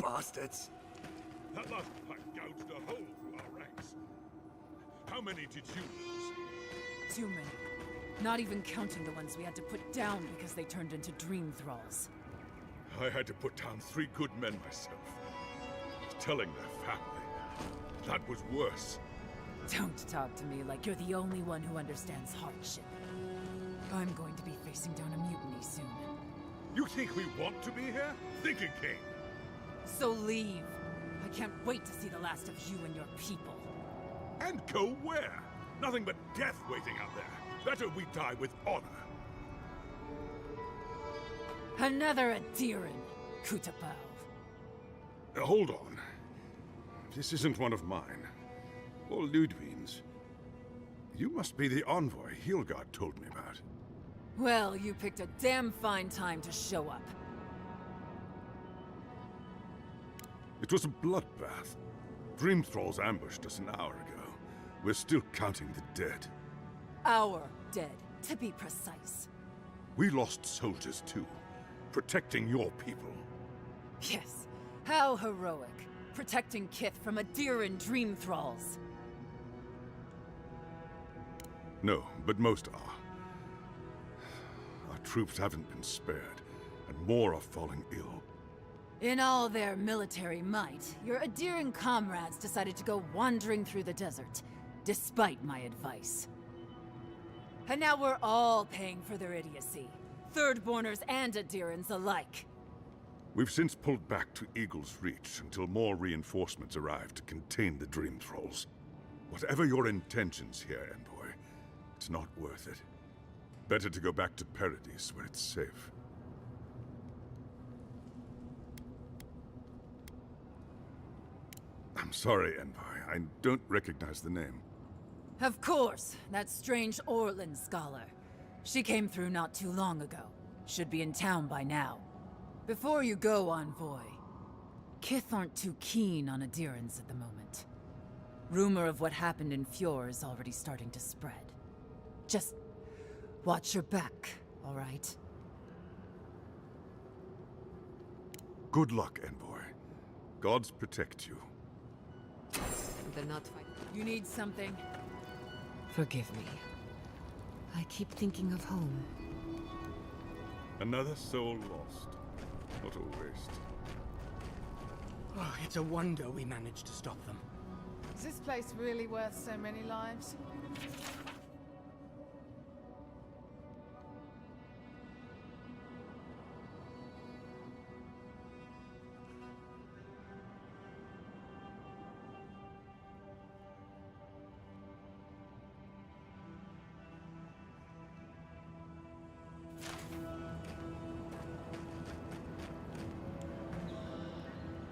bastards! That last fight gouged a hole through our ranks. How many did you lose? Too many. Not even counting the ones we had to put down because they turned into dream thralls. I had to put down 3 good men myself. Telling their family. That was worse. Don't talk to me like you're the only one who understands hardship. I'm going to be facing down a mutiny soon. You think we want to be here? Think again. So leave. I can't wait to see the last of you and your people. And go where? Nothing but death waiting out there. Better we die with honor. Another Adiran, Kutapau. Hold on. This isn't one of mine. Or Ludwine's. You must be the envoy Hilgard told me about. Well, you picked a damn fine time to show up. It was a bloodbath. Dream Thralls ambushed us an hour ago. We're still counting the dead. Our dead, to be precise. We lost soldiers too, protecting your people. Yes, how heroic. Protecting Kith from Adiran dream thralls. No, but most are. Our troops haven't been spared, and more are falling ill. In all their military might, your Adiran comrades decided to go wandering through the desert, despite my advice. And now we're all paying for their idiocy. Thirdborners and Adirans alike. We've since pulled back to Eagle's Reach until more reinforcements arrive to contain the Dream Thralls. Whatever your intentions here, Envoy, it's not worth it. Better to go back to Paradise where it's safe. I'm sorry, Envoy. I don't recognize the name. Of course, that strange Orlin scholar. She came through not too long ago. Should be in town by now. Before you go, Envoy, Kith aren't too keen on Adirans at the moment. Rumor of what happened in Fjord is already starting to spread. Just watch your back, all right? Good luck, Envoy. Gods protect you. They're not fighting. You need something? Forgive me. I keep thinking of home. Another soul lost. What a waste. Oh, it's a wonder we managed to stop them. Is this place really worth so many lives?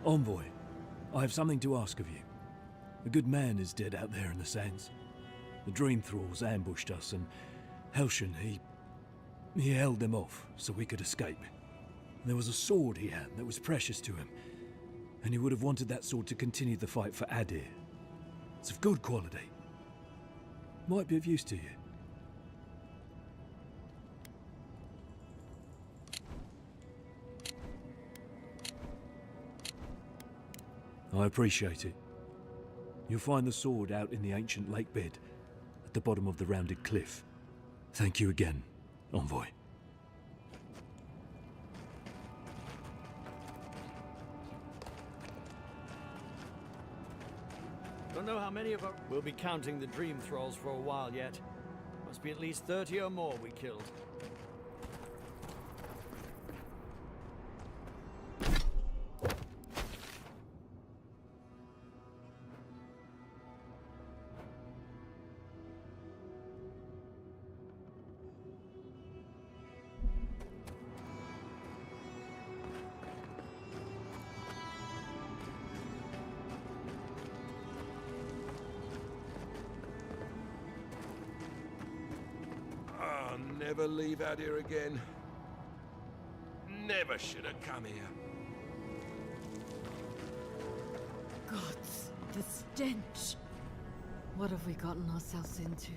Envoy, I have something to ask of you. A good man is dead out there in the sands. The Dream Thralls ambushed us, and Helshin, he held them off so we could escape. There was a sword he had that was precious to him, and he would have wanted that sword to continue the fight for Adir. It's of good quality. Might be of use to you. I appreciate it. You'll find the sword out in the ancient lake bed, at the bottom of the rounded cliff. Thank you again, Envoy. Don't know how many of us... We'll be counting the Dream Thralls for a while yet. Must be at least 30 or more we killed. Never leave out here again. Never should have come here. Gods, the stench. What have we gotten ourselves into?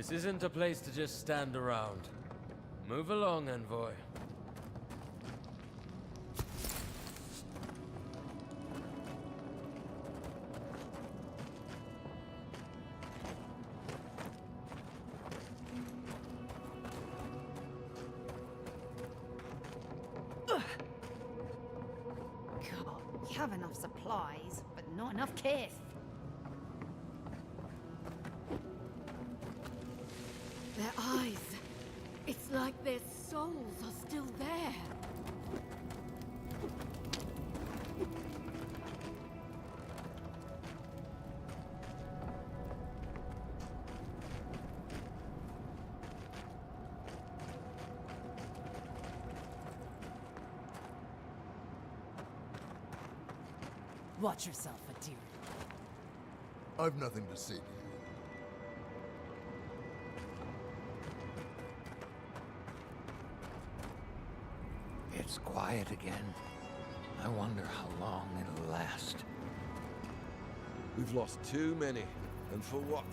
This isn't a place to just stand around. Move along, envoy. God, you have enough supplies, but not enough kith. Their eyes. It's like their souls are still there. Watch yourself, Adir. I've nothing to say to you. It's quiet again. I wonder how long it'll last. We've lost too many. And for what?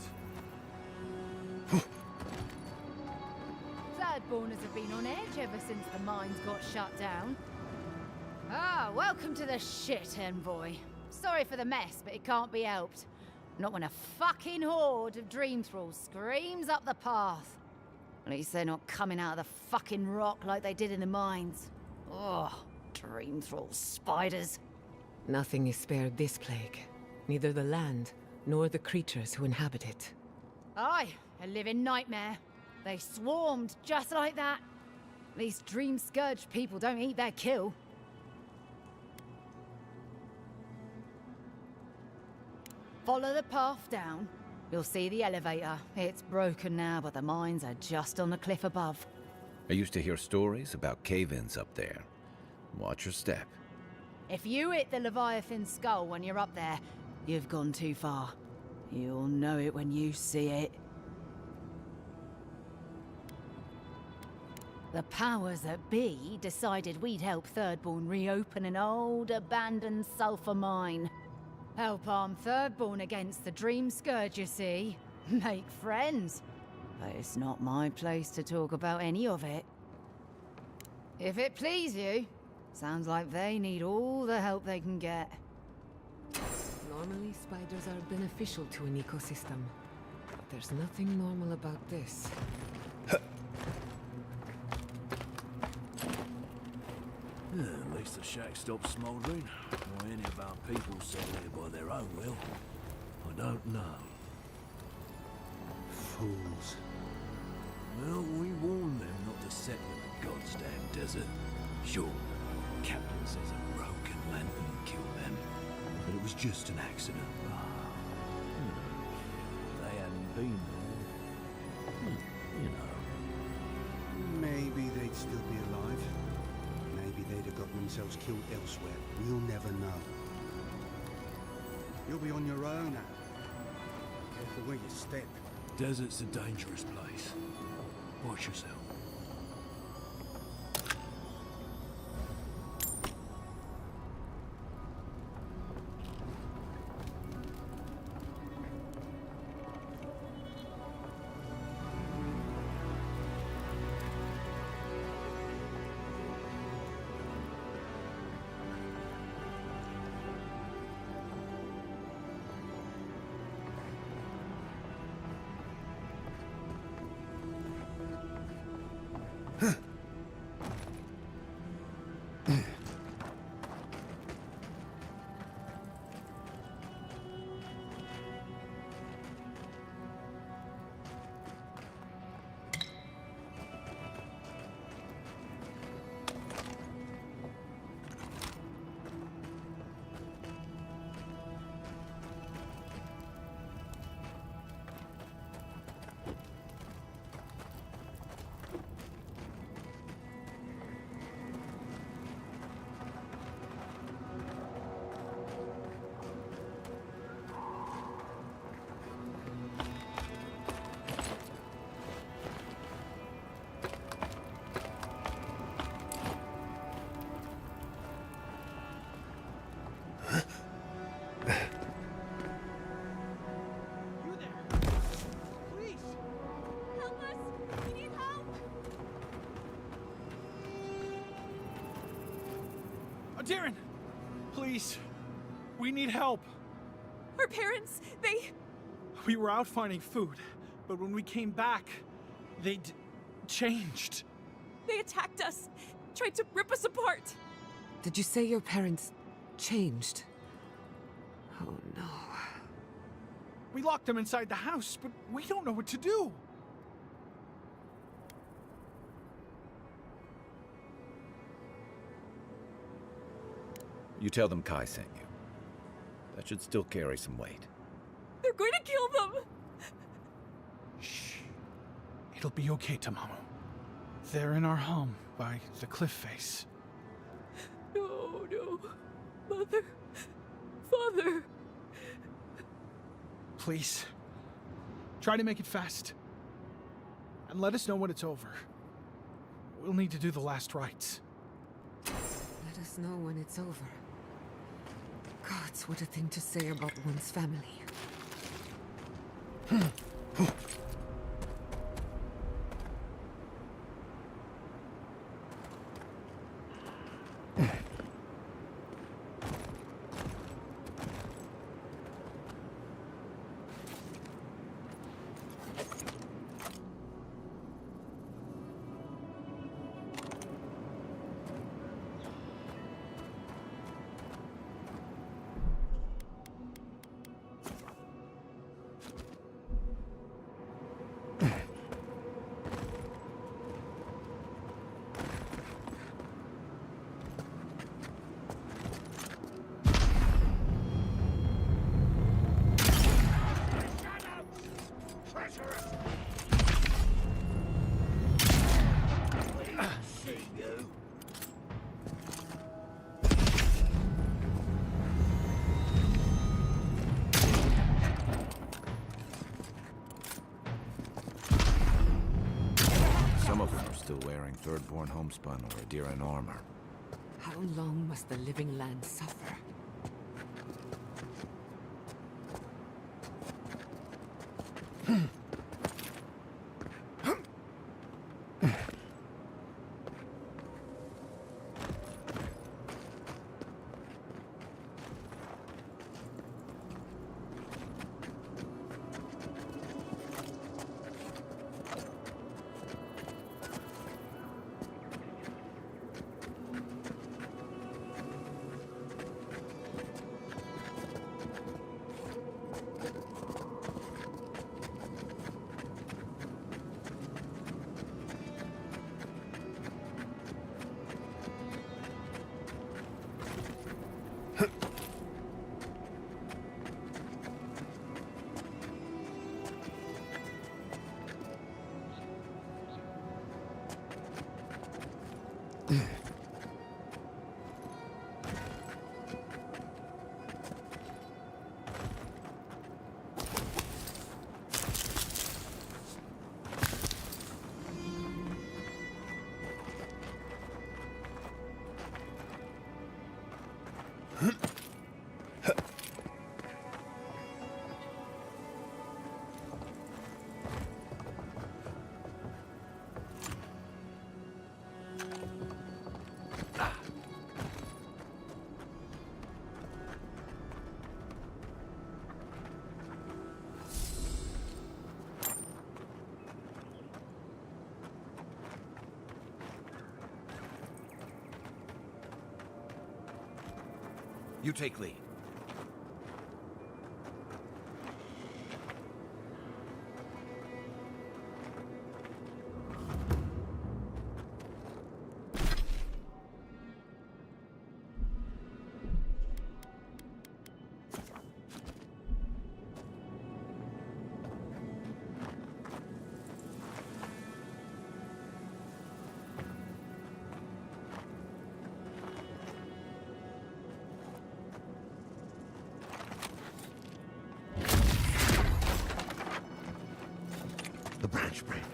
Thirdborners have been on edge ever since the mines got shut down. Ah, welcome to the shit, envoy. Sorry for the mess, but it can't be helped. Not when a fucking horde of dream thralls screams up the path. At least they're not coming out of the fucking rock like they did in the mines. Oh, dream thrall spiders. Nothing is spared this plague. Neither the land, nor the creatures who inhabit it. Aye, a living nightmare. They swarmed just like that. At least dream scourge people don't eat their kill. Follow the path down. You'll see the elevator. It's broken now, but the mines are just on the cliff above. I used to hear stories about cave-ins up there. Watch your step. If you hit the Leviathan skull when you're up there, you've gone too far. You'll know it when you see it. The powers that be decided we'd help Thirdborn reopen an old, abandoned sulfur mine. Help arm Thirdborn against the Dream Scourge, you see. Make friends. But it's not my place to talk about any of it. If it please you, sounds like they need all the help they can get. Normally, spiders are beneficial to an ecosystem. But there's nothing normal about this. At least the shack stopped smouldering. Or any of our people settle here by their own will. I don't know. Fools. Well, we warned them not to settle in the goddamn desert. Sure, Captain says a rogue and lantern killed them, but it was just an accident. If they hadn't been there, you know. Maybe they'd still be alive. Maybe they'd have gotten themselves killed elsewhere. We'll never know. You'll be on your own, Al. Careful where you step. Desert's a dangerous place. Watch yourself. Darren! Please. We need help. Our parents, they... We were out finding food, but when we came back, they changed. They attacked us, tried to rip us apart. Did you say your parents changed? Oh no. We locked them inside the house, but we don't know what to do. You tell them Kai sent you. That should still carry some weight. They're going to kill them! Shh. It'll be okay, Tamamu. They're in our home by the cliff face. No, no. Mother. Father. Please. Try to make it fast. And let us know when it's over. We'll need to do the last rites. Let us know when it's over. Gods, what a thing to say about one's family. Some of them are still wearing Thirdborn homespun or Adiran armor. How long must the living land suffer? You take lead. The branch breaks.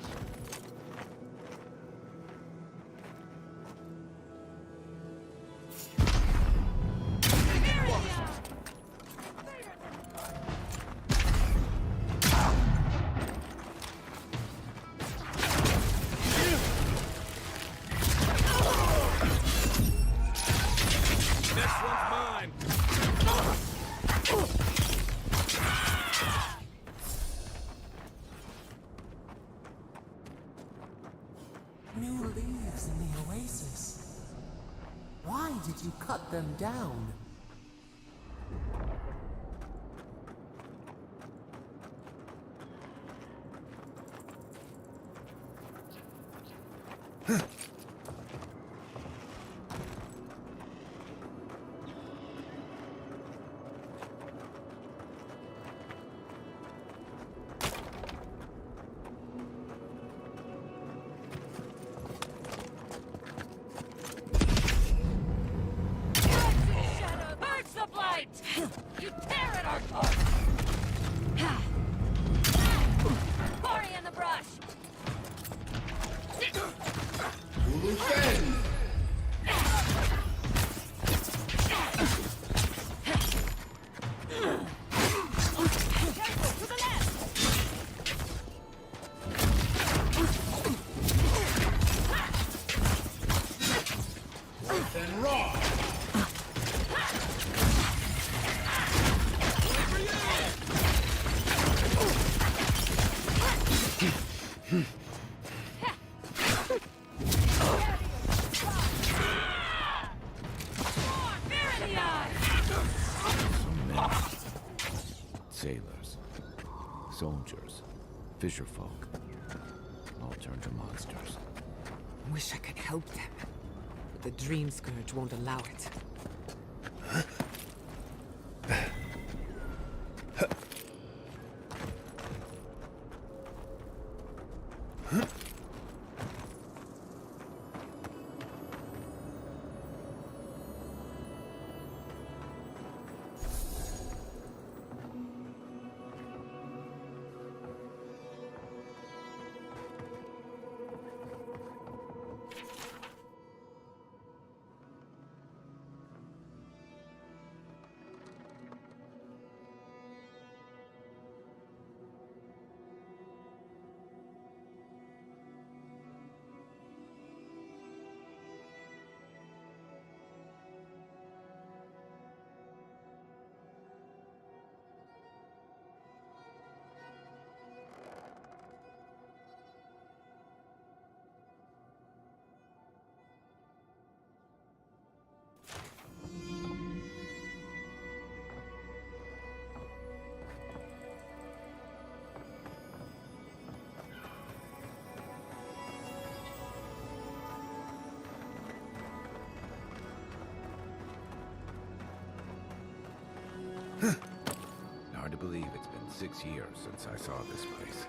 did you cut them down? You tear at our core! Quarry in the brush! Careful, to the left! Then raw! Sailors, soldiers, fisherfolk, all turned to monsters. Wish I could help them, but the Dream Scourge won't allow it. Hard to believe it's been 6 years since I saw this place.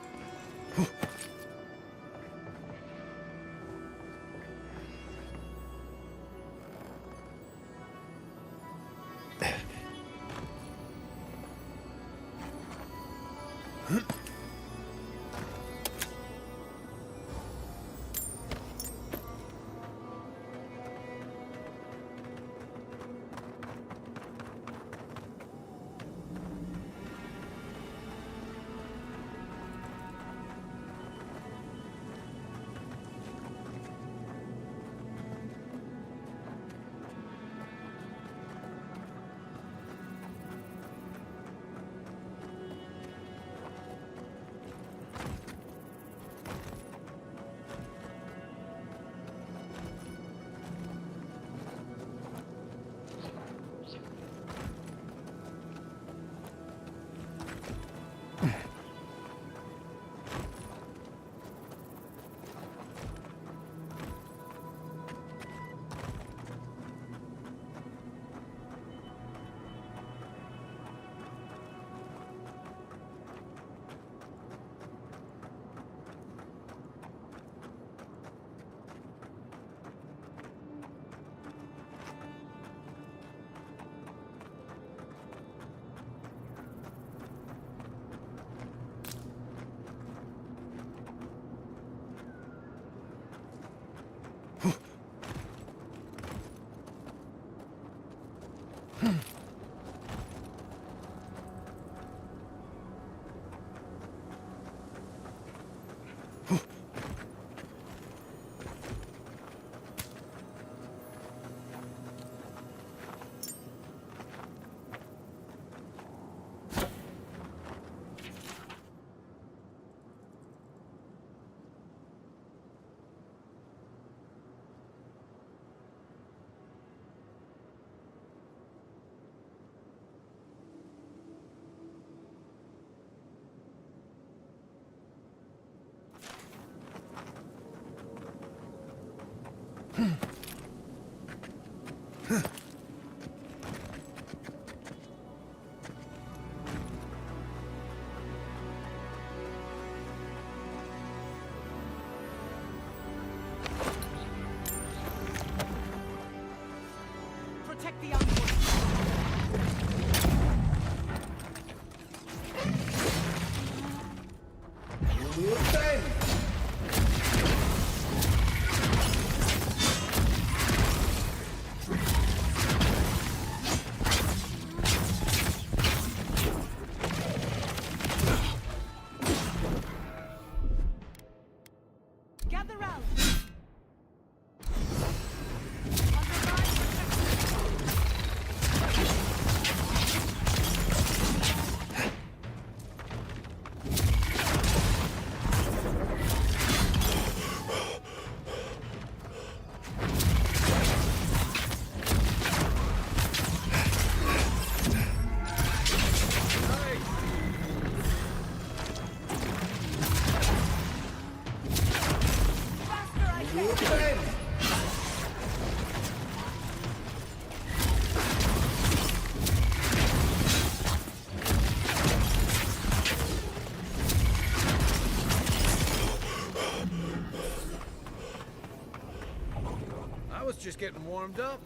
Protect the envoy. Gather round. I was just getting warmed up.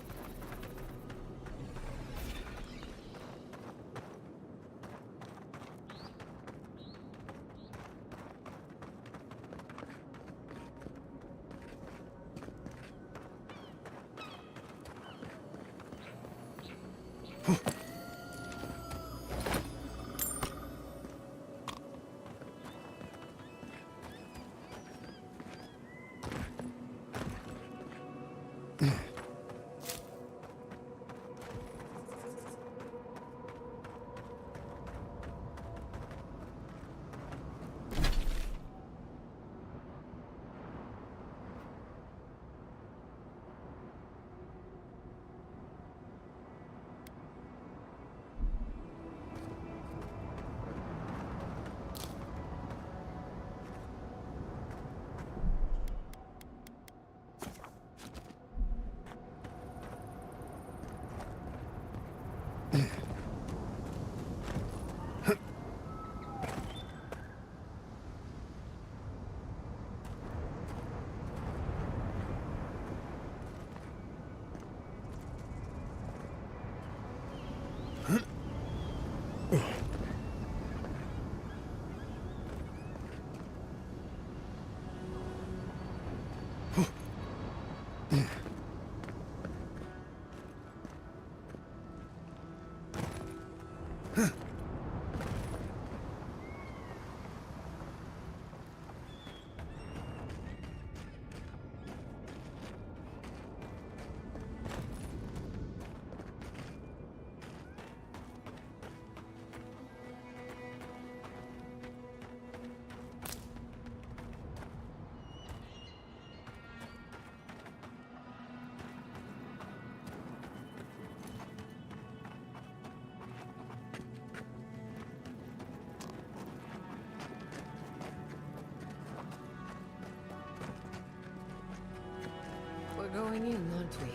We're going in, aren't we?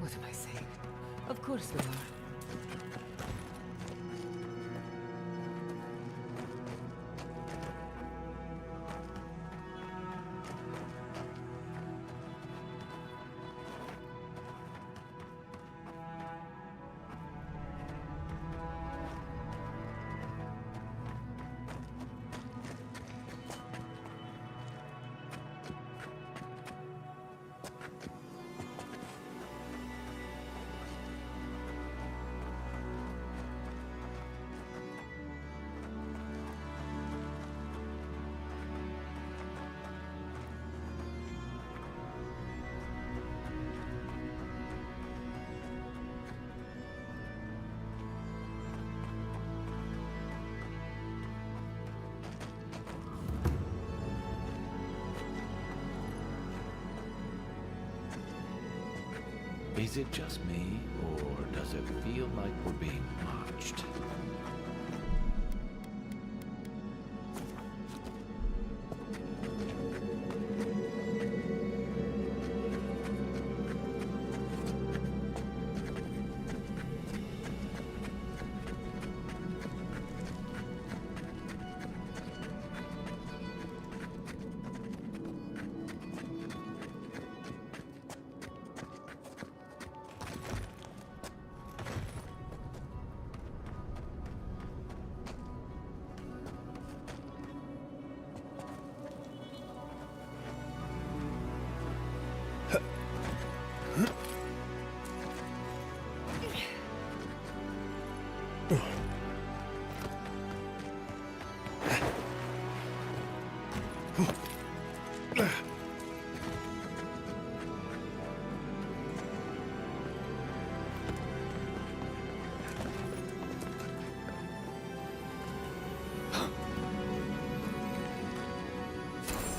What am I saying? Of course we are. Is it just me, or does it feel like we're being watched?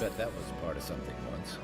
Bet that was part of something once.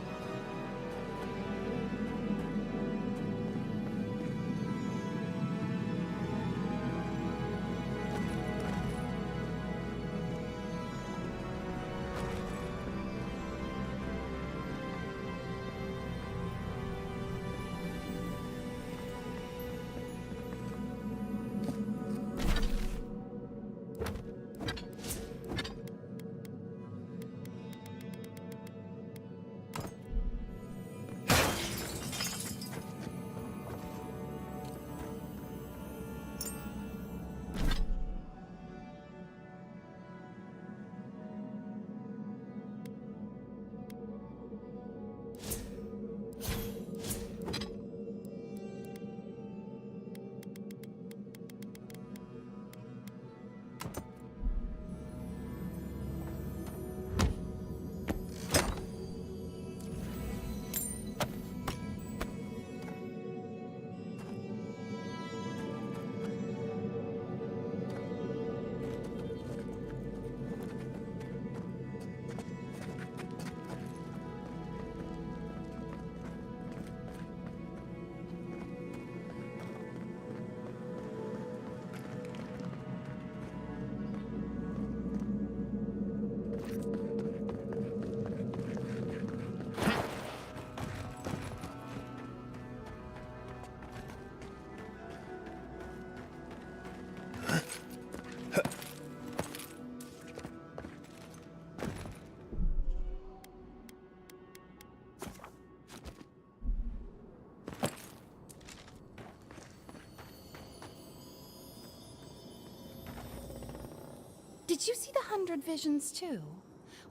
Did you see the 100 Visions too?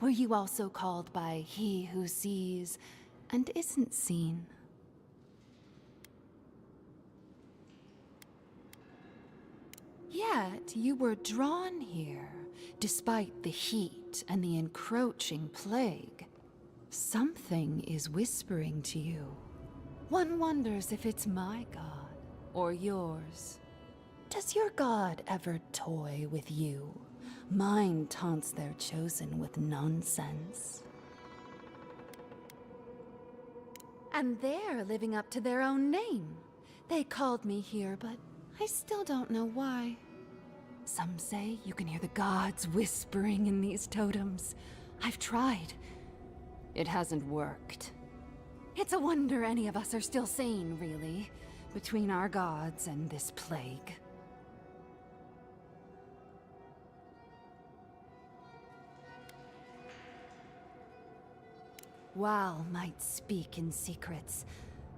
Were you also called by he who sees and isn't seen? Yet you were drawn here, despite the heat and the encroaching plague. Something is whispering to you. One wonders if it's my god or yours. Does your god ever toy with you? Mine taunts their chosen with nonsense. And they're living up to their own name. They called me here, but I still don't know why. Some say you can hear the gods whispering in these totems. I've tried. It hasn't worked. It's a wonder any of us are still sane, really, between our gods and this plague. Wal might speak in secrets,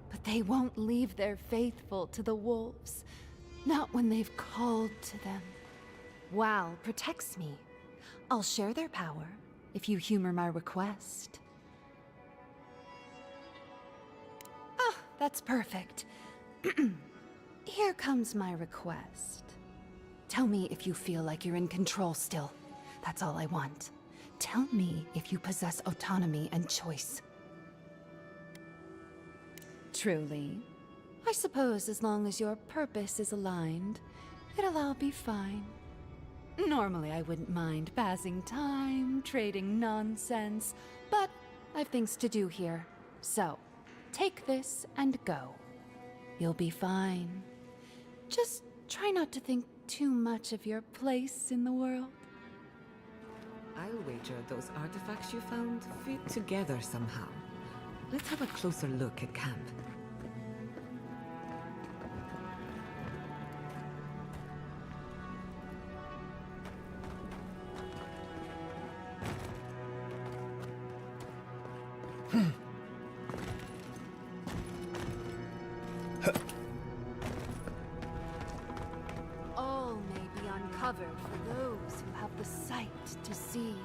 but they won't leave their faithful to the wolves. Not when they've called to them. Wal protects me. I'll share their power if you humor my request. Ah, that's perfect. Here comes my request. Tell me if you feel like you're in control still. That's all I want. Tell me if you possess autonomy and choice. Truly. I suppose as long as your purpose is aligned, it'll all be fine. Normally I wouldn't mind passing time, trading nonsense, but I've things to do here. So, take this and go. You'll be fine. Just try not to think too much of your place in the world. I'll wager those artifacts you found fit together somehow. Let's have a closer look at camp. All may be uncovered for those who have the sight to see.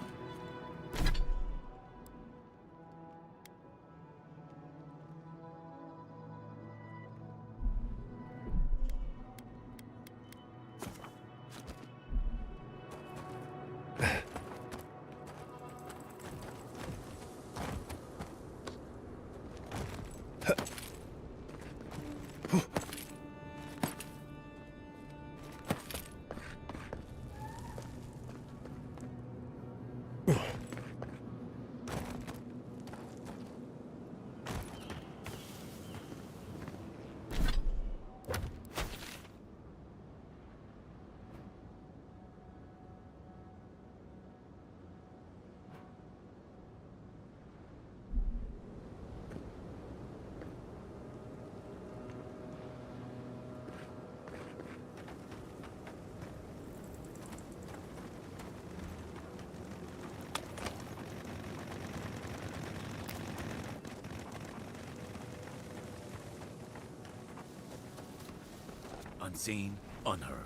Unseen, unheard.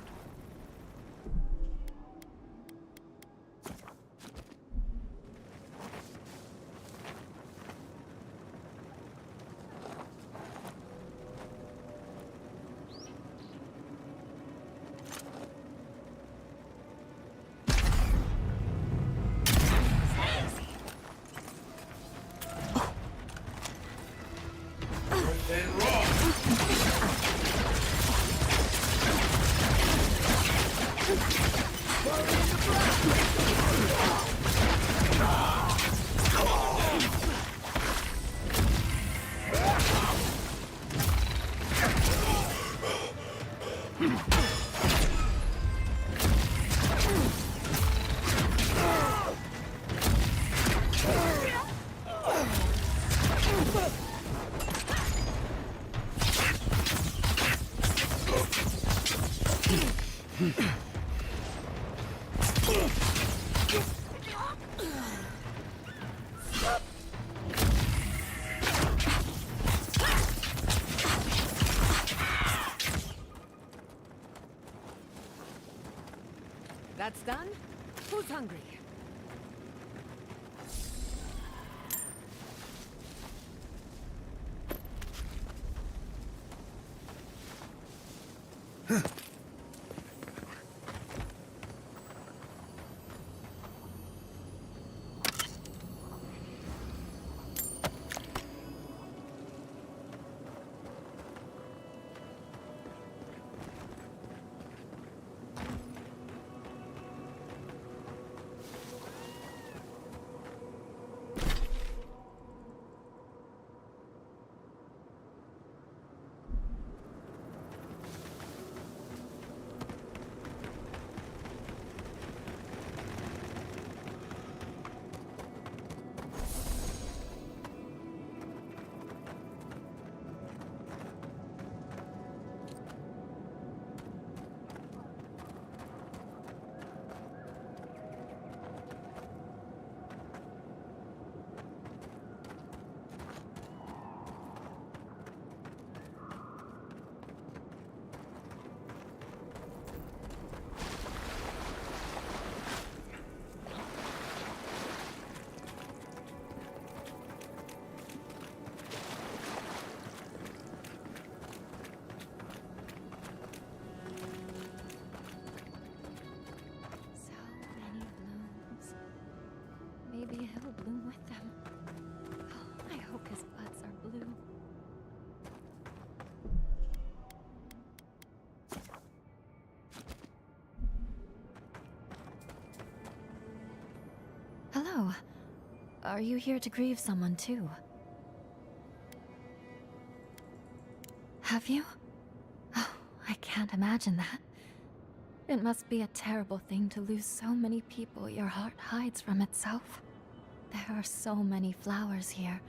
That's done? Who's hungry? Maybe he'll bloom with them. Oh, I hope his buds are blue. Hello. Are you here to grieve someone too? Have you? Oh, I can't imagine that. It must be a terrible thing to lose so many people your heart hides from itself. There are so many flowers here.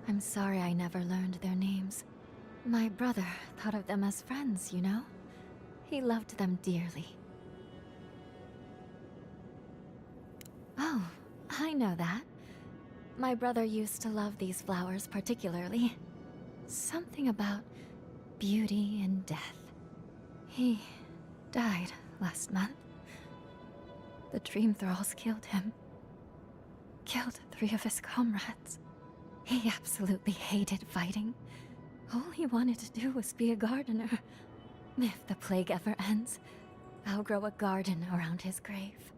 I'm sorry I never learned their names. My brother thought of them as friends, you know? He loved them dearly. Oh, I know that. My brother used to love these flowers particularly. Something about beauty and death. He died last month. The Dream Thralls killed him. Killed 3 of his comrades. He absolutely hated fighting. All he wanted to do was be a gardener. If the plague ever ends, I'll grow a garden around his grave.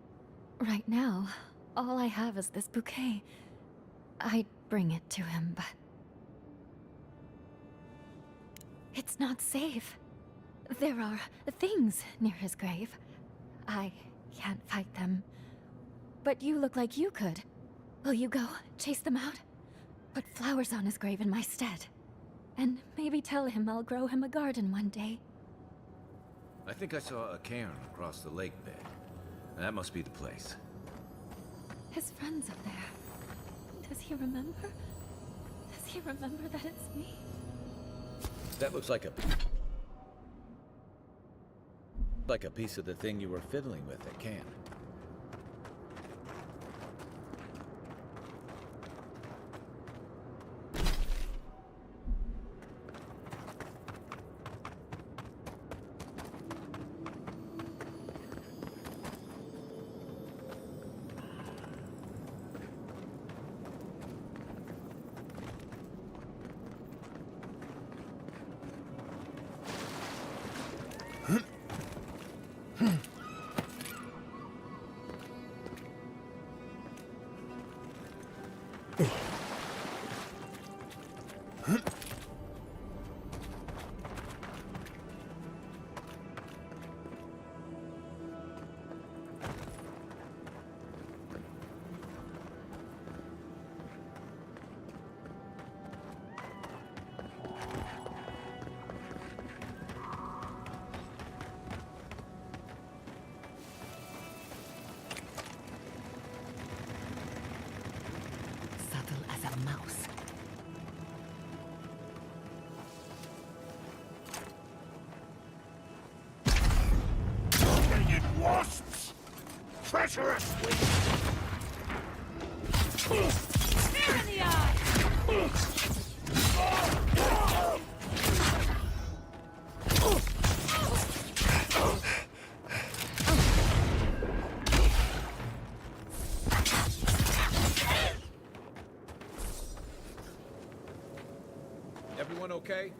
Right now, all I have is this bouquet. I'd bring it to him, but... It's It's not safe. There are things near his grave. I can't fight them. But you look like you could. Will you go chase them out? Put flowers on his grave in my stead. And maybe tell him I'll grow him a garden one day. I think I saw a cairn across the lake bed. That must be the place. His friend's up there. Does he remember? Does he remember that it's me? That looks like a piece of the thing you were fiddling with at camp. Subtle as a mouse. Winged wasps! Treacherous Spear in the eye! Everyone okay?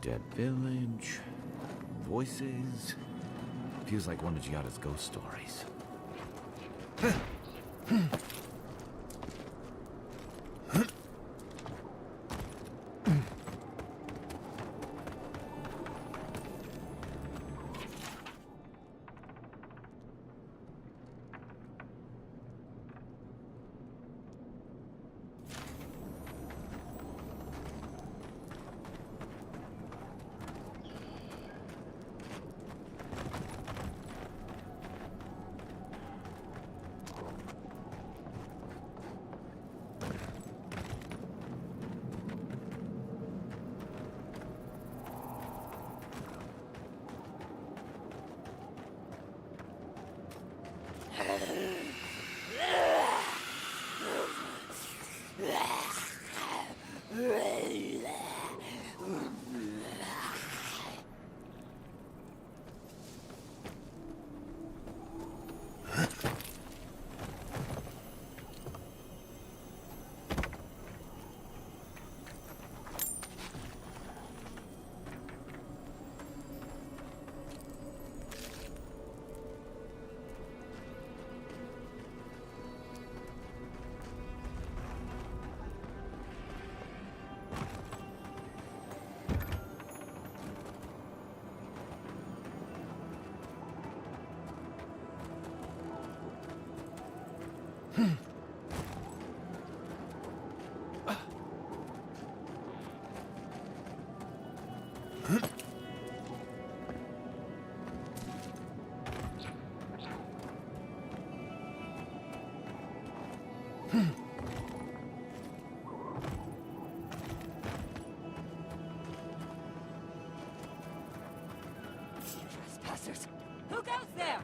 Dead village, voices. Feels like one of Giada's ghost stories. Trespassers! Who goes there?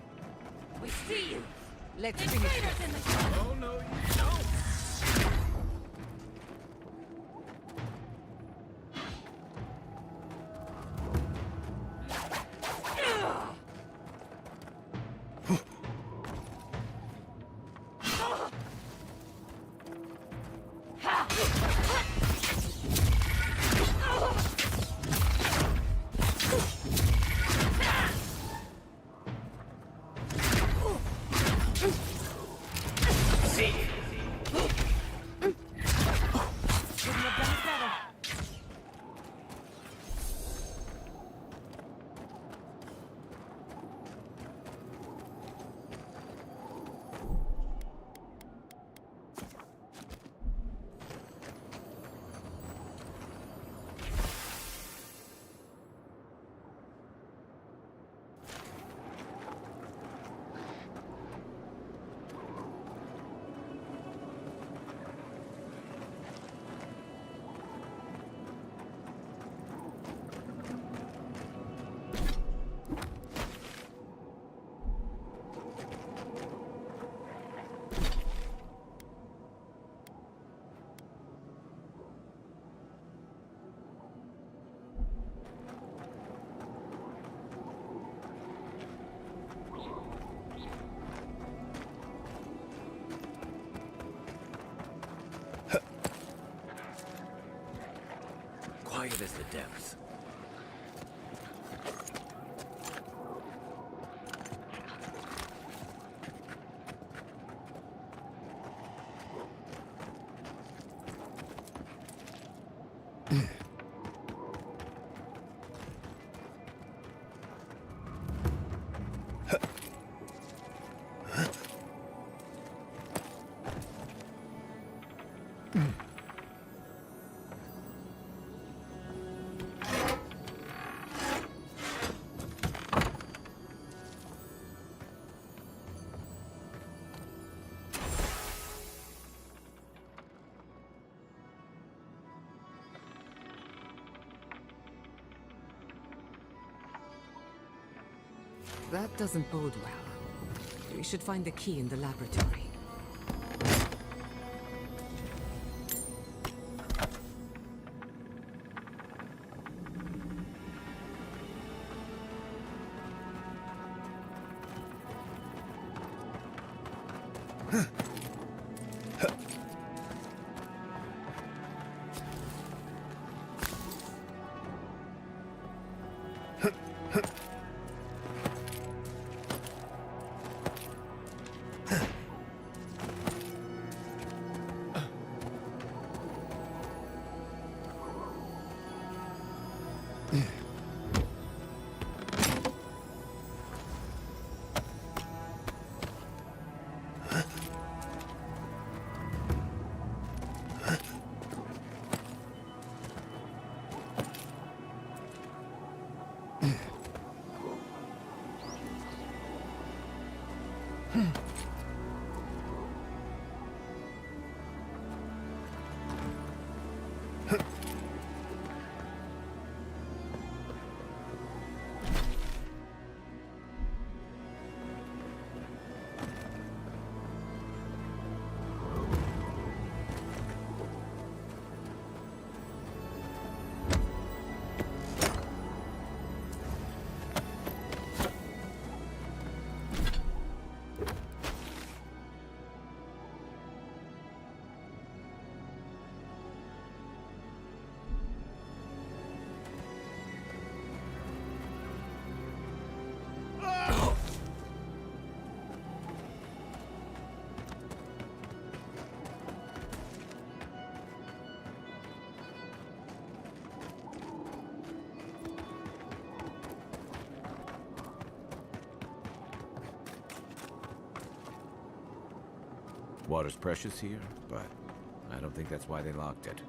We see you! Let's There's finish traitors in the camp! Oh, no, you don't. Quiet as the depths. That doesn't bode well. We should find the key in the laboratory. Water's precious here, but I don't think that's why they locked it.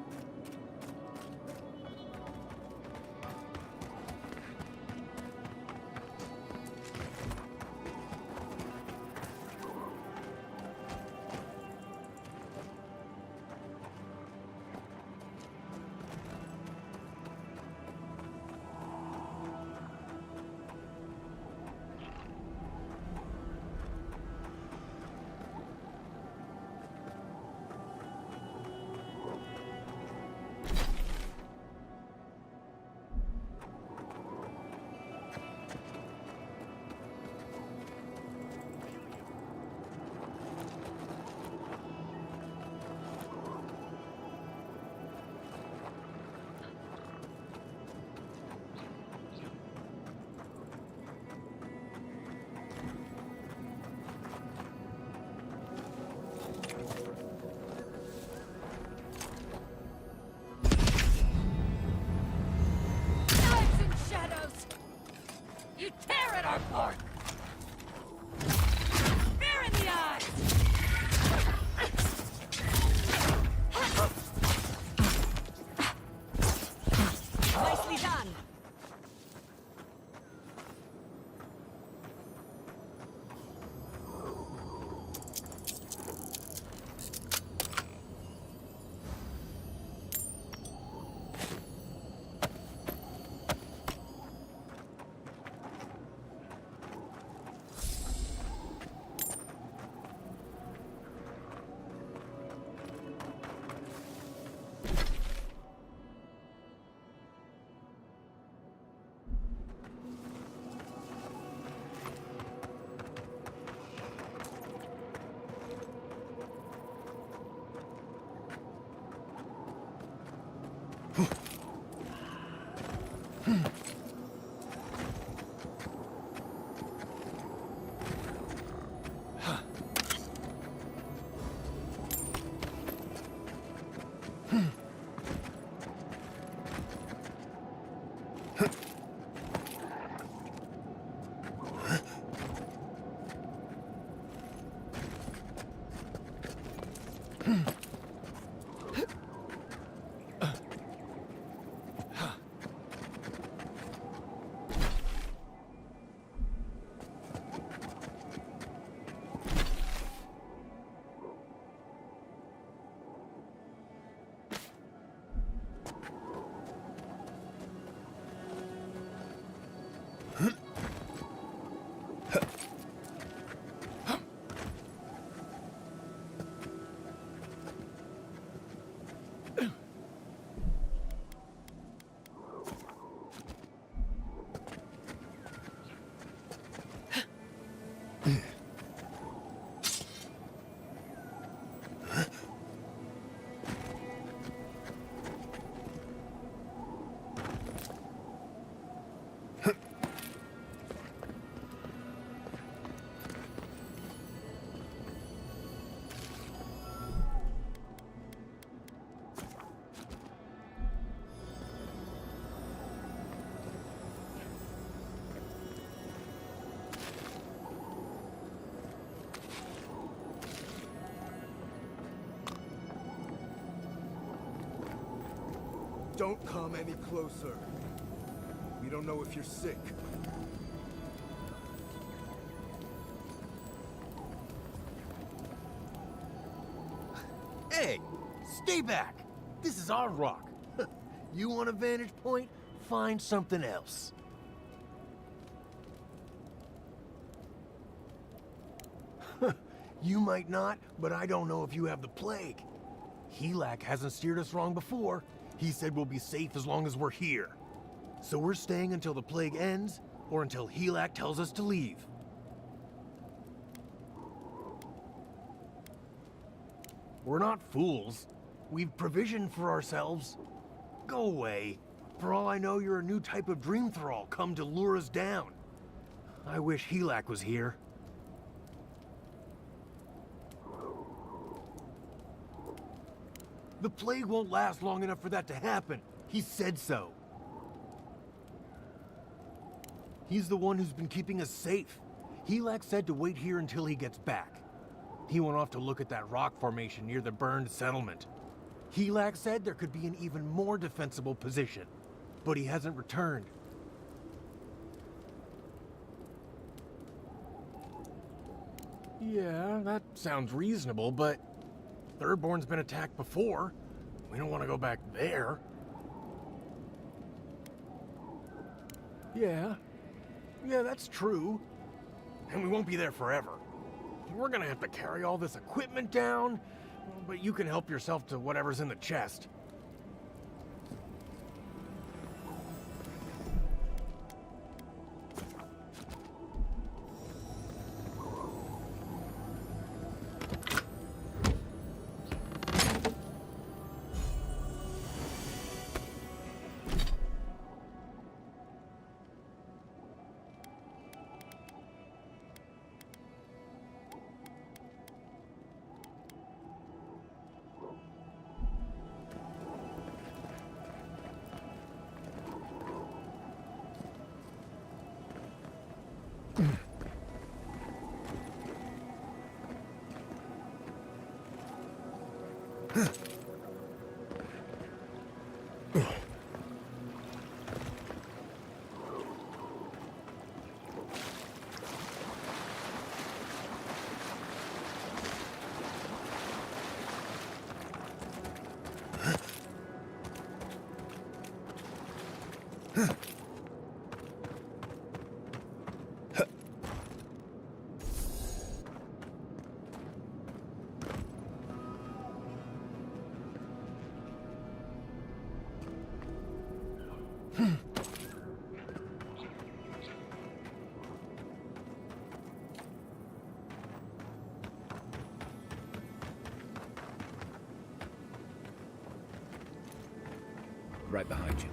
You tear it apart! Fear in the eyes! Nicely done. Don't come any closer. We don't know if you're sick. Hey, stay back. This is our rock. You want a vantage point? Find something else. You might not, but I don't know if you have the plague. Helak hasn't steered us wrong before. He said we'll be safe as long as we're here. So we're staying until the plague ends, or until Helak tells us to leave. We're not fools. We've provisioned for ourselves. Go away. For all I know, you're a new type of dream thrall come to lure us down. I wish Helak was here. The plague won't last long enough for that to happen. He said so. He's the one who's been keeping us safe. Helak said to wait here until he gets back. He went off to look at that rock formation near the burned settlement. Helak said there could be an even more defensible position, but he hasn't returned. Yeah, that sounds reasonable, but Thirdborn's been attacked before. We don't want to go back there. Yeah, that's true. And we won't be there forever. We're gonna have to carry all this equipment down, but you can help yourself to whatever's in the chest. Right behind you.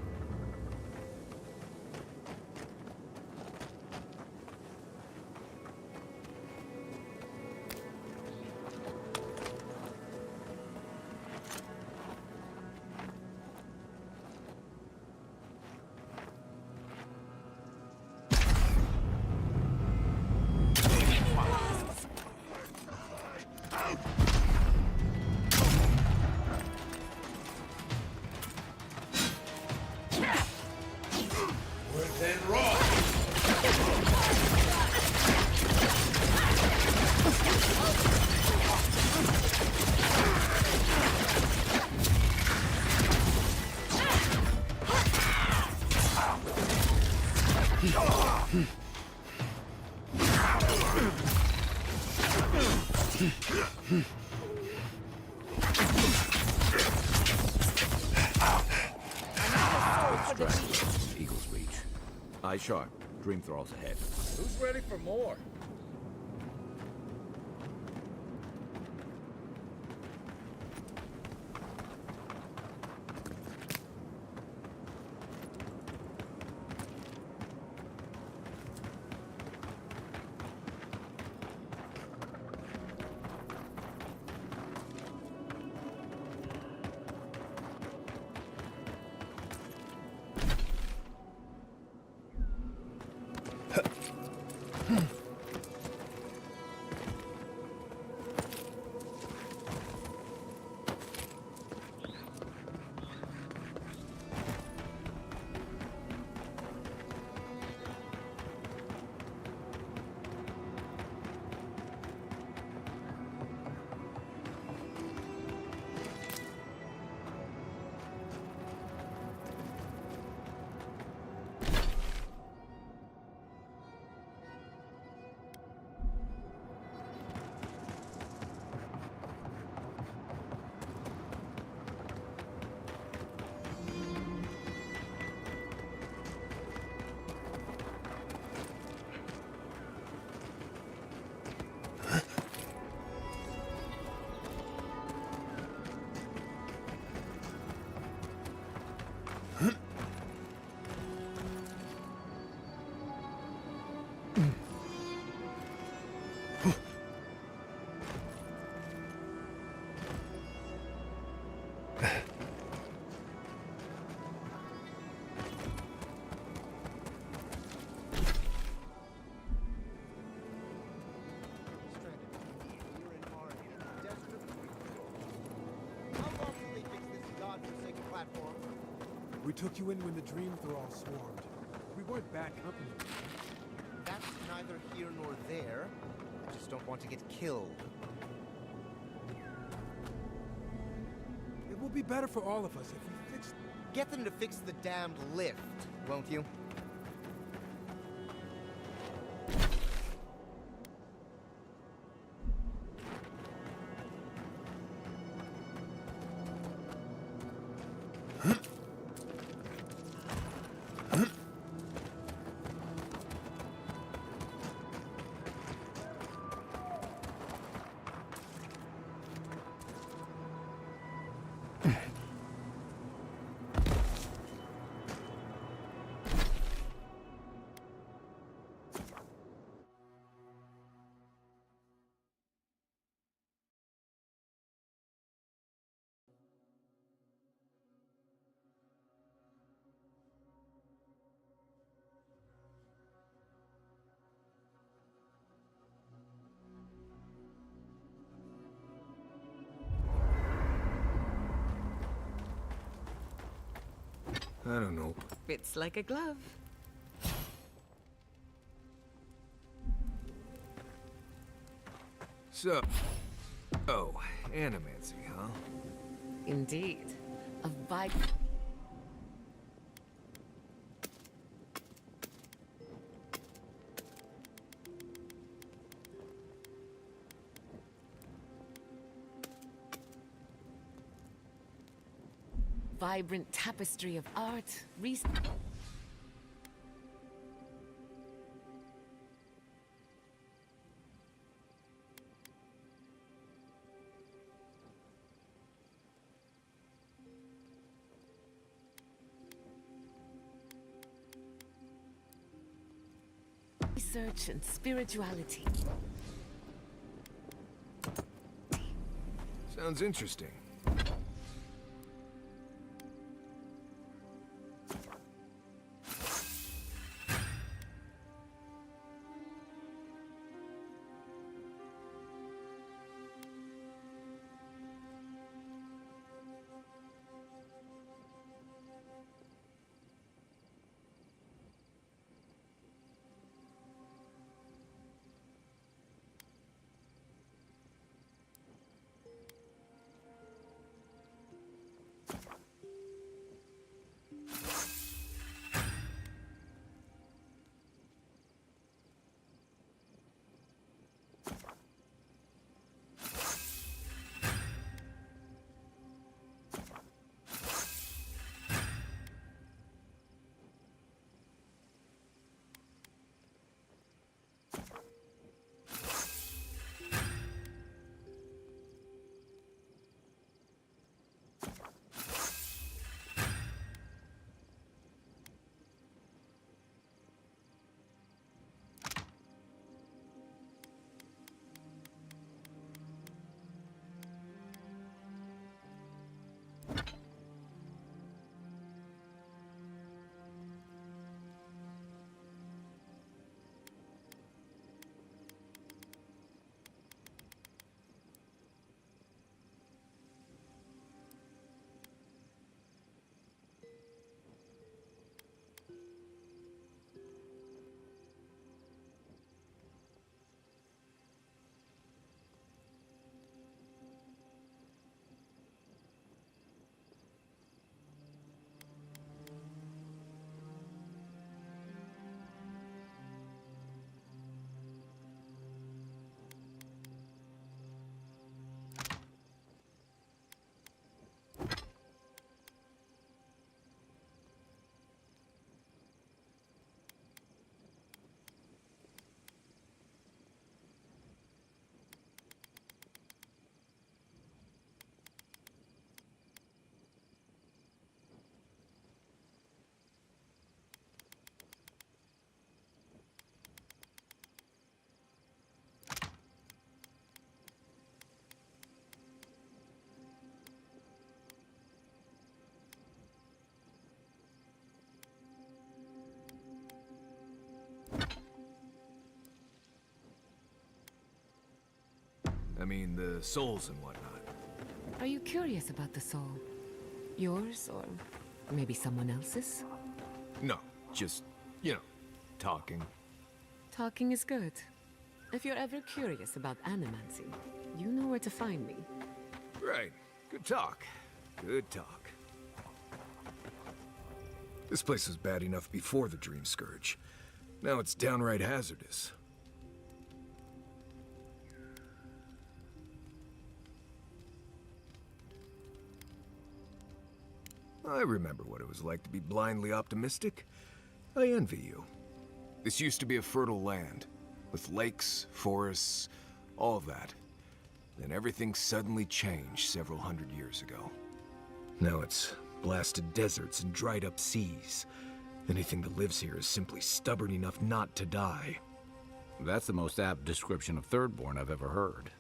Eagle's Reach. Eye sharp. Dream thralls ahead. Who's ready for more? platform. We took you in when the dream thrall swarmed. We weren't bad company. That's neither here nor there. I just don't want to get killed. It will be better for all of us if we fix... Get them to fix the damned lift, won't you? I don't know. Fits like a glove. So... Oh, animancy, huh? Indeed. A vibrant tapestry of art, research and spirituality. Sounds interesting. I mean, the souls and whatnot. Are you curious about the soul? Yours, or maybe someone else's? No, just, talking. Talking is good. If you're ever curious about animancy, you know where to find me. Right. Good talk. Good talk. This place was bad enough before the Dream Scourge. Now it's downright hazardous. I remember what it was like to be blindly optimistic. I envy you. This used to be a fertile land, with lakes, forests, all of that. Then everything suddenly changed several hundred years ago. Now it's blasted deserts and dried up seas. Anything that lives here is simply stubborn enough not to die. That's the most apt description of Thirdborn I've ever heard.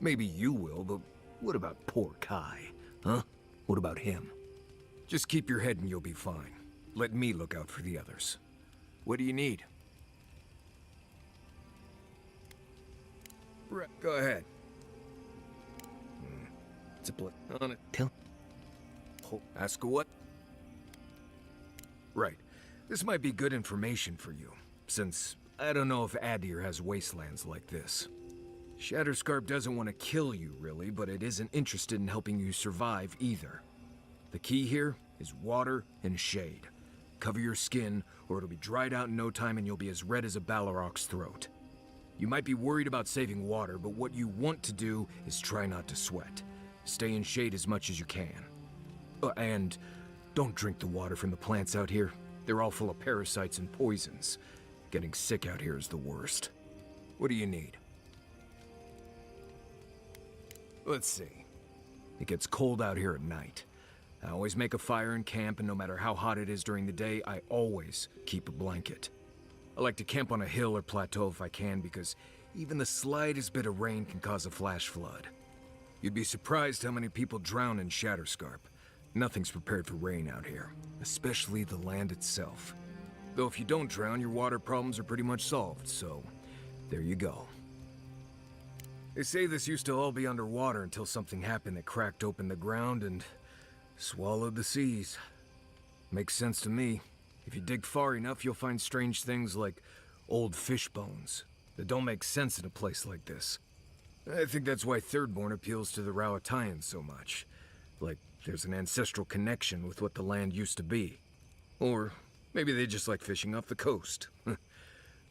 Maybe you will, but what about poor Kai? Huh? What about him? Just keep your head and you'll be fine. Let me look out for the others. What do you need? Go ahead. It's a blip on it. Ask what? Right. This might be good information for you, since I don't know if Adir has wastelands like this. Shatterscarp doesn't want to kill you, really, but it isn't interested in helping you survive either. The key here is water and shade. Cover your skin, or it'll be dried out in no time and you'll be as red as a Balrog's throat. You might be worried about saving water, but what you want to do is try not to sweat. Stay in shade as much as you can. And don't drink the water from the plants out here. They're all full of parasites and poisons. Getting sick out here is the worst. What do you need? Let's see. It gets cold out here at night. I always make a fire in camp, and no matter how hot it is during the day, I always keep a blanket. I like to camp on a hill or plateau if I can, because even the slightest bit of rain can cause a flash flood. You'd be surprised how many people drown in Shatterscarp. Nothing's prepared for rain out here, especially the land itself. Though if you don't drown, your water problems are pretty much solved, so there you go. They say this used to all be underwater until something happened that cracked open the ground and swallowed the seas. Makes sense to me. If you dig far enough, you'll find strange things like old fish bones that don't make sense in a place like this. I think that's why Thirdborn appeals to the Rowataians so much. Like there's an ancestral connection with what the land used to be. Or maybe they just like fishing off the coast.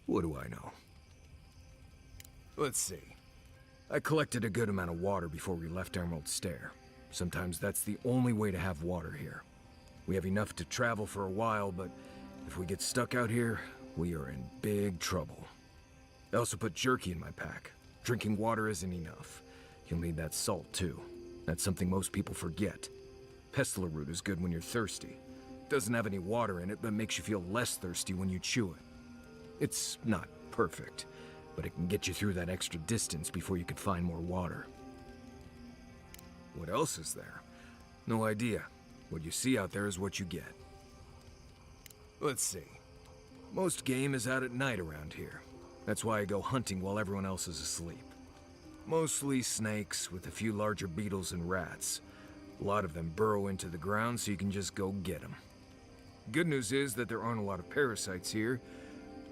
What do I know? Let's see. I collected a good amount of water before we left Emerald Stair. Sometimes that's the only way to have water here. We have enough to travel for a while, but if we get stuck out here, we are in big trouble. I also put jerky in my pack. Drinking water isn't enough. You'll need that salt too. That's something most people forget. Pestler root is good when you're thirsty. Doesn't have any water in it, but makes you feel less thirsty when you chew it. It's not perfect, but it can get you through that extra distance before you can find more water. What else is there? No idea. What you see out there is what you get. Let's see. Most game is out at night around here. That's why I go hunting while everyone else is asleep. Mostly snakes, with a few larger beetles and rats. A lot of them burrow into the ground, so you can just go get them. Good news is that there aren't a lot of parasites here.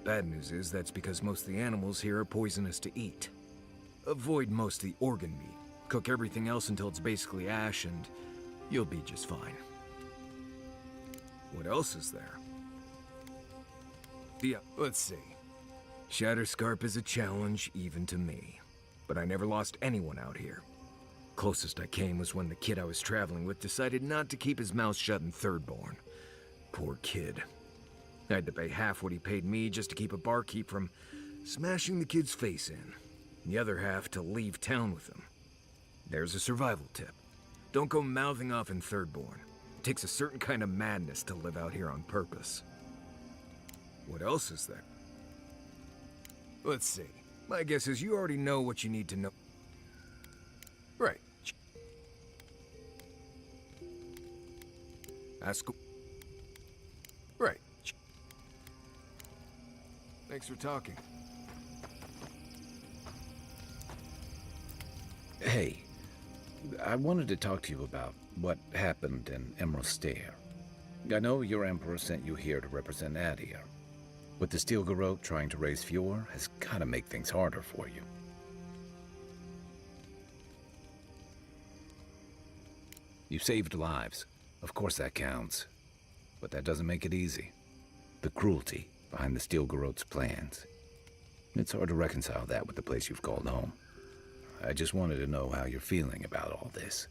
Bad news is that's because most of the animals here are poisonous to eat. Avoid most of the organ meat. Cook everything else until it's basically ash, and you'll be just fine. What else is there? Let's see. Shatterscarp is a challenge even to me, but I never lost anyone out here. Closest I came was when the kid I was traveling with decided not to keep his mouth shut in Thirdborn. Poor kid. I had to pay half what he paid me just to keep a barkeep from smashing the kid's face in. The other half to leave town with him. There's a survival tip. Don't go mouthing off in Thirdborn. It takes a certain kind of madness to live out here on purpose. What else is there? Let's see. My guess is you already know what you need to know. Right. Ask. Right. Thanks for talking. Hey, I wanted to talk to you about what happened in Emerald Stair. I know your Emperor sent you here to represent Adir. With the Steel Garrote trying to raise Fjord has gotta make things harder for you. You saved lives. Of course that counts. But that doesn't make it easy. The cruelty behind the Steel Garrote's plans. It's hard to reconcile that with the place you've called home. I just wanted to know how you're feeling about all this.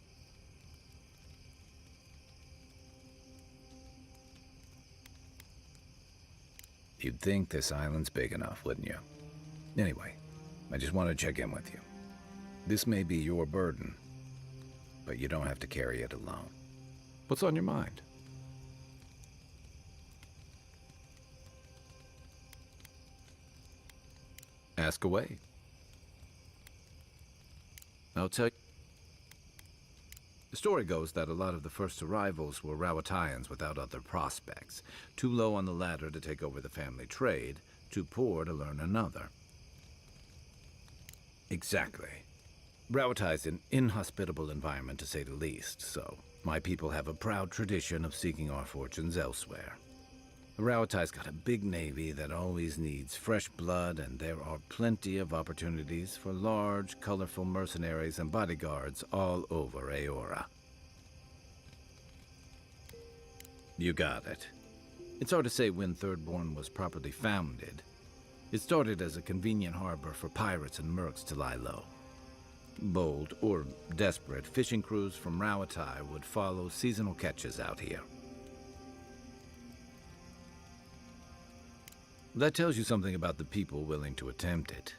You'd think this island's big enough, wouldn't you? Anyway, I just wanted to check in with you. This may be your burden, but you don't have to carry it alone. What's on your mind? Ask away. I'll tell you. The story goes that a lot of the first arrivals were Rawatayans without other prospects, too low on the ladder to take over the family trade, too poor to learn another. Exactly. Rawatai's an inhospitable environment, to say the least, so my people have a proud tradition of seeking our fortunes elsewhere. Rawatai's got a big navy that always needs fresh blood, and there are plenty of opportunities for large, colorful mercenaries and bodyguards all over Aora. You got it. It's hard to say when Thirdborn was properly founded. It started as a convenient harbor for pirates and mercs to lie low. Bold, or desperate, fishing crews from Rawatai would follow seasonal catches out here. That tells you something about the people willing to attempt it.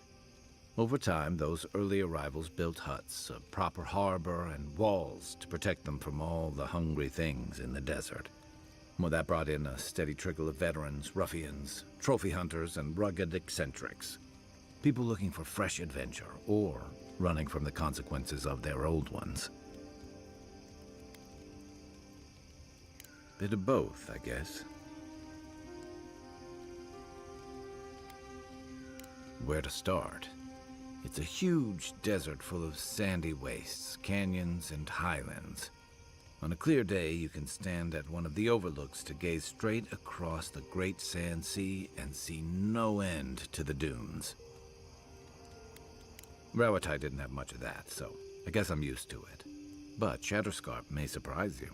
Over time, those early arrivals built huts, a proper harbor, and walls to protect them from all the hungry things in the desert. Well, that brought in a steady trickle of veterans, ruffians, trophy hunters, and rugged eccentrics. People looking for fresh adventure, or running from the consequences of their old ones. Bit of both, I guess. Where to start? It's a huge desert full of sandy wastes, canyons, and highlands. On a clear day, you can stand at one of the overlooks to gaze straight across the Great Sand Sea and see no end to the dunes. Rawatai didn't have much of that, so I guess I'm used to it. But Shatterscarp may surprise you.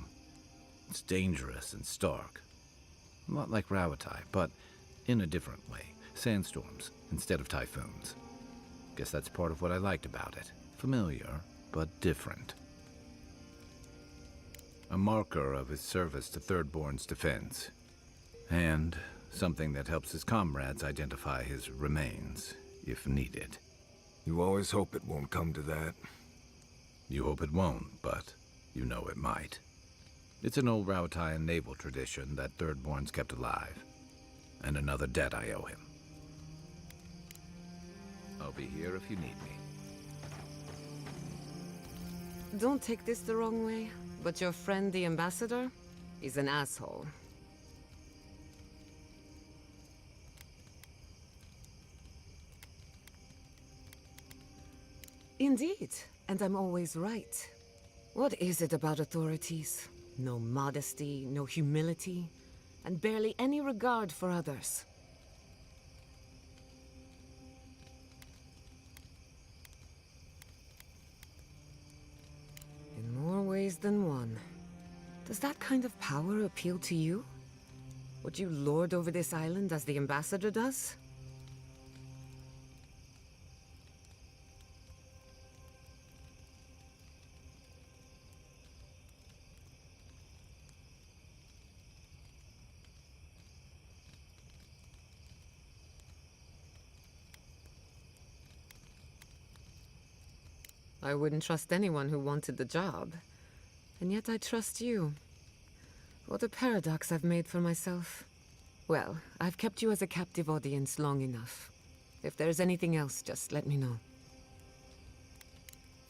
It's dangerous and stark. A lot like Rawatai, but in a different way. Sandstorms instead of typhoons. Guess that's part of what I liked about it. Familiar, but different. A marker of his service to Thirdborn's defense. And something that helps his comrades identify his remains, if needed. You always hope it won't come to that. You hope it won't, but you know it might. It's an old Rawataian naval tradition that Thirdborn's kept alive. And another debt I owe him. I'll be here if you need me. Don't take this the wrong way, but your friend the ambassador is an asshole. Indeed, and I'm always right. What is it about authorities? No modesty, no humility, and barely any regard for others. In more ways than one. Does that kind of power appeal to you? Would you lord over this island as the ambassador does? I wouldn't trust anyone who wanted the job. And yet I trust you. What a paradox I've made for myself. Well, I've kept you as a captive audience long enough. If there's anything else, just let me know.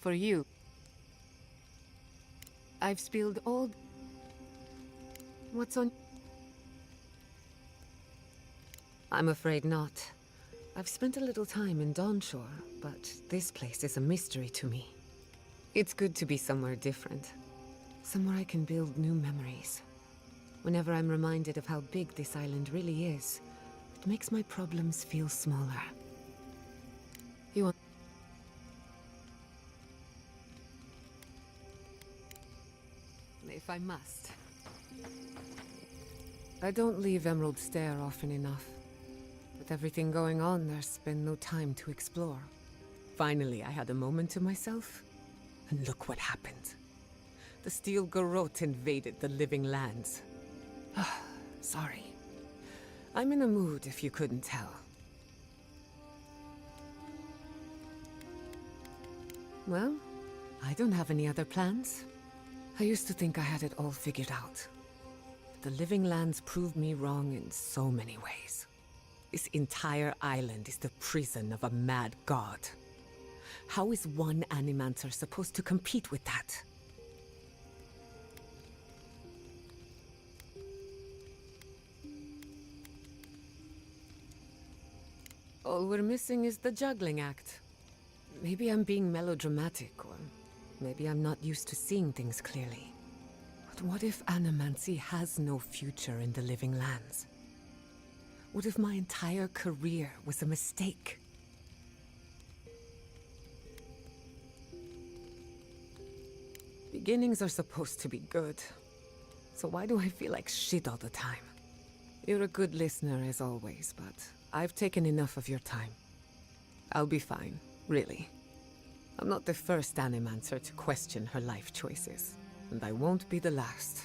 For you, I've spilled all... What's on... I'm afraid not. I've spent a little time in Dawnshore, but this place is a mystery to me. It's good to be somewhere different. Somewhere I can build new memories. Whenever I'm reminded of how big this island really is, it makes my problems feel smaller. You want... If I must. I don't leave Emerald Stair often enough. With everything going on, there's been no time to explore. Finally, I had a moment to myself, and look what happened. The Steel Garrote invaded the Living Lands. Sorry. I'm in a mood, if you couldn't tell. Well, I don't have any other plans. I used to think I had it all figured out. But the Living Lands proved me wrong in so many ways. This entire island is the prison of a mad god. How is one Animancer supposed to compete with that? All we're missing is the juggling act. Maybe I'm being melodramatic, or maybe I'm not used to seeing things clearly. But what if Animancy has no future in the Living Lands? What if my entire career was a mistake? Beginnings are supposed to be good. So why do I feel like shit all the time? You're a good listener as always, but I've taken enough of your time. I'll be fine, really. I'm not the first Animancer to question her life choices, and I won't be the last.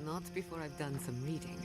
Not before I've done some reading.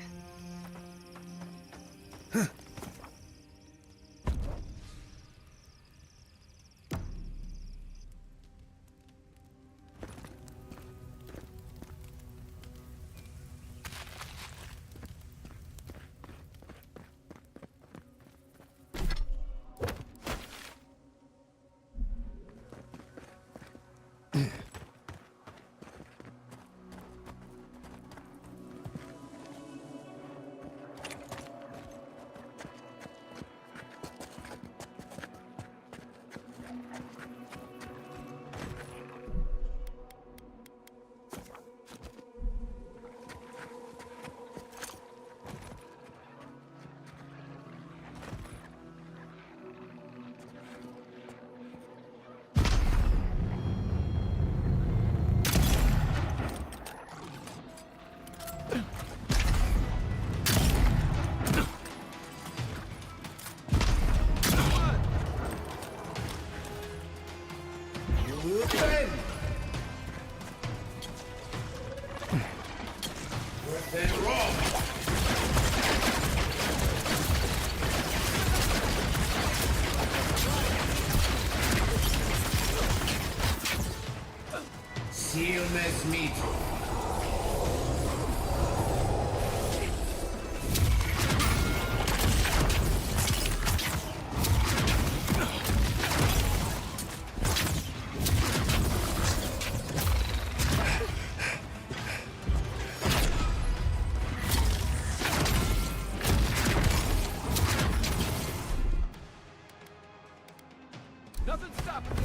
Nothing stopping me.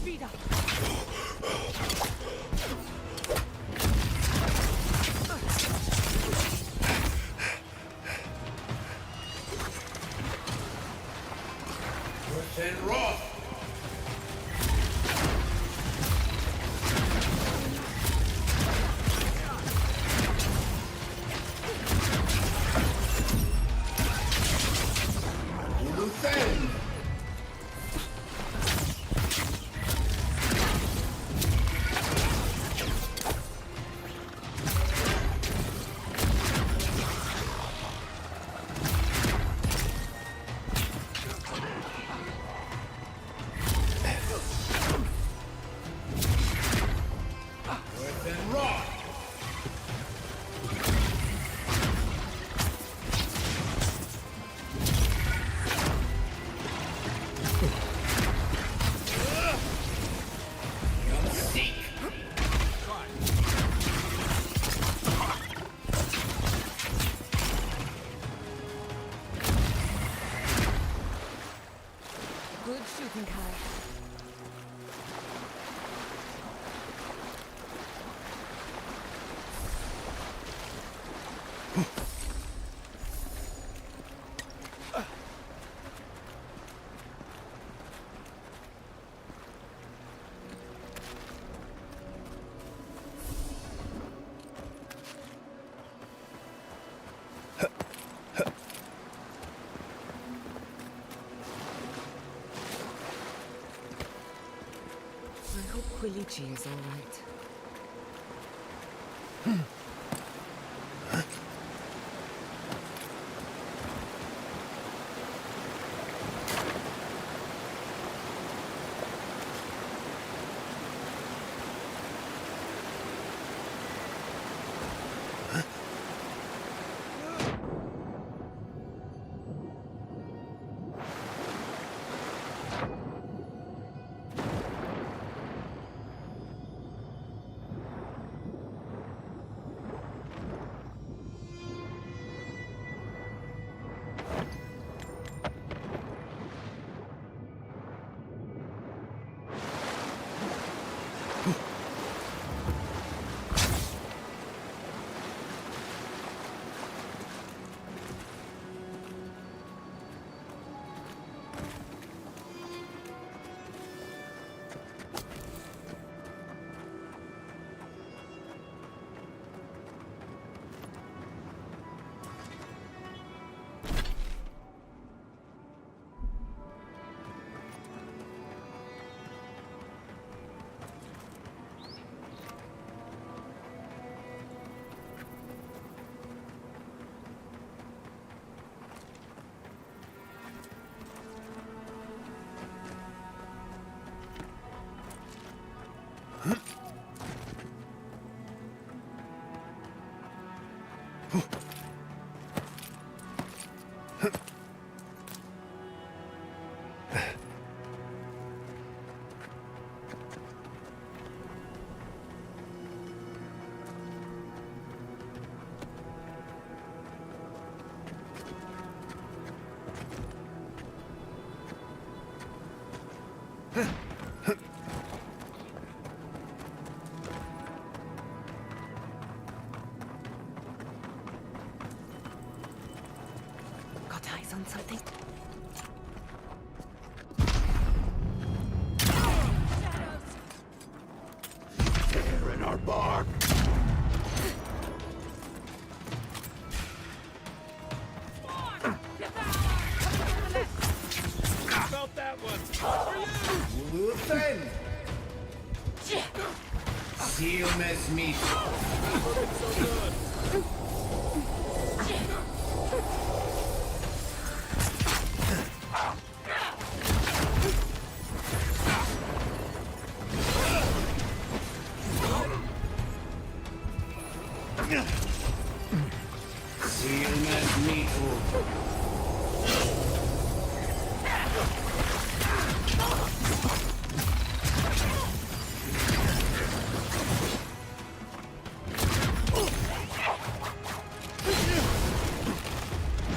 Speed up. And Roth! Good shooting, Kai. I hope Quilici is all right. Got eyes on something? They're in our bark. Felt that one. For you. Luthen! Seal mes meat. So good. Seal mes meat.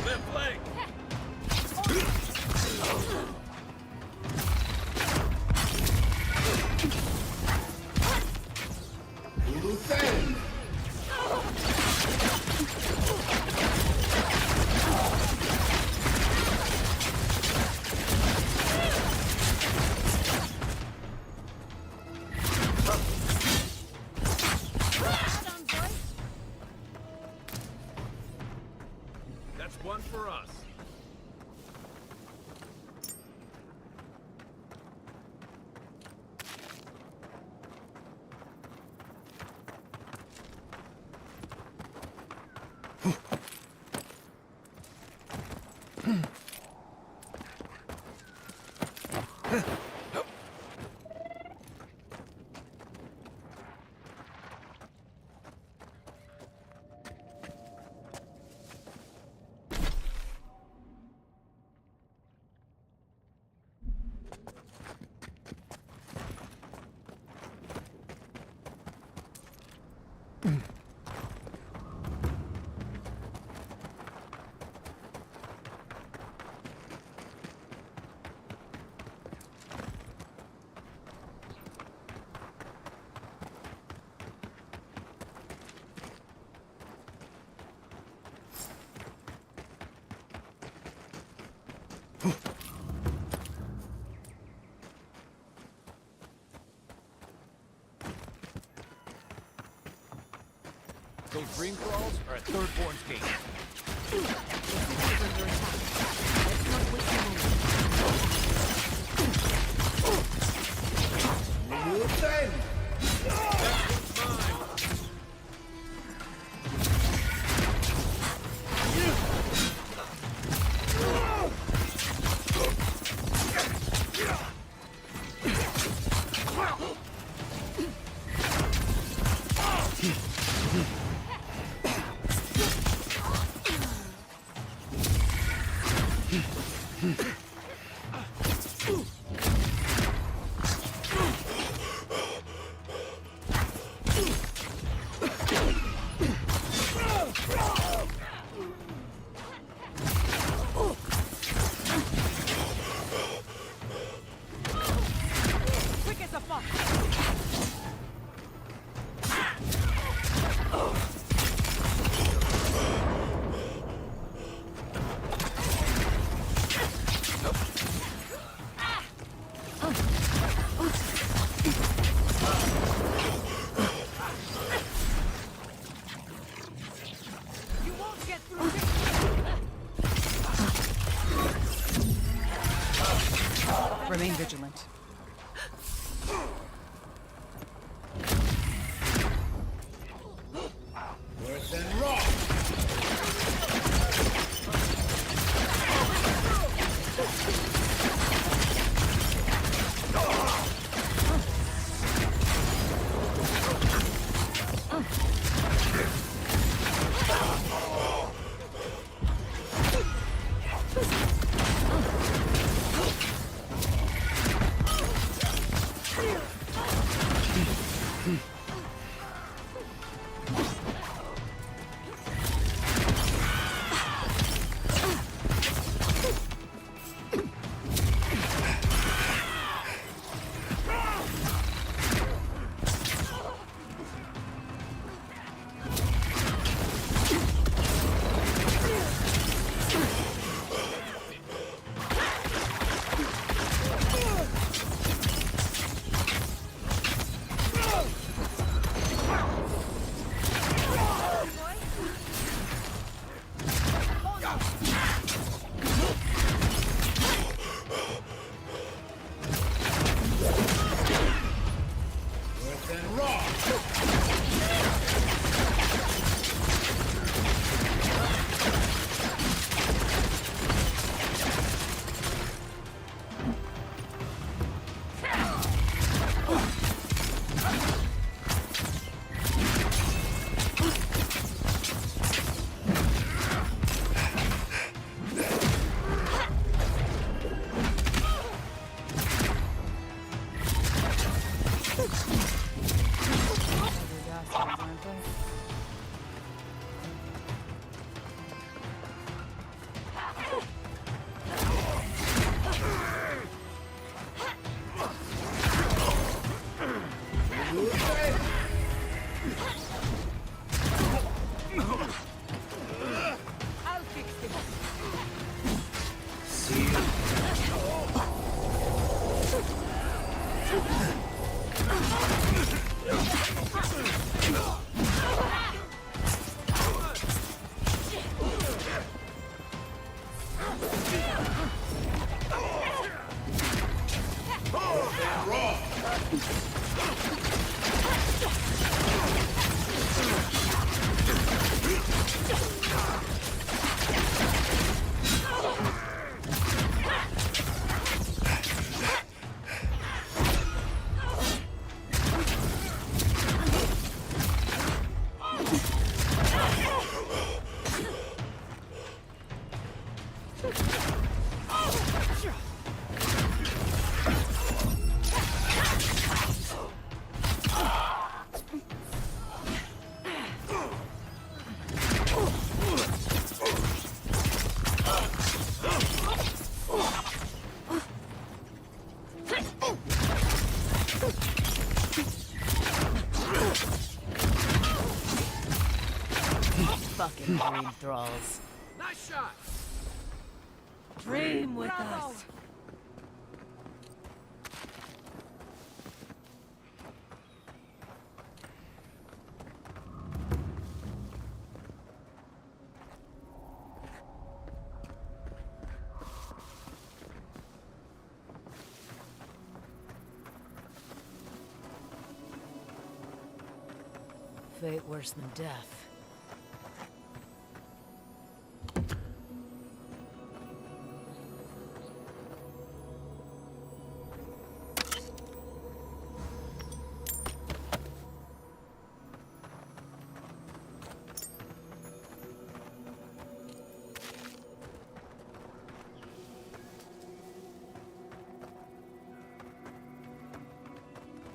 Left leg. Luthen! That's one for us. Those dream thralls are at Thirdborn's gate. Quick as a fox. You won't get through this. Remain vigilant. Worse than raw. I'll fix him. Fucking dream thralls. Nice shot. dream with us. Fate worse than death.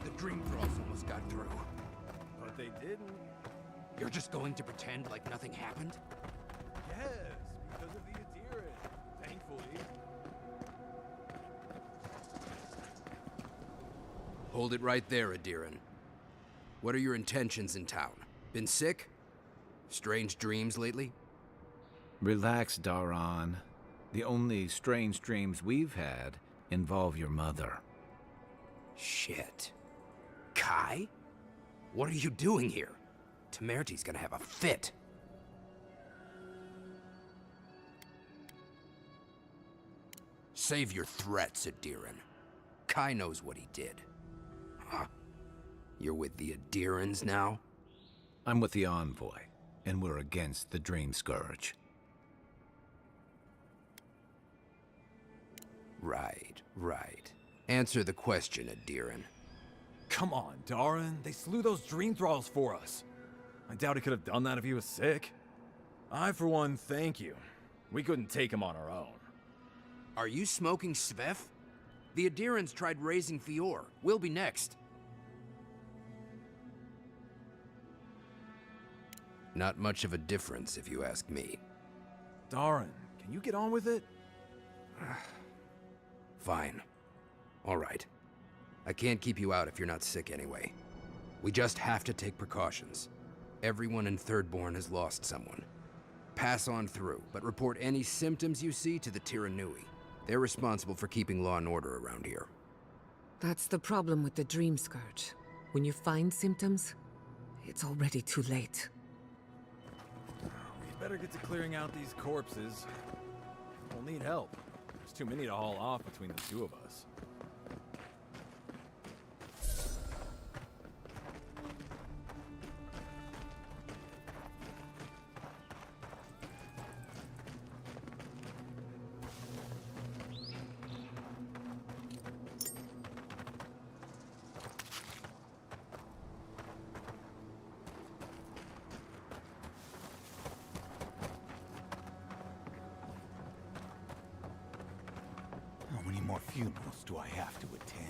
The dream thralls almost got through. But they didn't. You're just going to pretend like nothing happened? Yes, because of the Adiran, thankfully. Hold it right there, Adiran. What are your intentions in town? Been sick? Strange dreams lately? Relax, Daran. The only strange dreams we've had involve your mother. Shit. Kai? What are you doing here? Temerty's gonna have a fit. Save your threats, Adiran. Kai knows what he did. Huh? You're with the Adirans now? I'm with the Envoy, and we're against the Dream Scourge. Right. Answer the question, Adiran. Come on, Daran. They slew those dream thralls for us. I doubt he could have done that if he was sick. I, for one, thank you. We couldn't take him on our own. Are you smoking Svef? The Adirans tried raising Fior. We'll be next. Not much of a difference, if you ask me. Daran, can you get on with it? Fine. All right. I can't keep you out if you're not sick anyway. We just have to take precautions. Everyone in Thirdborn has lost someone. Pass on through, but report any symptoms you see to the Tiranui. They're responsible for keeping law and order around here. That's the problem with the Dream Scourge. When you find symptoms, it's already too late. We better get to clearing out these corpses. We'll need help. There's too many to haul off between the two of us. How many more funerals do I have to attend?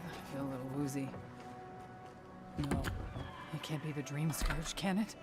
I feel a little woozy. No, it can't be the Dream Scourge, can it?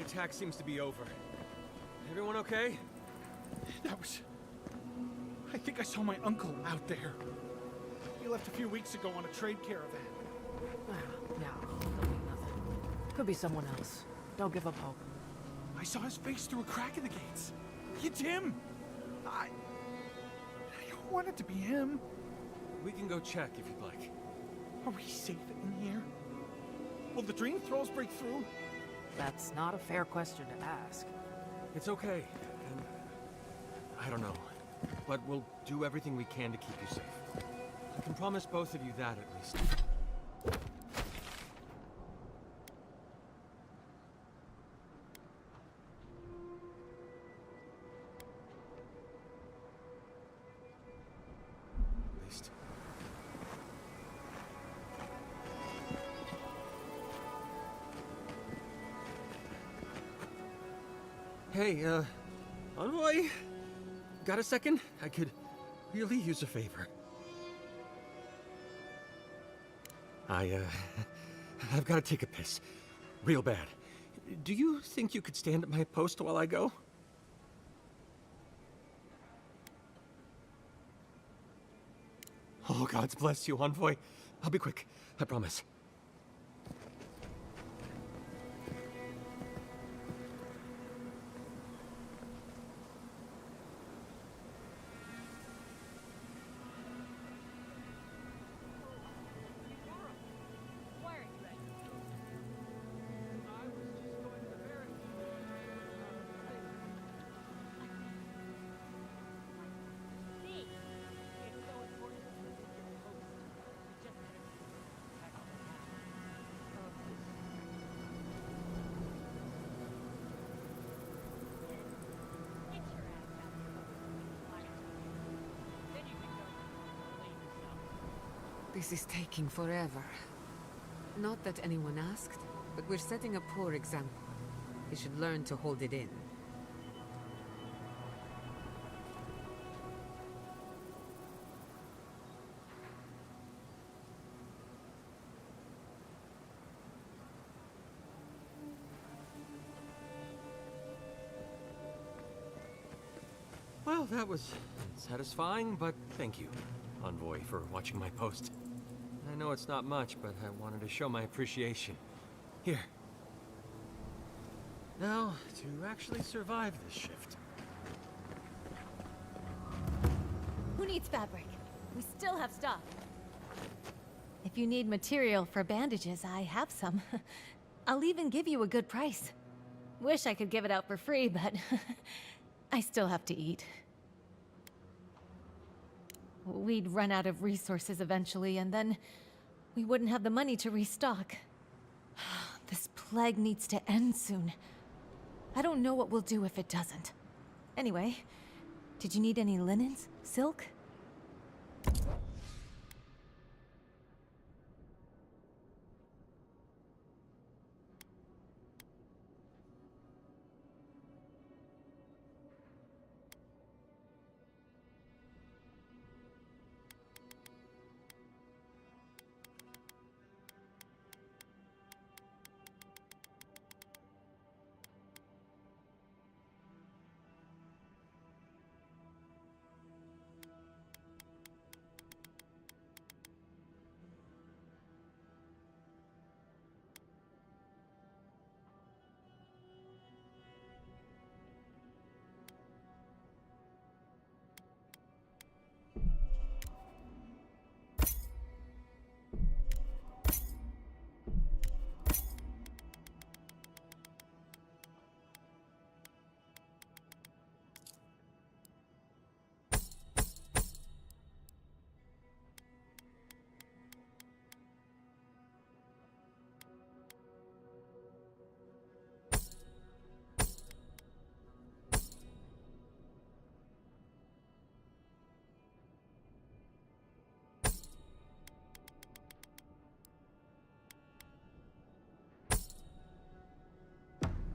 The attack seems to be over. Everyone okay? That was... I think I saw my uncle out there. He left a few weeks ago on a trade caravan. No, don't mean nothing. Could be someone else. Don't give up hope. I saw his face through a crack in the gates. It's him! I don't want it to be him. We can go check if you'd like. Are we safe in here? Will the dream thralls break through? That's not a fair question to ask. It's okay. And I don't know. But we'll do everything we can to keep you safe. I can promise both of you that at least. Hey, Envoy? Got a second? I could really use a favor. I've got to take a piss. Real bad. Do you think you could stand at my post while I go? Oh, God bless you, Envoy. I'll be quick. I promise. This is taking forever. Not that anyone asked, but we're setting a poor example. We should learn to hold it in. Well, that was satisfying, but thank you, Envoy, for watching my post. I know it's not much, but I wanted to show my appreciation. Here. Now, to actually survive this shift. Who needs fabric? We still have stock. If you need material for bandages, I have some. I'll even give you a good price. Wish I could give it out for free, but I still have to eat. We'd run out of resources eventually, and then we wouldn't have the money to restock. This plague needs to end soon. I don't know what we'll do if it doesn't. Anyway, did you need any linens? Silk?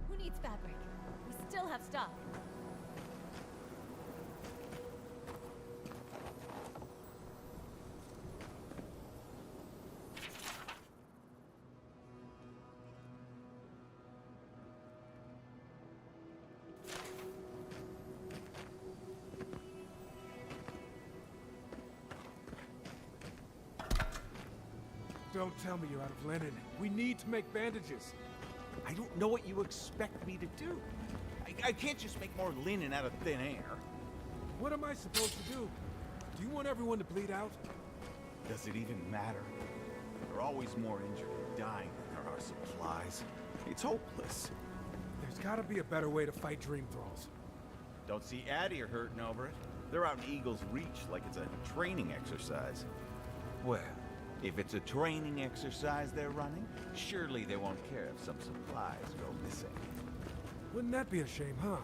Who needs fabric? We still have stock. Don't tell me you're out of linen. We need to make bandages. I don't know what you expect me to do. I can't just make more linen out of thin air. What am I supposed to do? Do you want everyone to bleed out? Does it even matter? There are always more injured and dying than there are supplies. It's hopeless. There's gotta be a better way to fight dream thralls. Don't see Addie are hurting over it. They're out in Eagle's Reach like it's a training exercise. Well, if it's a training exercise they're running, surely they won't care if some supplies go missing. Wouldn't that be a shame, huh?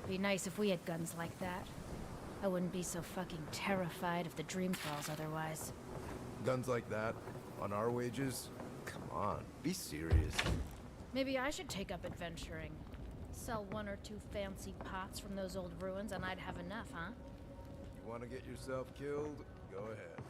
Be nice if we had guns like that. I wouldn't be so fucking terrified of the dream thralls otherwise. Guns like that? On our wages? Come on, be serious. Maybe I should take up adventuring. Sell 1 or 2 fancy pots from those old ruins and I'd have enough, huh? You want to get yourself killed? Go ahead.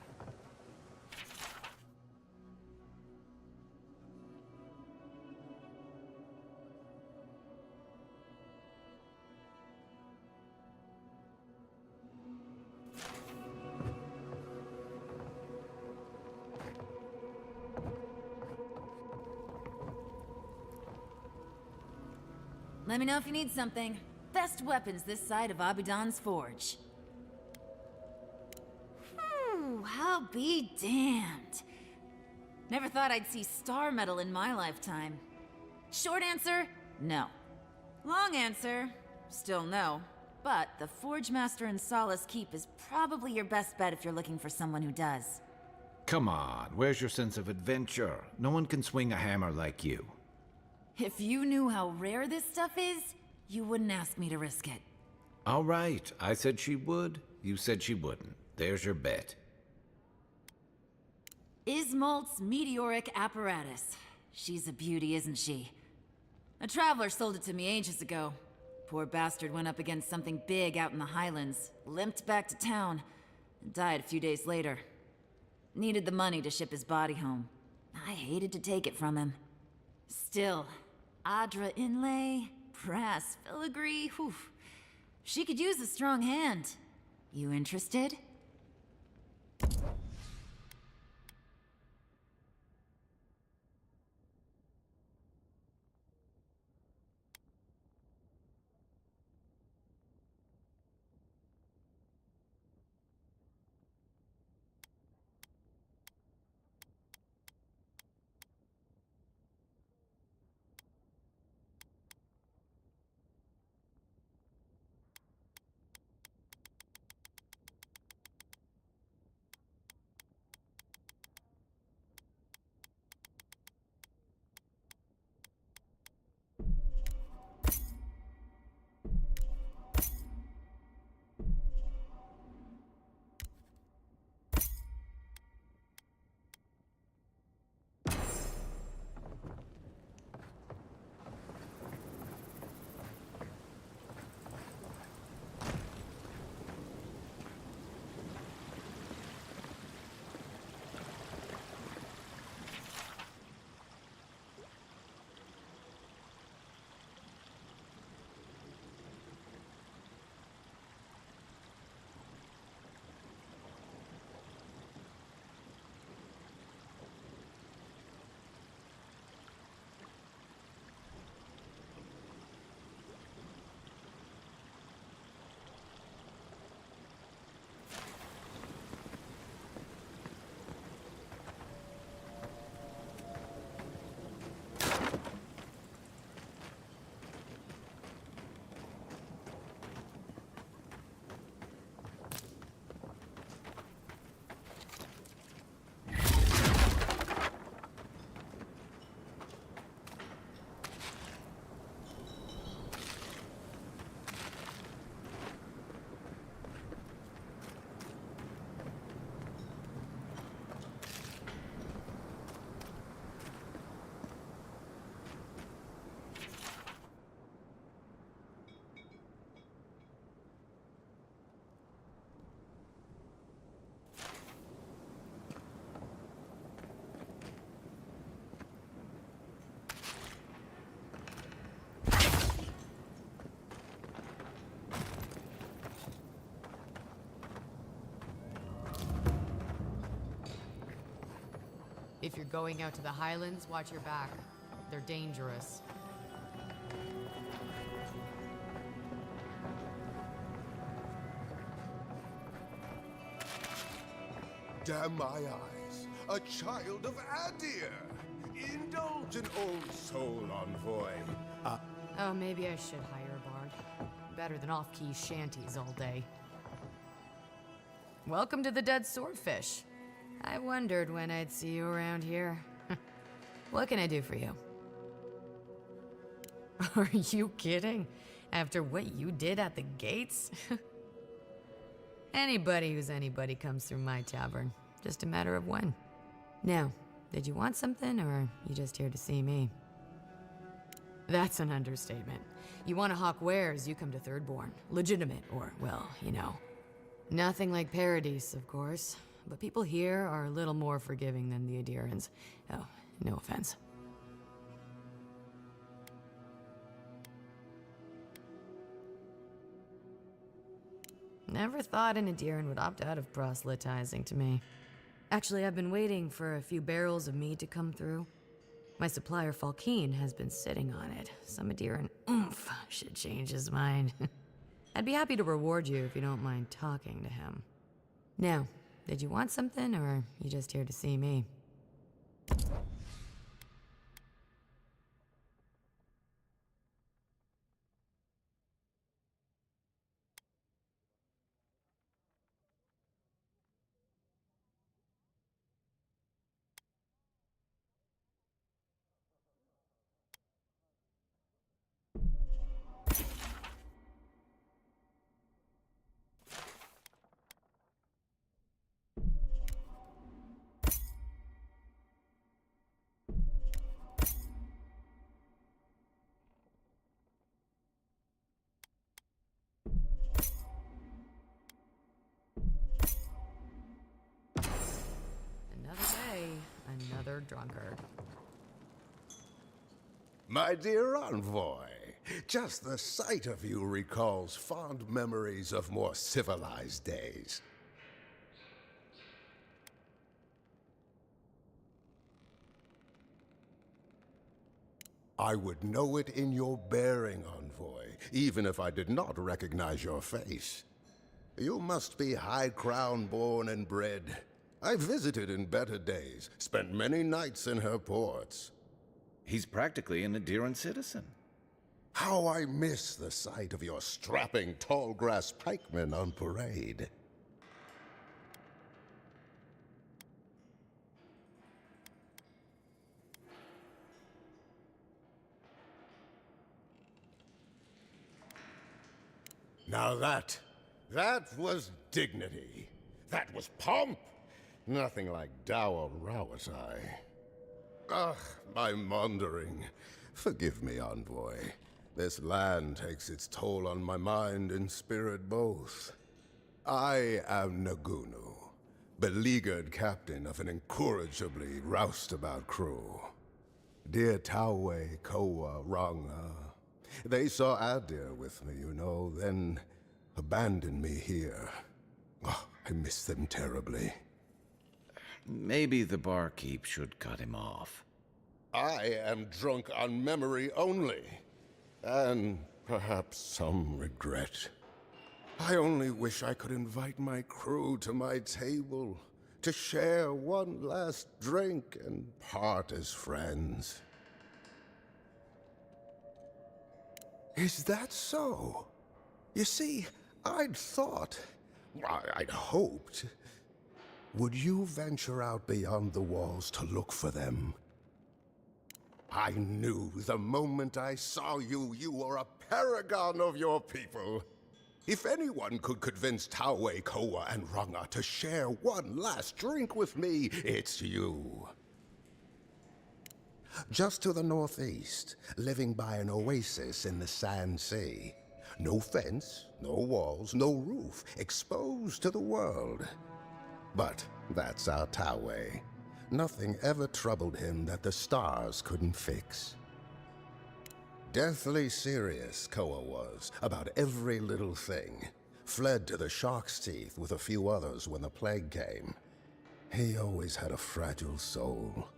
Let me know if you need something. Best weapons this side of Abidan's forge. I'll be damned. Never thought I'd see star metal in my lifetime. Short answer, no. Long answer, still no. But the Forge Master in Solace Keep is probably your best bet if you're looking for someone who does. Come on, where's your sense of adventure? No one can swing a hammer like you. If you knew how rare this stuff is, you wouldn't ask me to risk it. All right, I said she would. You said she wouldn't. There's your bet. Ismalt's meteoric apparatus. She's a beauty, isn't she? A traveler sold it to me ages ago. Poor bastard went up against something big out in the Highlands, limped back to town, and died a few days later. Needed the money to ship his body home. I hated to take it from him. Still, Adra inlay, brass filigree, whew. She could use a strong hand. You interested? If you're going out to the Highlands, watch your back. They're dangerous. Damn my eyes. A child of Adir! Indulge an old soul, envoy. Oh, maybe I should hire a bard. Better than off-key shanties all day. Welcome to the Dead Swordfish. I wondered when I'd see you around here. What can I do for you? Are you kidding? After what you did at the gates? Anybody who's anybody comes through my tavern. Just a matter of when. Now, did you want something, or are you just here to see me? That's an understatement. You want to hawk wares, you come to Thirdborn. Legitimate, or, well, you know. Nothing like Paradise, of course. But people here are a little more forgiving than the Adirans. Oh, no offense. Never thought an Adiran would opt out of proselytizing to me. Actually, I've been waiting for a few barrels of mead to come through. My supplier, Falkeen, has been sitting on it. Some Adiran oomph should change his mind. I'd be happy to reward you if you don't mind talking to him. Now, did you want something, or are you just here to see me? Another day, another drunkard. My dear envoy, just the sight of you recalls fond memories of more civilized days. I would know it in your bearing, envoy, even if I did not recognize your face. You must be high crown born and bred. I visited in better days, spent many nights in her ports. He's practically an Adiran citizen. How I miss the sight of your strapping tall grass pikemen on parade. Now that was dignity. That was pomp. Nothing like dour Rawatai. Ugh, my maundering. Forgive me, envoy. This land takes its toll on my mind and spirit both. I am Nagunu, beleaguered captain of an incorrigibly roustabout crew. Dear Tawe, Koa, Ranga. They saw Adir with me, you know, then abandoned me here. Oh, I miss them terribly. Maybe the barkeep should cut him off. I am drunk on memory only, and perhaps some regret. I only wish I could invite my crew to my table, to share one last drink and part as friends. Is that so? You see, I'd hoped. Would you venture out beyond the walls to look for them? I knew the moment I saw you, you were a paragon of your people. If anyone could convince Tawe, Koa, and Ranga to share one last drink with me, it's you. Just to the northeast, living by an oasis in the Sand Sea. No fence, no walls, no roof, exposed to the world. But that's our Tawe. Nothing ever troubled him that the stars couldn't fix. Deathly serious, Koa was, about every little thing. Fled to the Shark's Teeth with a few others when the plague came. He always had a fragile soul.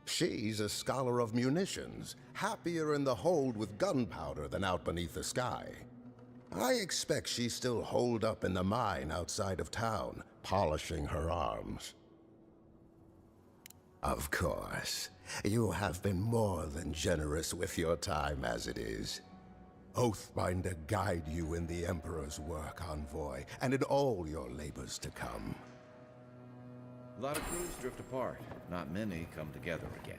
She's a scholar of munitions, happier in the hold with gunpowder than out beneath the sky. I expect she's still holed up in the mine outside of town, polishing her arms. Of course, you have been more than generous with your time as it is. Oathbinder guide you in the Emperor's work, Envoy, and in all your labors to come. A lot of crews drift apart. Not many come together again.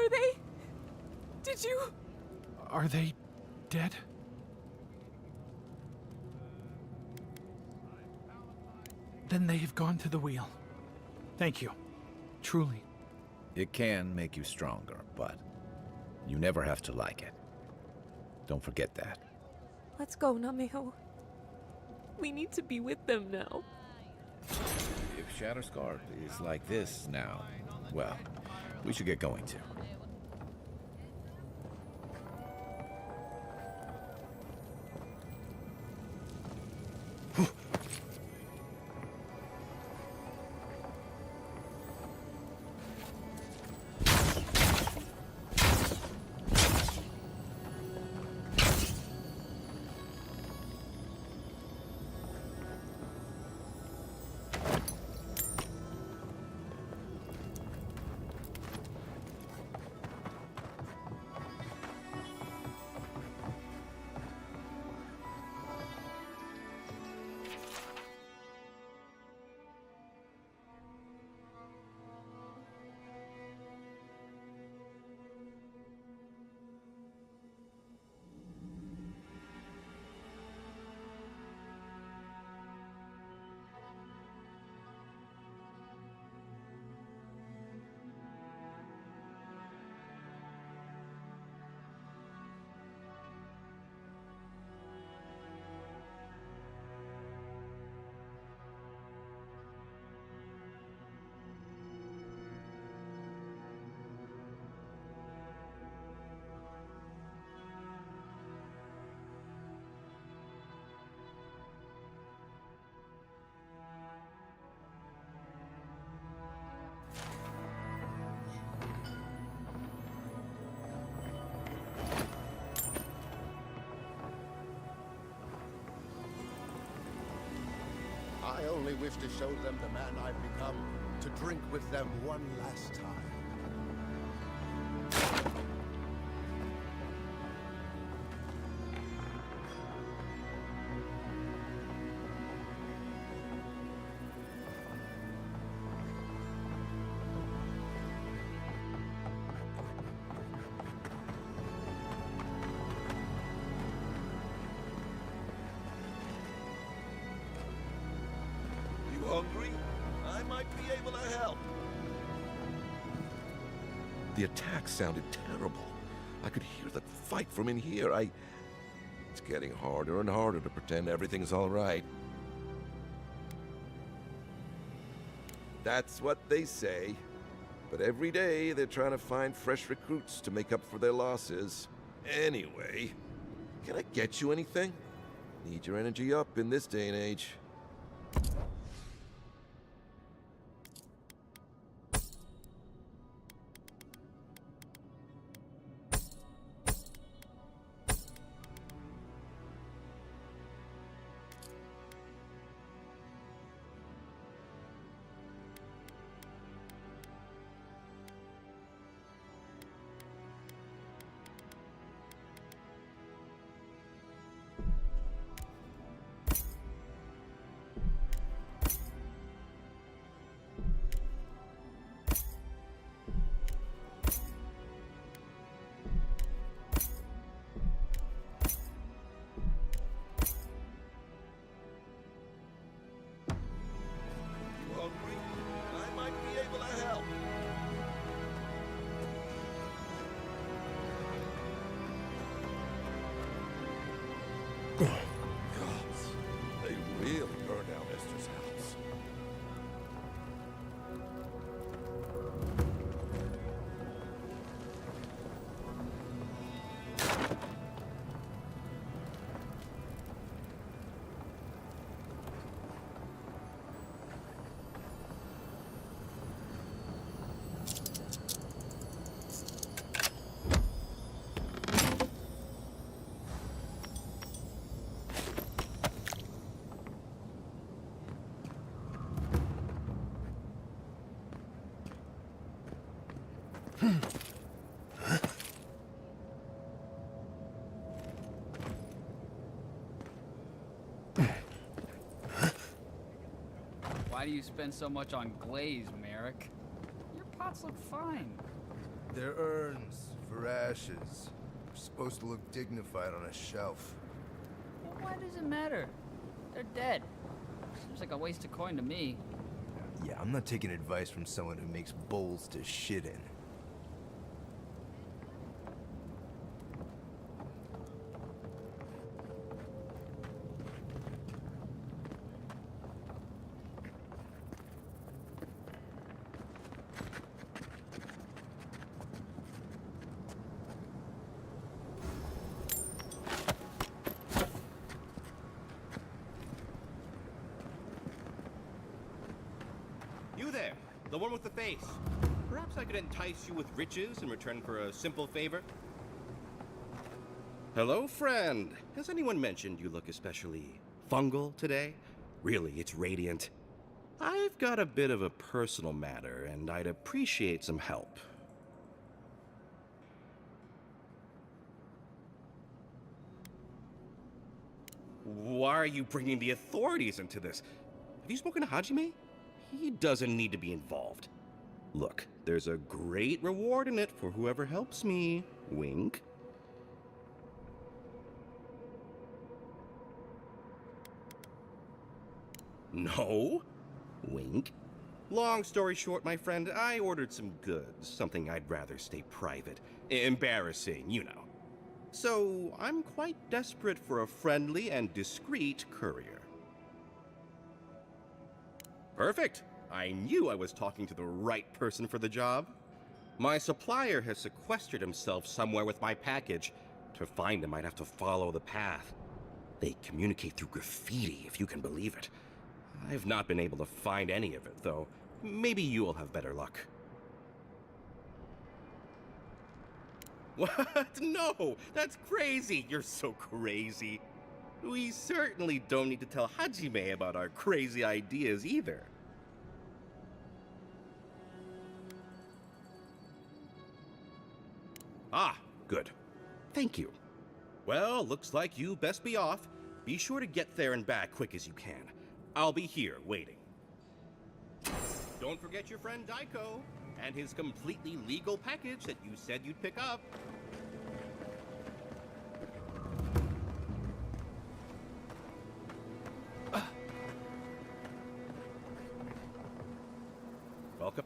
Are they? Did you? Are they dead? Then they have gone to the wheel. Thank you. Truly. It can make you stronger, but you never have to like it. Don't forget that. Let's go, Nameho. We need to be with them now. If Shatterscarp is like this now, well, we should get going too. I only wish to show them the man I've become, to drink with them one last time. You hungry? I might be able to help. The attack sounded terrible. I could hear the fight from in here. It's getting harder and harder to pretend everything's all right. That's what they say. But every day they're trying to find fresh recruits to make up for their losses. Anyway, can I get you anything? Need your energy up in this day and age. Hungry? I might be able to help. Gods, they really burned down Esther's house. Why do you spend so much on glaze, Merrick? Your pots look fine. They're urns for ashes. They're supposed to look dignified on a shelf. Well, why does it matter? They're dead. Seems like a waste of coin to me. Yeah, I'm not taking advice from someone who makes bowls to shit in. You there, the one with the face. Perhaps I could entice you with riches in return for a simple favor? Hello, friend. Has anyone mentioned you look especially fungal today? Really, it's radiant. I've got a bit of a personal matter, and I'd appreciate some help. Why are you bringing the authorities into this? Have you spoken to Hajime? He doesn't need to be involved. Look, there's a great reward in it for whoever helps me. Wink. No. Wink. Long story short, my friend, I ordered some goods, something I'd rather stay private. Embarrassing, you know. So, I'm quite desperate for a friendly and discreet courier. Perfect. I knew I was talking to the right person for the job. My supplier has sequestered himself somewhere with my package. To find him, I'd have to follow the path. They communicate through graffiti, if you can believe it. I've not been able to find any of it, though. Maybe you'll have better luck. What? No! That's crazy! You're so crazy. We certainly don't need to tell Hajime about our crazy ideas either. Ah, good. Thank you. Well, looks like you best be off. Be sure to get there and back quick as you can. I'll be here waiting. Don't forget your friend Daiko and his completely legal package that you said you'd pick up. Welcome.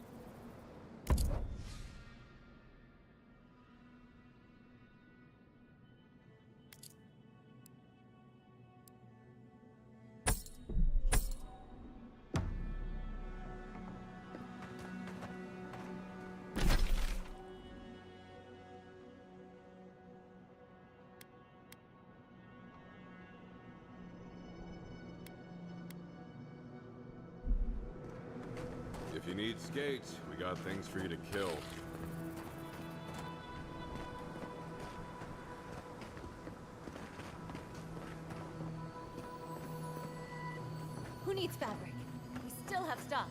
If you need skates, we got things for you to kill. Who needs fabric? We still have stock.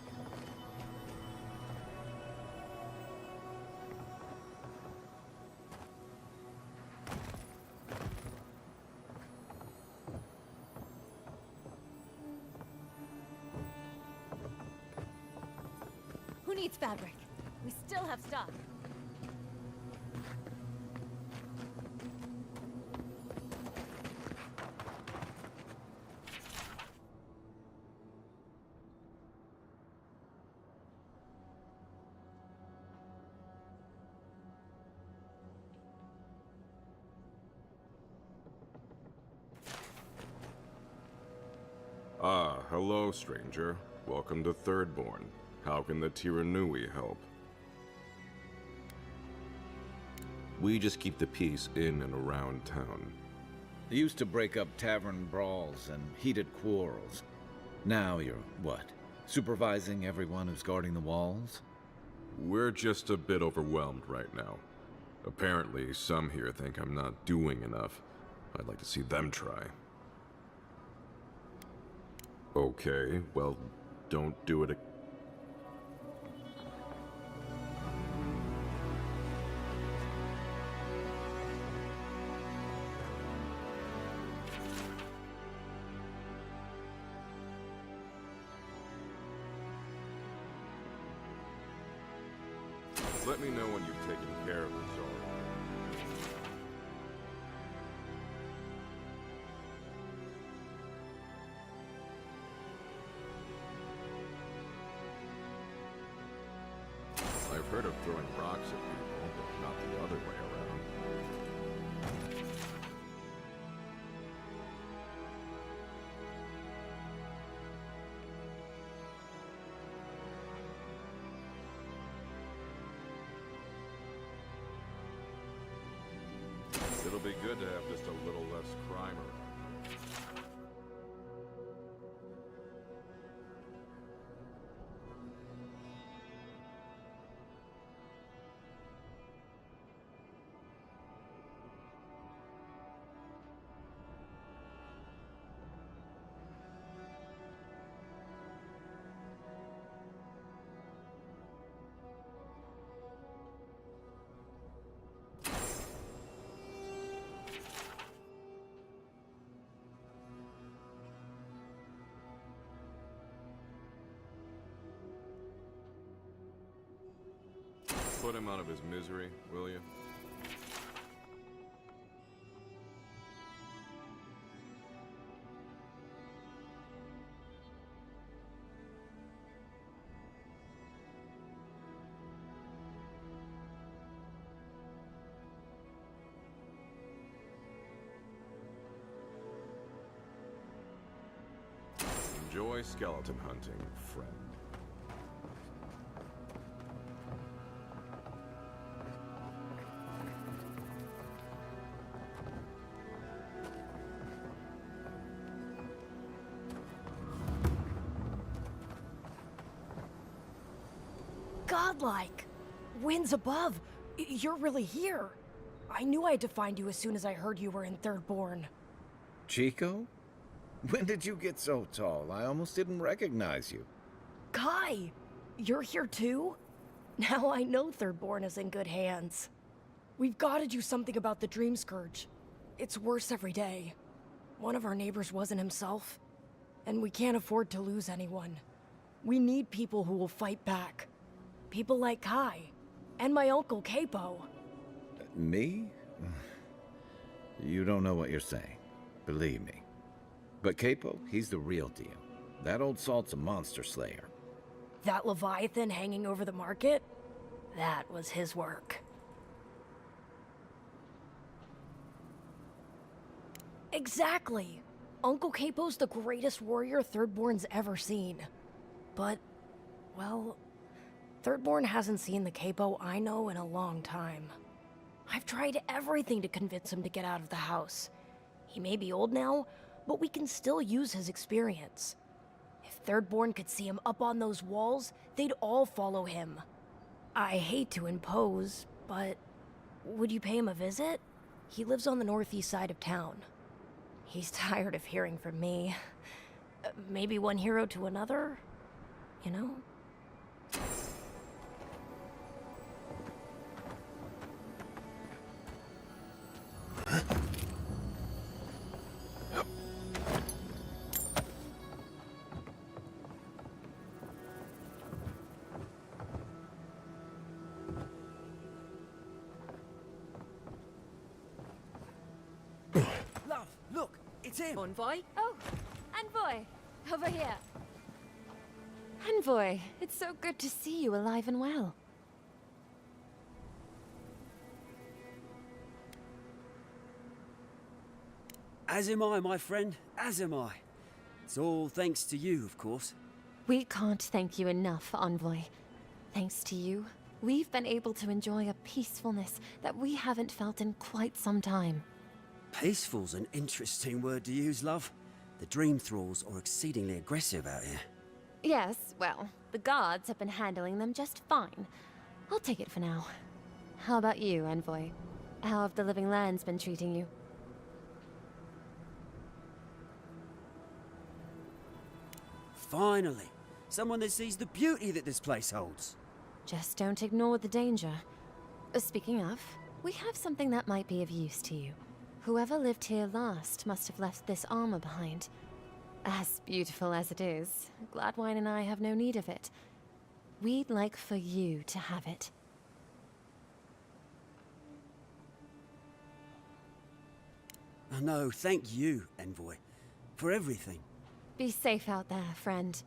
Who needs fabric? We still have stock. Ah, hello, stranger. Welcome to Thirdborn. How can the Tiranui help? We just keep the peace in and around town. You used to break up tavern brawls and heated quarrels. Now you're, what, supervising everyone who's guarding the walls? We're just a bit overwhelmed right now. Apparently, some here think I'm not doing enough. I'd like to see them try. Okay, well, don't do it again. Let me know when you've taken care of the Zora. I've heard of throwing rocks at people, but not the other way around. It'll be good to have just a little less crime around. Put him out of his misery, will you? Enjoy skeleton hunting, friend. Godlike! Winds above! You're really here! I knew I had to find you as soon as I heard you were in Thirdborn. Chico? When did you get so tall? I almost didn't recognize you. Kai! You're here too? Now I know Thirdborn is in good hands. We've got to do something about the Dream Scourge. It's worse every day. One of our neighbors wasn't himself, and we can't afford to lose anyone. We need people who will fight back. People like Kai, and my uncle Capo. Me? You don't know what you're saying. Believe me. But Capo, he's the real deal. That old salt's a monster slayer. That Leviathan hanging over the market? That was his work. Exactly! Uncle Capo's the greatest warrior Thirdborn's ever seen. But, well, Thirdborn hasn't seen the Capo I know in a long time. I've tried everything to convince him to get out of the house. He may be old now, but we can still use his experience. If Thirdborn could see him up on those walls, they'd all follow him. I hate to impose, but would you pay him a visit? He lives on the northeast side of town. He's tired of hearing from me. Maybe one hero to another, you know? Love, look, it's him. Envoy? Oh, Envoy, over here. Envoy, it's so good to see you alive and well. As am I, my friend, as am I. It's all thanks to you, of course. We can't thank you enough, Envoy. Thanks to you, we've been able to enjoy a peacefulness that we haven't felt in quite some time. Peaceful's an interesting word to use, love. The Dream Thralls are exceedingly aggressive out here. Yes, well, the guards have been handling them just fine. I'll take it for now. How about you, Envoy? How have the Living Lands been treating you? Finally, someone that sees the beauty that this place holds. Just don't ignore the danger. Speaking of, we have something that might be of use to you. Whoever lived here last must have left this armor behind. As beautiful as it is, Gladwine and I have no need of it. We'd like for you to have it. No, thank you, Envoy, for everything. Be safe out there, friend.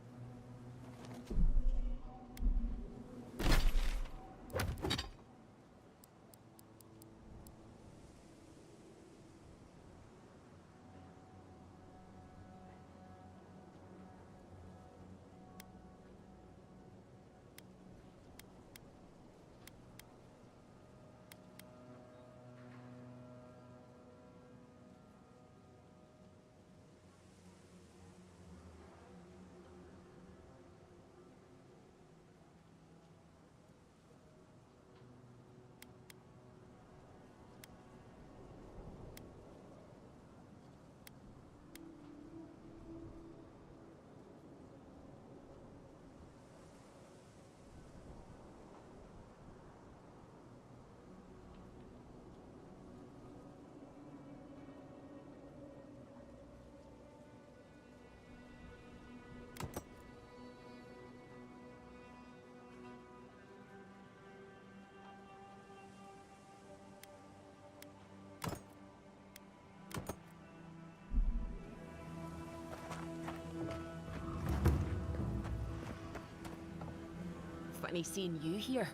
Funny seeing you here.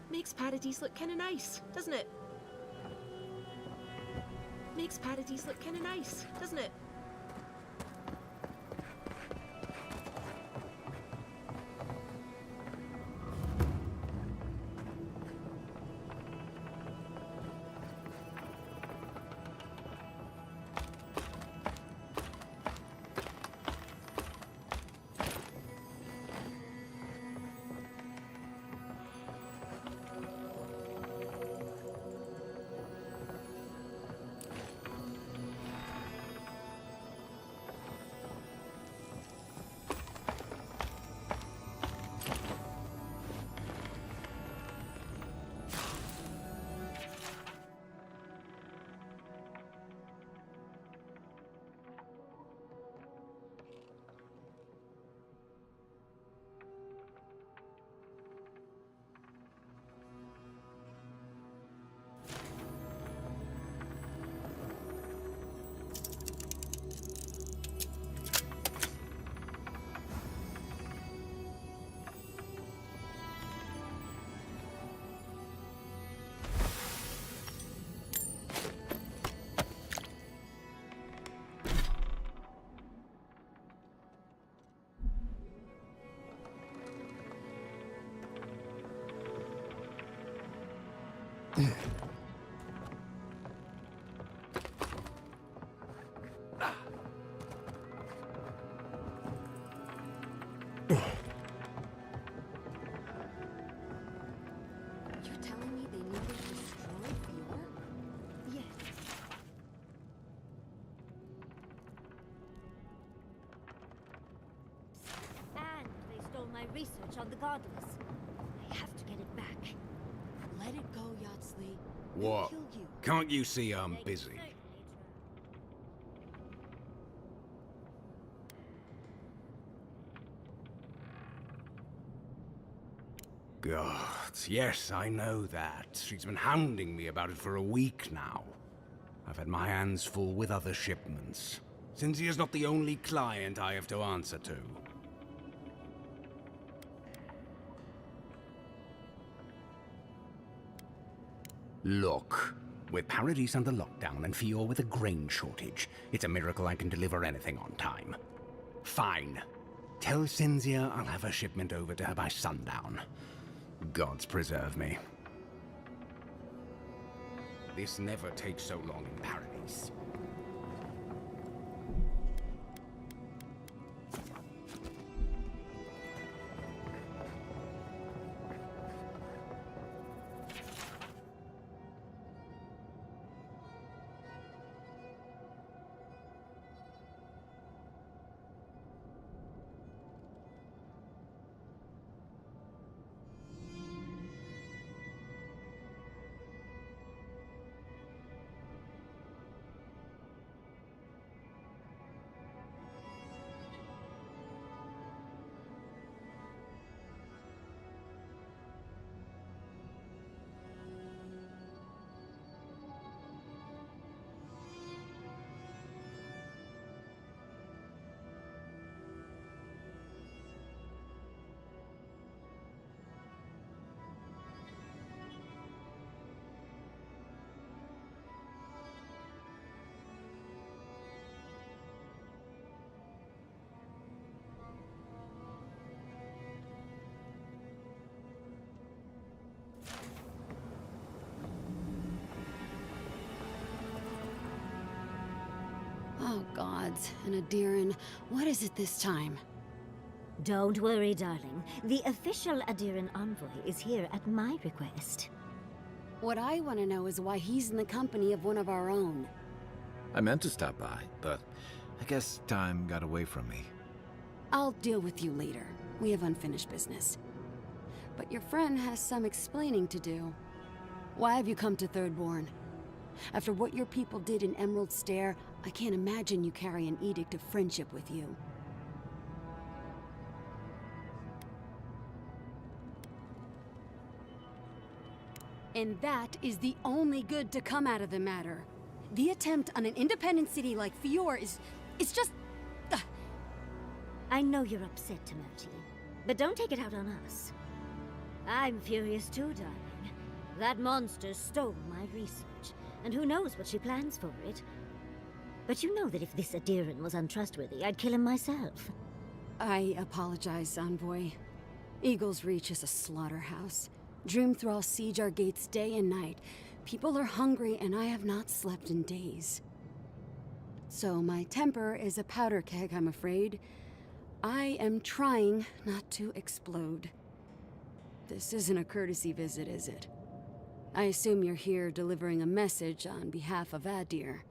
Makes Paradise look kinda nice, doesn't it? Makes Paradise look kinda nice, doesn't it? my research on the godless. I have to get it back. Let it go, Yatsley. What? Can't you see I'm busy? God, yes, I know that. She's been hounding me about it for a week now. I've had my hands full with other shipments. Cynthia's not the only client I have to answer to. Look, with Paradise under lockdown and Fior with a grain shortage, it's a miracle I can deliver anything on time. Fine. Tell Cynthia I'll have her shipment over to her by sundown. Gods preserve me. This never takes so long in Paradise. Oh, gods. And Adiran, what is it this time? Don't worry, darling. The official Adiran envoy is here at my request. What I want to know is why he's in the company of one of our own. I meant to stop by, but I guess time got away from me. I'll deal with you later. We have unfinished business. But your friend has some explaining to do. Why have you come to Thirdborn? After what your people did in Emerald Stair, I can't imagine you carry an edict of friendship with you. And that is the only good to come out of the matter. The attempt on an independent city like Fior it's just... I know you're upset, Tamerti, but don't take it out on us. I'm furious too, darling. That monster stole my research, and who knows what she plans for it. But you know that if this Adiran was untrustworthy, I'd kill him myself. I apologize, Envoy. Eagle's Reach is a slaughterhouse. Dreamthrall siege our gates day and night. People are hungry, and I have not slept in days. So my temper is a powder keg, I'm afraid. I am trying not to explode. This isn't a courtesy visit, is it? I assume you're here delivering a message on behalf of Adir.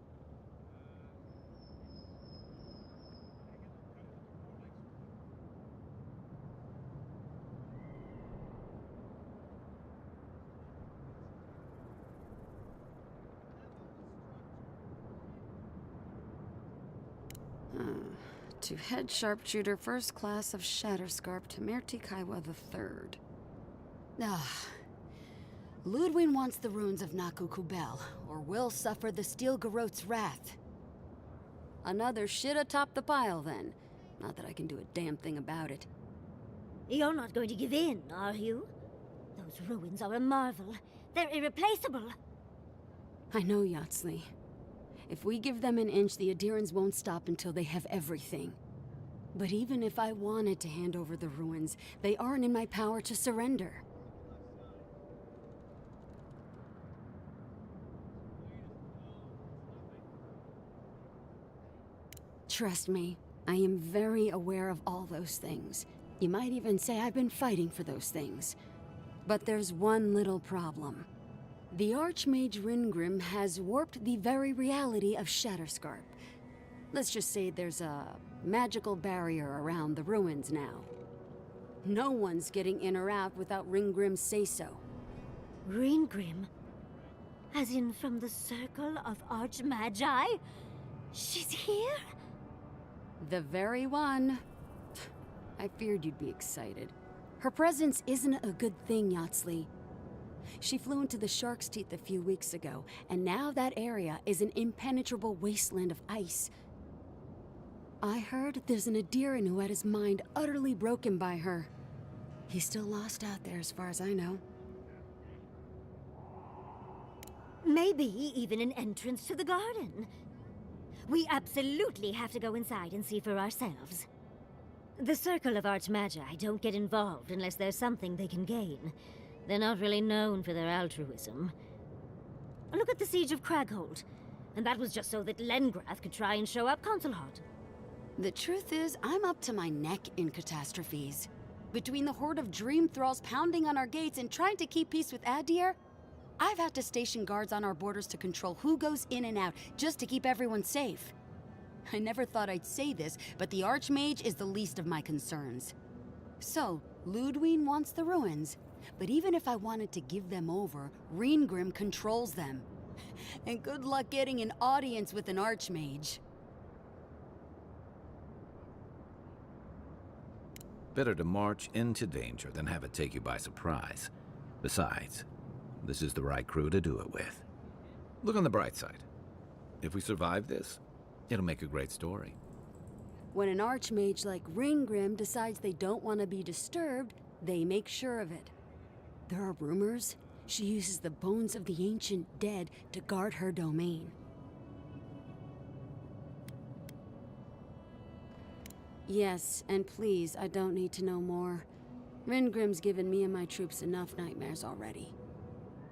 To head sharpshooter first class of Shatterscarp Tamerti Kaiwa III. Ludwin wants the ruins of Naku Kubel, or will suffer the Steel Garot's wrath. Another shit atop the pile, then. Not that I can do a damn thing about it. You're not going to give in, are you? Those ruins are a marvel. They're irreplaceable. I know, Yatsley. If we give them an inch, the Adirans won't stop until they have everything. But even if I wanted to hand over the ruins, they aren't in my power to surrender. Trust me, I am very aware of all those things. You might even say I've been fighting for those things. But there's one little problem. The Archmage Ringrim has warped the very reality of Shatterscarp. Let's just say there's a magical barrier around the ruins now. No one's getting in or out without Ringgrim's say-so. Ringgrim? As in from the Circle of Archmagi? She's here? The very one. I feared you'd be excited. Her presence isn't a good thing, Yatsley. She flew into the Shark's Teeth a few weeks ago, and now that area is an impenetrable wasteland of ice. I heard there's an Adiran who had his mind utterly broken by her. He's still lost out there as far as I know. Maybe even an entrance to the garden. We absolutely have to go inside and see for ourselves. The Circle of Archmagi don't get involved unless there's something they can gain. They're not really known for their altruism. Look at the Siege of Craghold. And that was just so that Lengrath could try and show up Consulhot. The truth is, I'm up to my neck in catastrophes. Between the horde of dream thralls pounding on our gates and trying to keep peace with Adir, I've had to station guards on our borders to control who goes in and out, just to keep everyone safe. I never thought I'd say this, but the Archmage is the least of my concerns. So, Ludwine wants the ruins, but even if I wanted to give them over, Ringgrim controls them. And good luck getting an audience with an Archmage. Better to march into danger than have it take you by surprise. Besides, this is the right crew to do it with. Look on the bright side. If we survive this, it'll make a great story. When an Archmage like Ringgrim decides they don't want to be disturbed, they make sure of it. There are rumors she uses the bones of the ancient dead to guard her domain. Yes, and please, I don't need to know more. Ringgrim's given me and my troops enough nightmares already.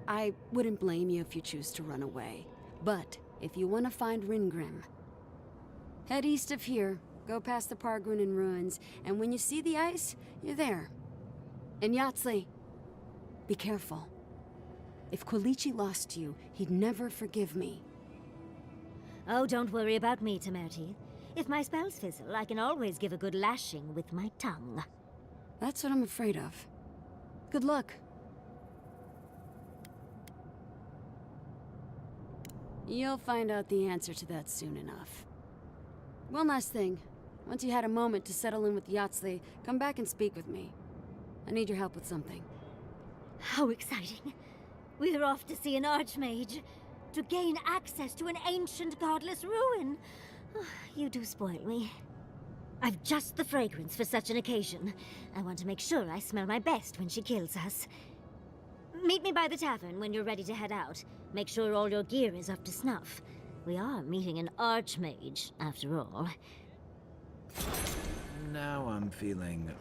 I wouldn't blame you if you choose to run away. But if you want to find Ringgrim, head east of here, go past the Pargunan ruins, and when you see the ice, you're there. And Yatsley, be careful. If Quilichi lost you, he'd never forgive me. Oh, don't worry about me, Temerti. If my spells fizzle, I can always give a good lashing with my tongue. That's what I'm afraid of. Good luck. You'll find out the answer to that soon enough. One last thing. Once you had a moment to settle in with Yatsley, come back and speak with me. I need your help with something. How exciting. We're off to see an Archmage. To gain access to an ancient godless ruin. You do spoil me. I've just the fragrance for such an occasion. I want to make sure I smell my best when she kills us. Meet me by the tavern when you're ready to head out. Make sure all your gear is up to snuff. We are meeting an Archmage, after all. Now I'm feeling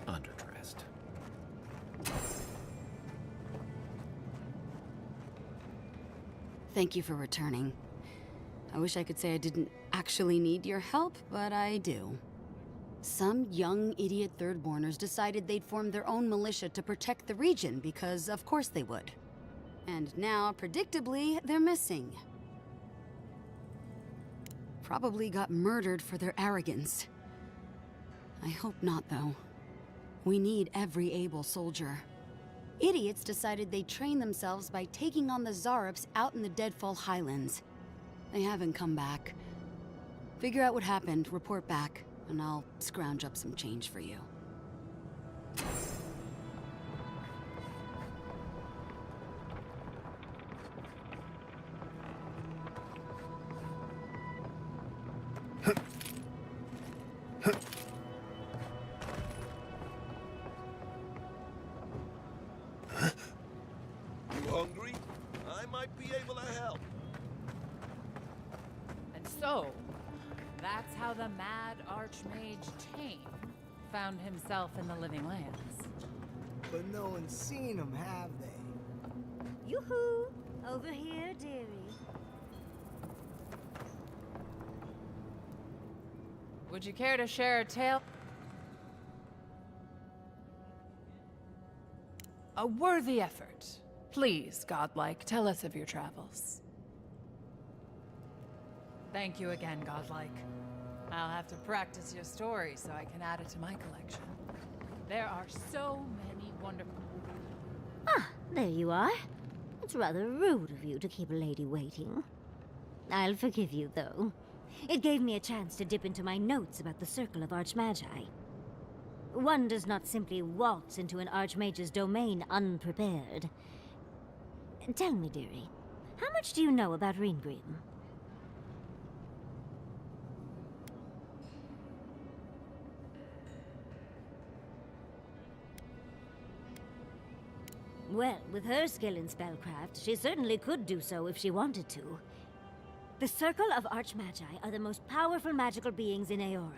underdressed. Thank you for returning. I wish I could say I didn't actually need your help, but I do. Some young idiot Thirdborners decided they'd form their own militia to protect the region because of course they would. And now, predictably, they're missing. Probably got murdered for their arrogance. I hope not, though. We need every able soldier. Idiots decided they'd train themselves by taking on the Zarups out in the Deadfall Highlands. They haven't come back. Figure out what happened, report back, and I'll scrounge up some change for you. You hungry? I might be able to help. And so, that's how the mad Archmage Tame found himself in the Living Lands. But no one's seen him, have they? Yoo-hoo! Over here, dearie. Would you care to share a tale? A worthy effort. Please, godlike, tell us of your travels. Thank you again, godlike. I'll have to practice your story so I can add it to my collection. There are so many wonderful... Ah, there you are. It's rather rude of you to keep a lady waiting. I'll forgive you, though. It gave me a chance to dip into my notes about the Circle of Archmagi. One does not simply waltz into an Archmage's domain unprepared. Tell me, dearie, how much do you know about Reengrim? Well, with her skill in spellcraft, she certainly could do so if she wanted to. The Circle of Archmagi are the most powerful magical beings in Aora.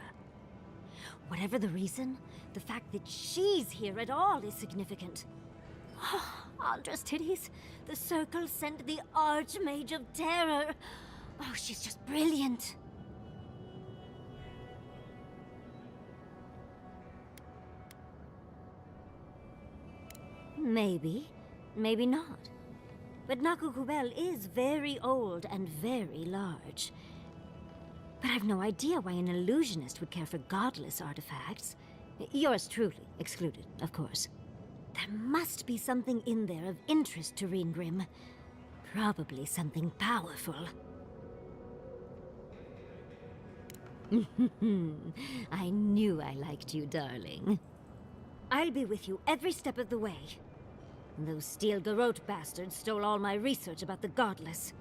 Whatever the reason, the fact that she's here at all is significant. Andra's titties, the Circle sent the Archmage of Terror. Oh, she's just brilliant. Maybe, maybe not. But Nakukubel is very old and very large. But I've no idea why an illusionist would care for godless artifacts. Yours truly excluded, of course. There must be something in there of interest to Reengrim. Probably something powerful. I knew I liked you, darling. I'll be with you every step of the way. Those Steel Garrote bastards stole all my research about the Godless.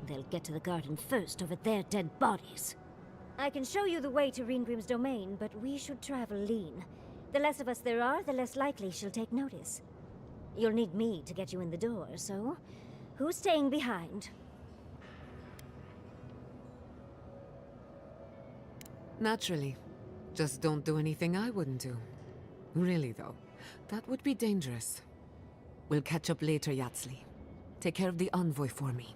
They'll get to the garden first over their dead bodies. I can show you the way to Reengrim's domain, but we should travel lean. The less of us there are, the less likely she'll take notice. You'll need me to get you in the door, so who's staying behind? Naturally. Just don't do anything I wouldn't do. Really, though, that would be dangerous. We'll catch up later, Yatsli. Take care of the envoy for me.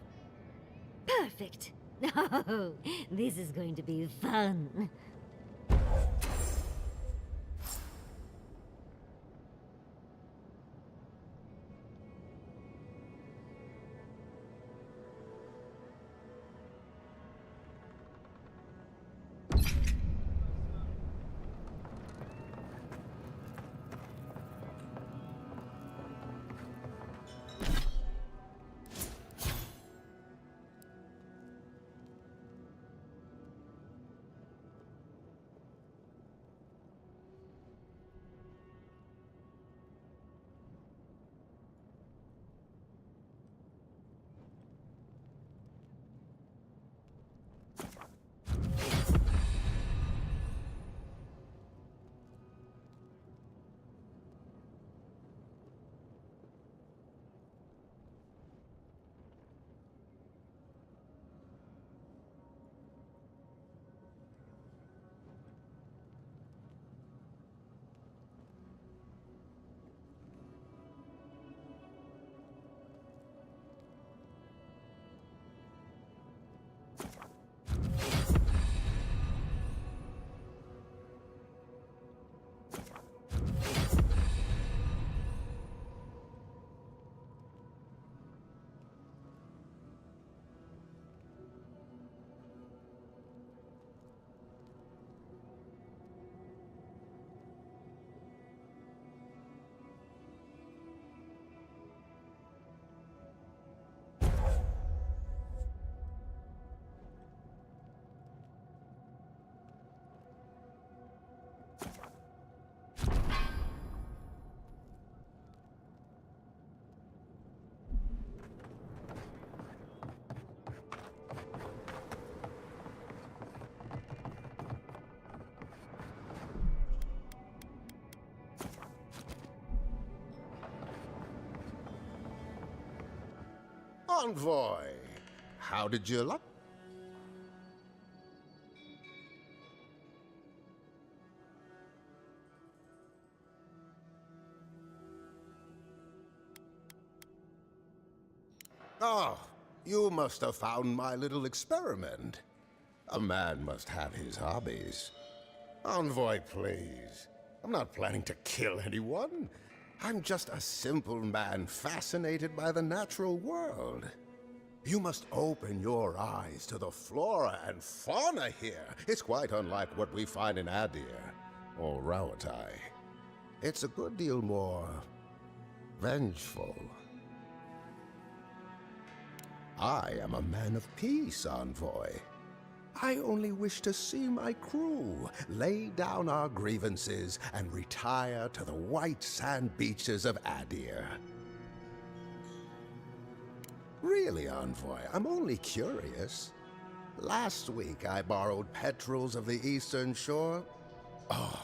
Perfect! Oh, this is going to be fun. Envoy, how did you like? Oh, you must have found my little experiment. A man must have his hobbies. Envoy, please. I'm not planning to kill anyone. I'm just a simple man fascinated by the natural world. You must open your eyes to the flora and fauna here. It's quite unlike what we find in Adir or Rawatai. It's a good deal more vengeful. I am a man of peace, Envoy. I only wish to see my crew lay down our grievances and retire to the white sand beaches of Adir. Really, Envoy, I'm only curious. Last week I borrowed petrels of the Eastern Shore. Oh,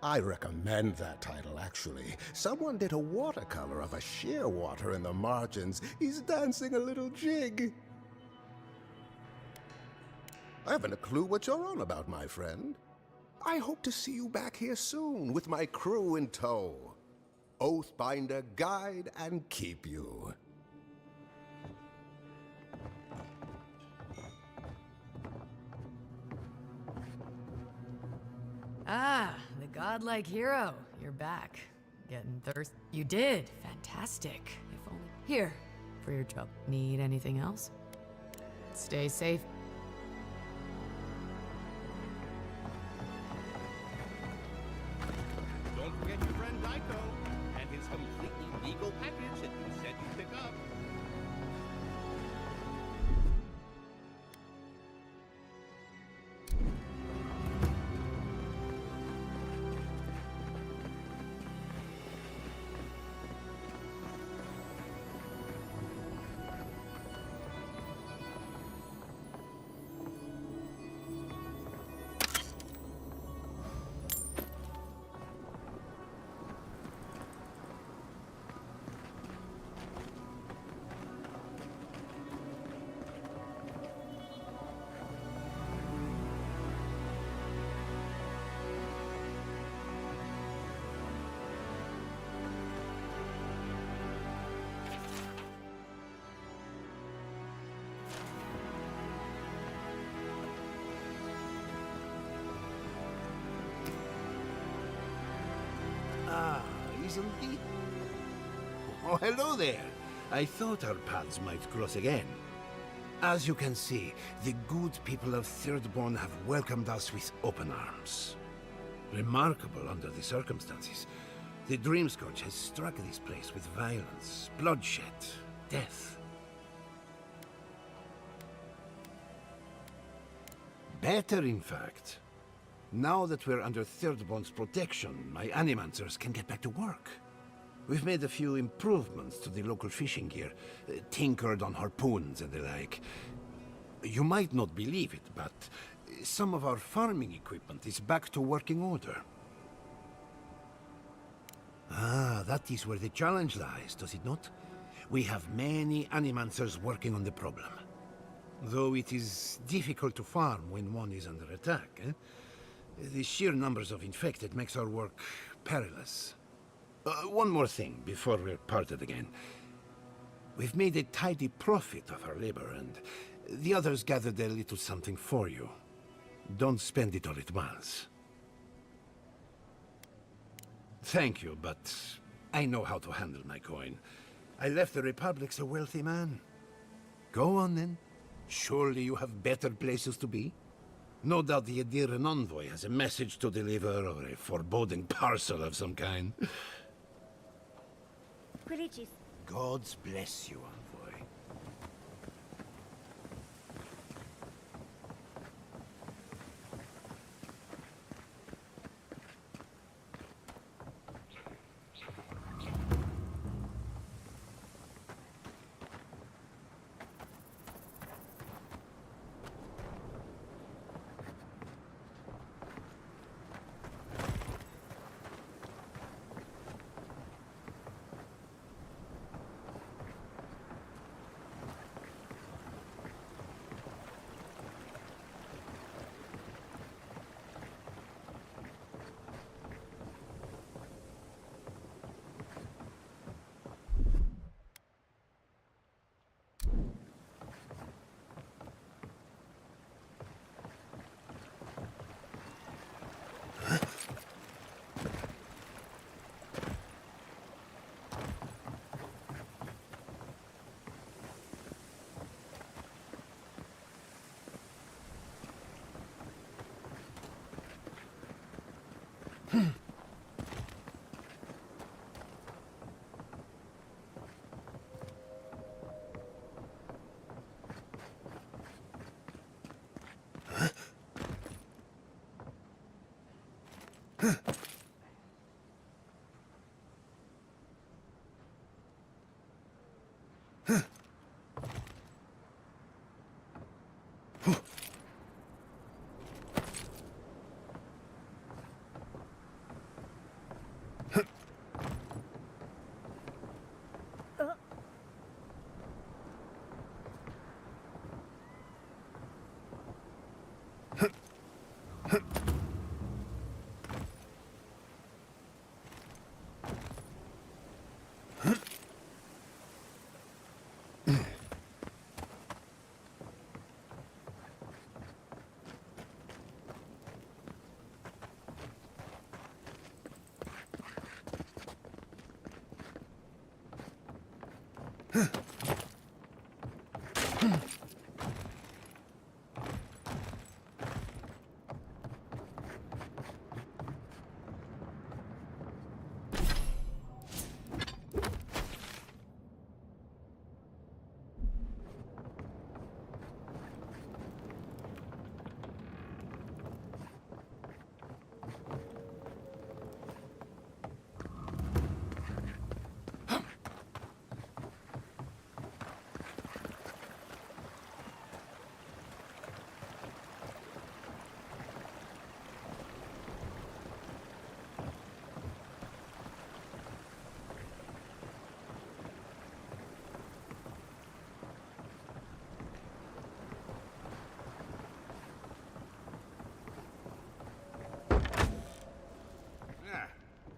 I recommend that title, actually. Someone did a watercolor of a shearwater in the margins. He's dancing a little jig. I haven't a clue what you're on about, my friend. I hope to see you back here soon with my crew in tow. Oathbinder, guide, and keep you. Ah, the godlike hero. You're back. Getting thirsty. You did. Fantastic. If only. Here, for your trouble. Need anything else? Stay safe. Don't forget your friend Daiko and his completely legal package that you said you'd pick up. Ah, isn't he? Oh, hello there. I thought our paths might cross again. As you can see, the good people of Thirdborn have welcomed us with open arms. Remarkable under the circumstances. The Dreamscourge has struck this place with violence, bloodshed, death. Better, in fact. Now that we're under Thirdborn's protection, my animancers can get back to work. We've made a few improvements to the local fishing gear, tinkered on harpoons and the like. You might not believe it, but some of our farming equipment is back to working order. Ah, that is where the challenge lies, does it not? We have many animancers working on the problem. Though it is difficult to farm when one is under attack, eh? The sheer numbers of infected makes our work perilous. One more thing before we're parted again. We've made a tidy profit of our labor, and the others gathered a little something for you. Don't spend it all at once. Thank you, but I know how to handle my coin. I left the Republic's a wealthy man. Go on, then. Surely you have better places to be? No doubt the Adiran envoy has a message to deliver, or a foreboding parcel of some kind. Gods bless you, envoy.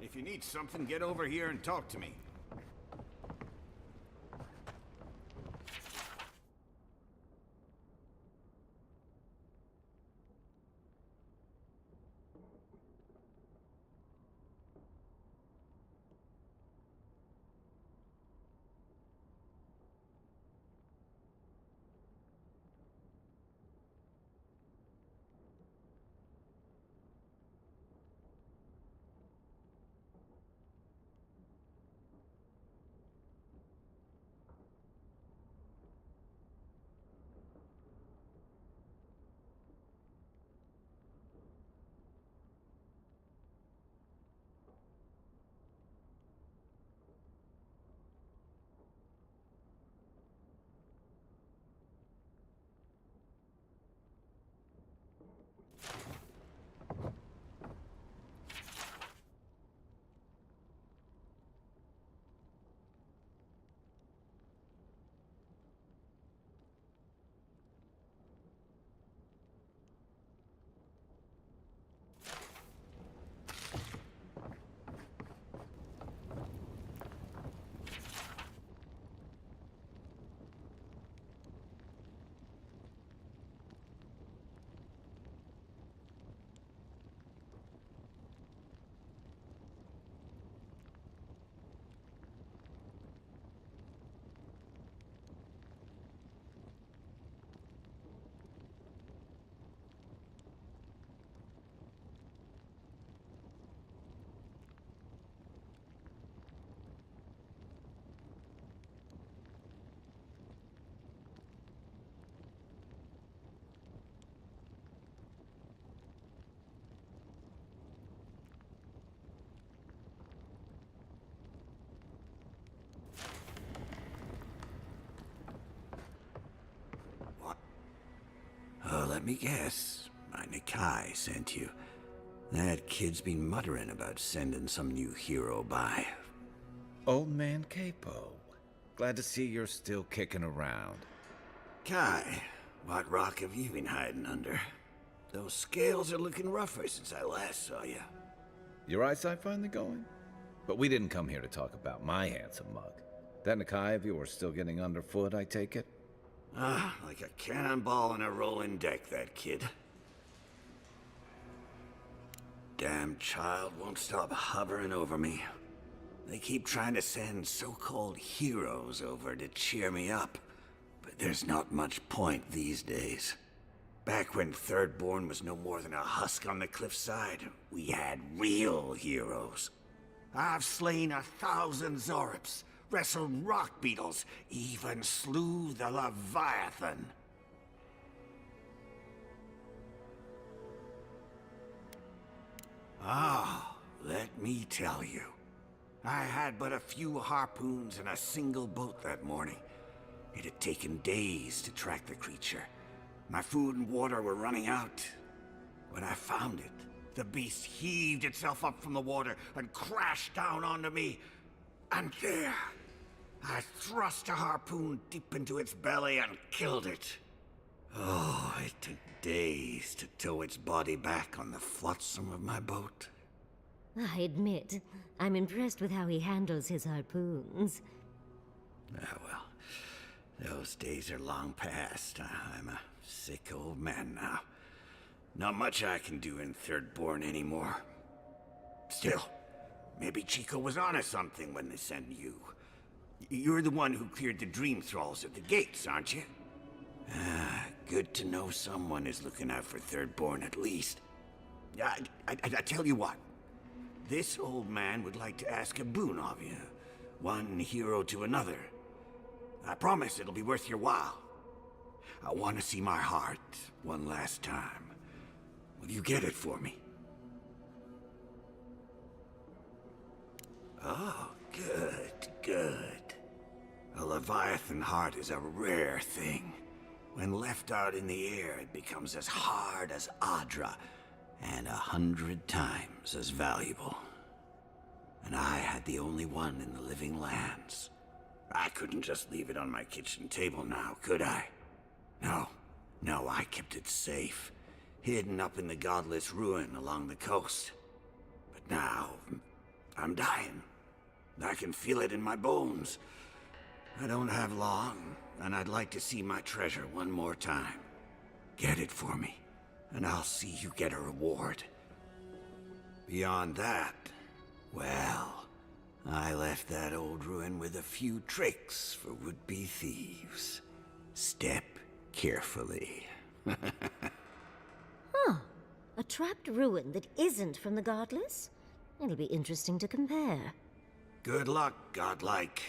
If you need something, get over here and talk to me. Oh, let me guess. My Nikai sent you. That kid's been muttering about sending some new hero by. Old man Capo. Glad to see you're still kicking around. Kai, what rock have you been hiding under? Those scales are looking rougher since I last saw you. Your eyesight finally going? But we didn't come here to talk about my handsome mug. That Nikai of yours still getting underfoot, I take it? Ah, like a cannonball in a rolling deck, that kid. Damn child won't stop hovering over me. They keep trying to send so-called heroes over to cheer me up, but there's not much point these days. Back when Thirdborn was no more than a husk on the cliffside, we had real heroes. I've slain 1,000 Zorips, wrestled rock beetles, even slew the Leviathan. Ah, let me tell you. I had but a few harpoons and a single boat that morning. It had taken days to track the creature. My food and water were running out. When I found it, the beast heaved itself up from the water and crashed down onto me. And there, I thrust a harpoon deep into its belly and killed it. Oh, it took days to tow its body back on the flotsam of my boat. I admit, I'm impressed with how he handles his harpoons. Ah, well, those days are long past. I'm a sick old man now. Not much I can do in Thirdborn anymore. Still, maybe Chico was onto something when they sent you. You're the one who cleared the dream thralls at the gates, aren't you? Ah, good to know someone is looking out for Thirdborn at least. I tell you what. This old man would like to ask a boon of you. One hero to another. I promise it'll be worth your while. I want to see my heart one last time. Will you get it for me? Oh, good. A Leviathan heart is a rare thing. When left out in the air, it becomes as hard as Adra, and 100 times as valuable. And I had the only one in the living lands. I couldn't just leave it on my kitchen table now, could I? No, I kept it safe, hidden up in the godless ruin along the coast. But now, I'm dying. I can feel it in my bones. I don't have long, and I'd like to see my treasure one more time. Get it for me, and I'll see you get a reward. Beyond that, well, I left that old ruin with a few tricks for would-be thieves. Step carefully. Huh. A trapped ruin that isn't from the Godless? It'll be interesting to compare. Good luck, godlike.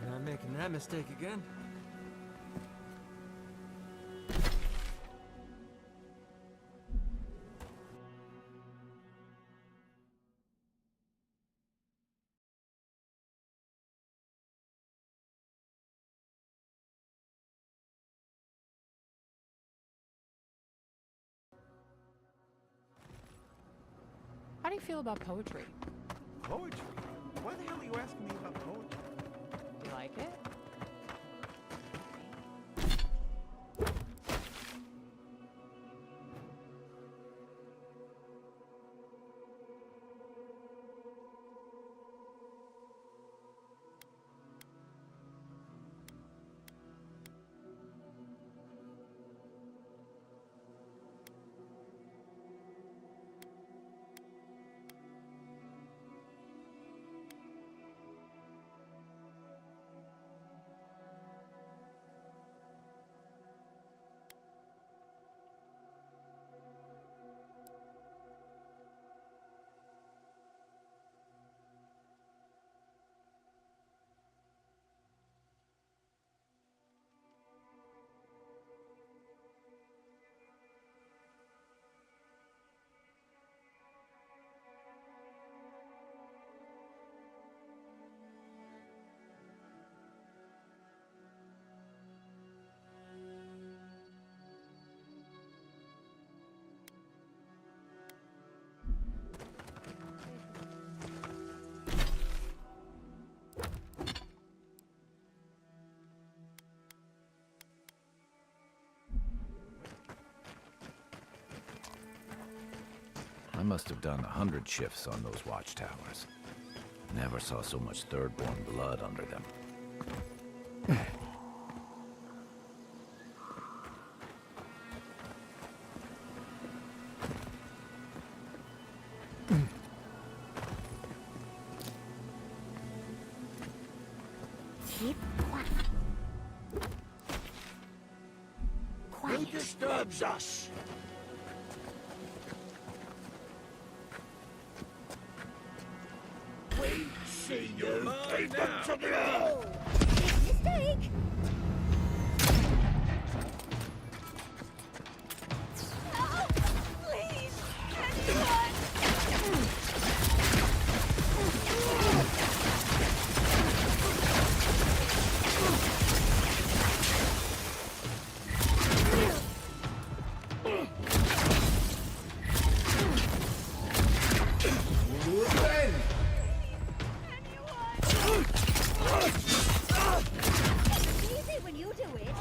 Not making that mistake again. How do you feel about poetry? Poetry? Why the hell are you asking me about poetry? Do you like it? I must have done 100 shifts on those watchtowers. Never saw so much Thirdborn blood under them. Keep quiet. disturbs us. We see you take them to the earth. Mistake! Oh, please, anyone! Easy when you do it.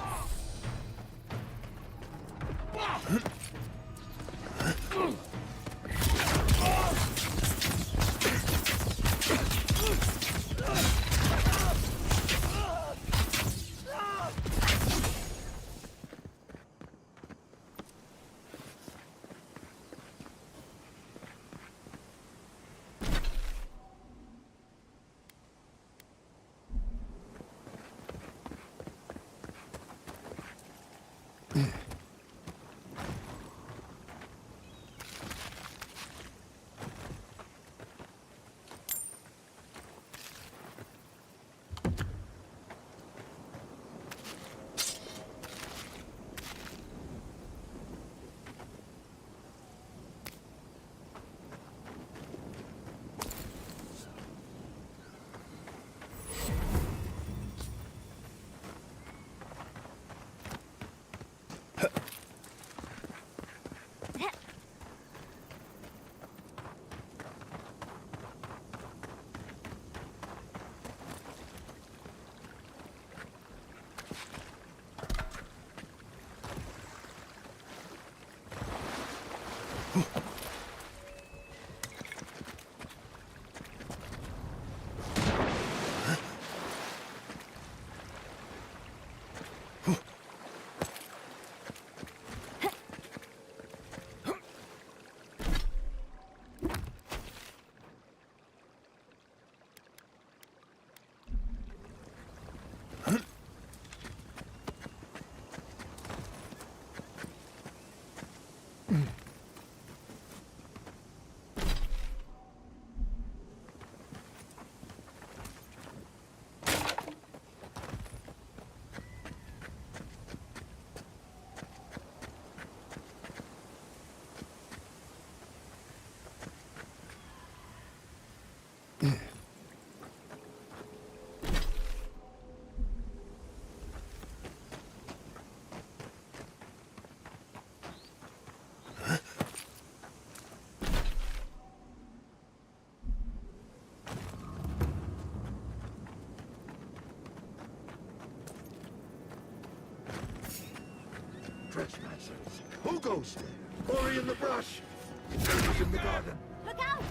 Trespassers. Who goes there? Ori in the brush. Who's in the garden? Look out!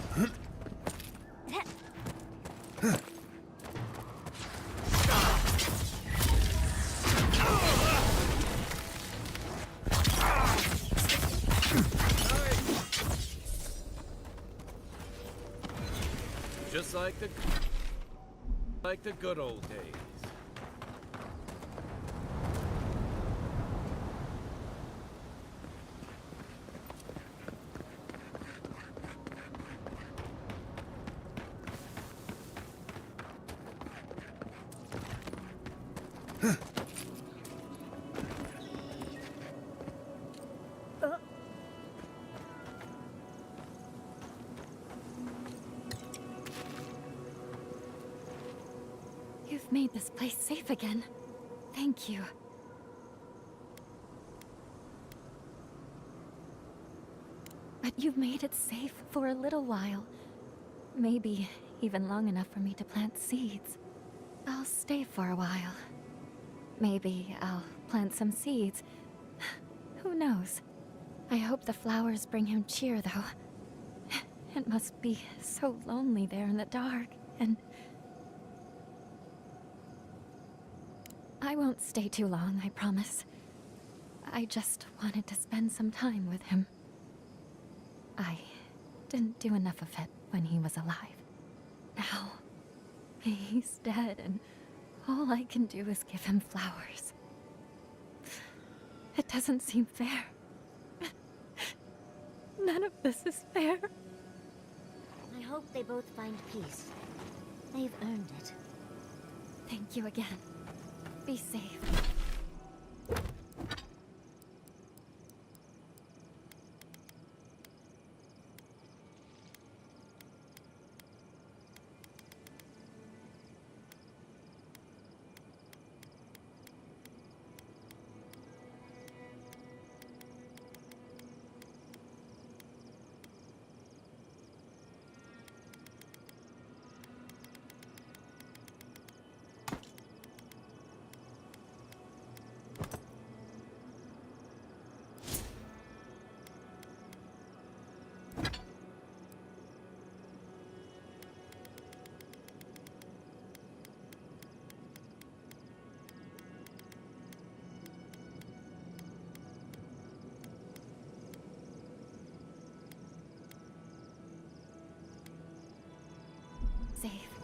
Just like the good old days. You've made this place safe again. Thank you. But you've made it safe for a little while. Maybe even long enough for me to plant seeds. I'll stay for a while. Maybe I'll plant some seeds. Who knows? I hope the flowers bring him cheer, though. It must be so lonely there in the dark, and... I won't stay too long, I promise. I just wanted to spend some time with him. I didn't do enough of it when he was alive. Now, he's dead, and all I can do is give him flowers. It doesn't seem fair. None of this is fair. I hope they both find peace. They've earned it. Thank you again. Be safe. Safe.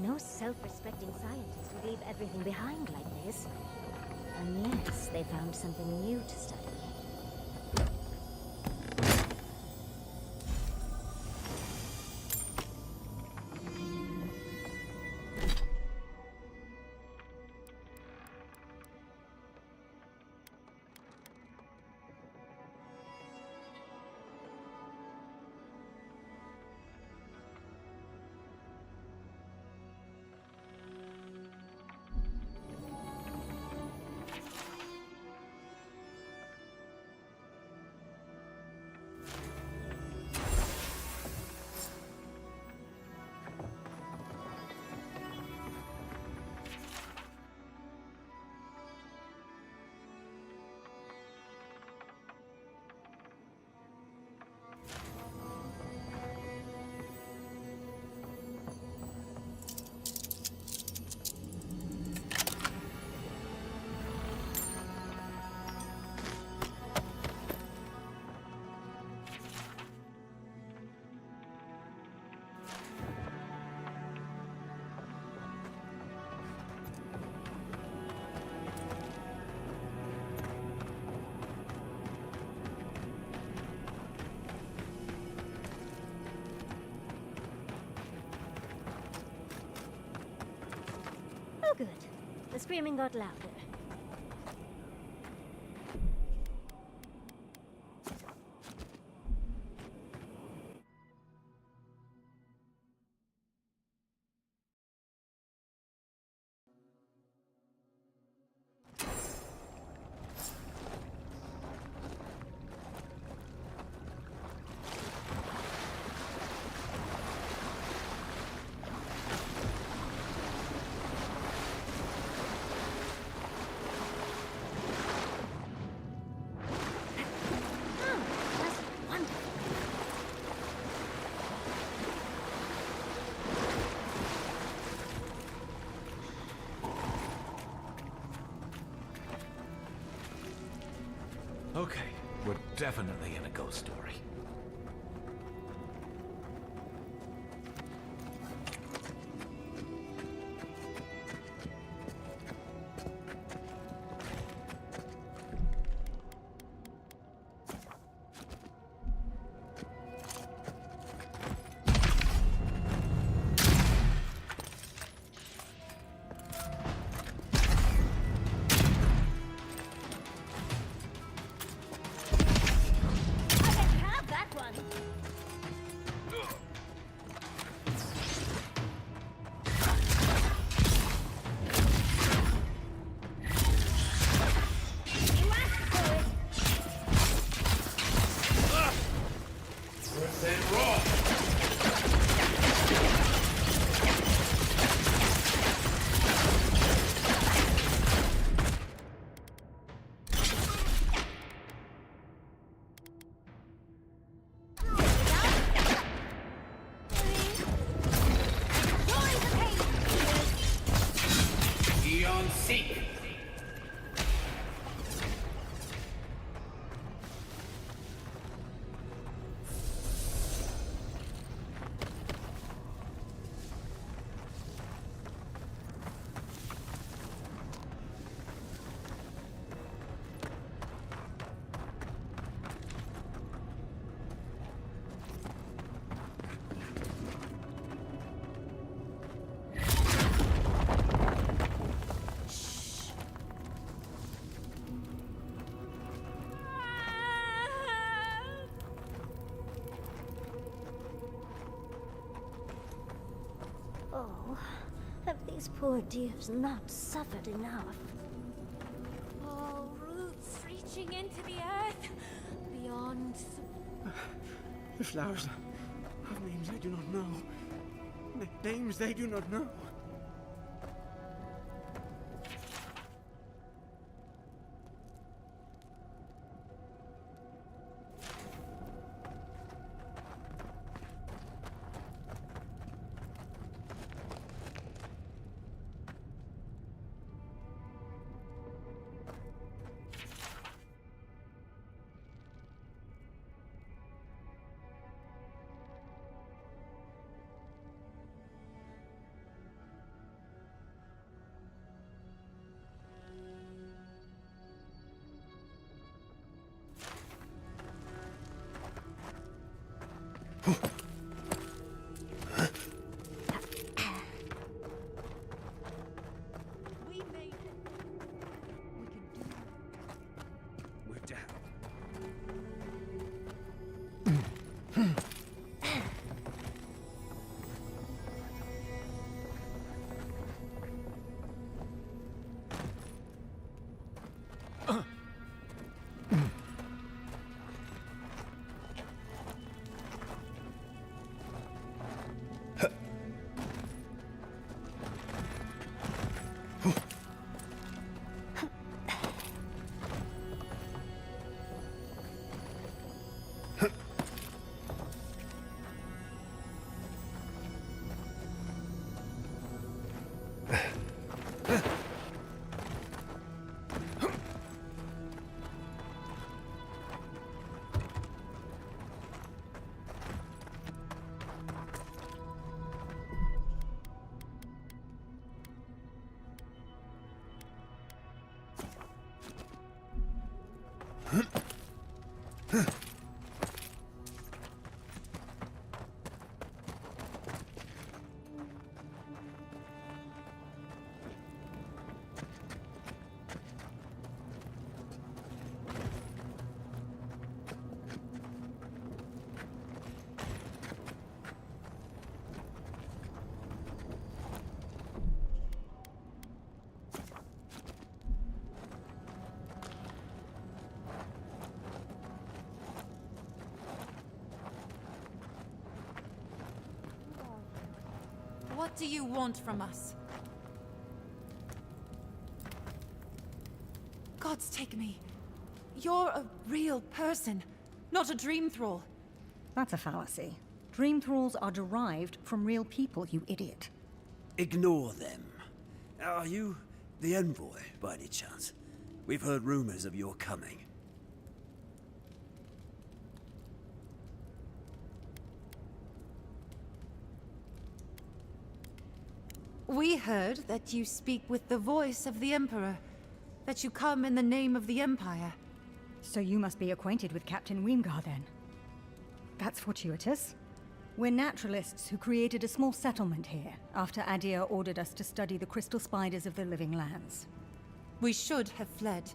No self-respecting scientist would leave everything behind like this. Unless they found something new to study. Oh, good. The screaming got louder. Okay, we're definitely in a ghost story. Oh, have these poor dears not suffered enough? Oh, roots reaching into the earth beyond. The flowers have names I do not know. Names they do not know. We made it. We can do it. We're down. What do you want from us? Gods take me. You're a real person, not a dream thrall. That's a fallacy. Dream thralls are derived from real people, you idiot. Ignore them. Are you the envoy, by any chance? We've heard rumors of your coming. We heard that you speak with the voice of the Emperor, that you come in the name of the Empire. So you must be acquainted with Captain Weemgar, then. That's fortuitous. We're naturalists who created a small settlement here, after Adir ordered us to study the crystal spiders of the living lands. We should have fled.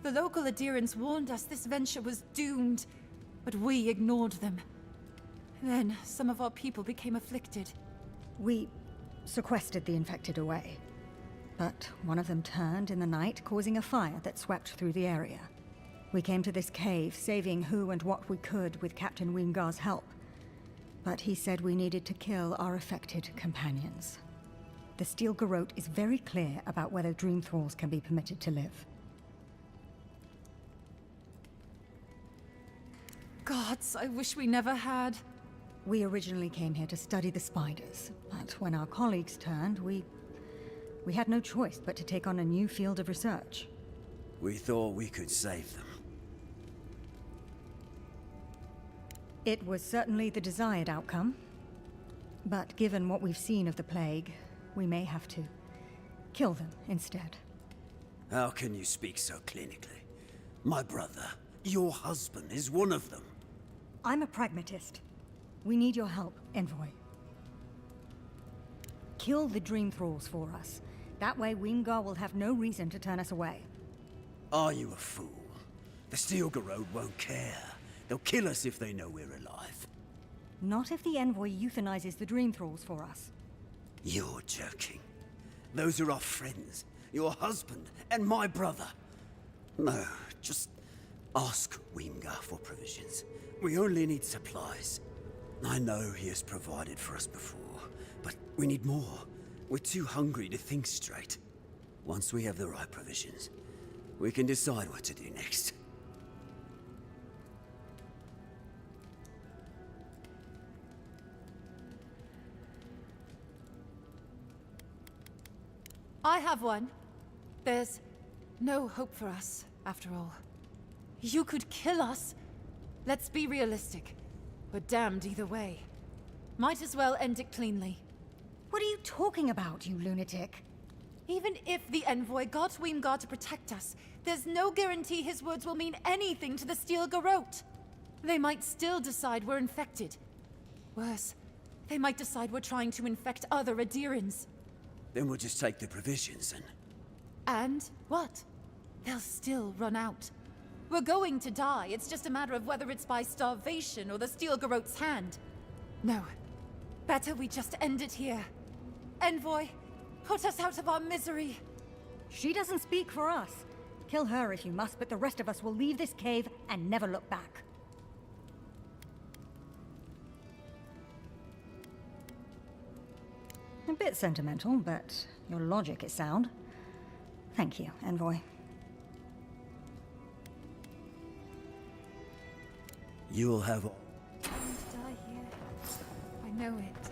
The local adherents warned us this venture was doomed, but we ignored them. Then, some of our people became afflicted. We sequestered the infected away. But one of them turned in the night, causing a fire that swept through the area. We came to this cave, saving who and what we could with Captain Weemgar's help. But he said we needed to kill our affected companions. The Steel Garrote is very clear about whether Dream Thralls can be permitted to live. Gods, I wish we never had. We originally came here to study the spiders, but when our colleagues turned, we had no choice but to take on a new field of research. We thought we could save them. It was certainly the desired outcome. But given what we've seen of the plague, we may have to kill them instead. How can you speak so clinically? My brother, your husband, is one of them. I'm a pragmatist. We need your help, Envoy. Kill the Dream Thralls for us. That way Weemgar will have no reason to turn us away. Are you a fool? The Steel Garrote won't care. They'll kill us if they know we're alive. Not if the Envoy euthanizes the Dream Thralls for us. You're joking. Those are our friends. Your husband and my brother. No, just ask Weemgar for provisions. We only need supplies. I know he has provided for us before, but we need more. We're too hungry to think straight. Once we have the right provisions, we can decide what to do next. I have one. There's no hope for us, after all. You could kill us. Let's be realistic. We're damned either way. Might as well end it cleanly. What are you talking about, you lunatic? Even if the envoy got Weemgar to protect us, there's no guarantee his words will mean anything to the Steel Garrote. They might still decide we're infected. Worse, they might decide we're trying to infect other Adirans. Then we'll just take the provisions and... And what? They'll still run out. We're going to die. It's just a matter of whether it's by starvation or the Steel Garrote's hand. No. Better we just end it here. Envoy, put us out of our misery. She doesn't speak for us. Kill her if you must, but the rest of us will leave this cave and never look back. A bit sentimental, but your logic is sound. Thank you, Envoy. You'll have all... I'm going to die here. I know it.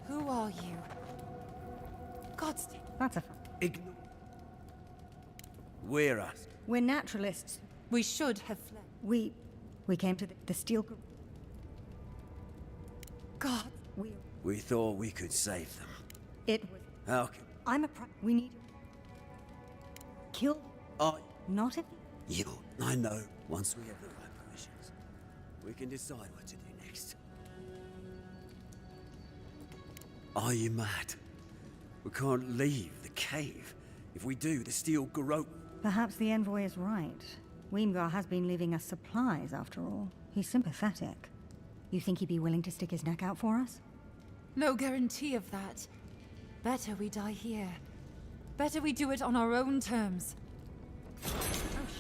Who are you? God's... That's a... Ignore... We're us. We're naturalists. We should have fled. We came to the Steel... God. We thought we could save them. It was... How can... I'm a we need... Kill... Not if... You... I know. Once we have the right provisions, we can decide what to do next. Are you mad? We can't leave the cave. If we do, the Steel Garrote... Perhaps the Envoy is right. Weemgar has been leaving us supplies, after all. He's sympathetic. You think he'd be willing to stick his neck out for us? No guarantee of that. Better we die here. Better we do it on our own terms. Oh,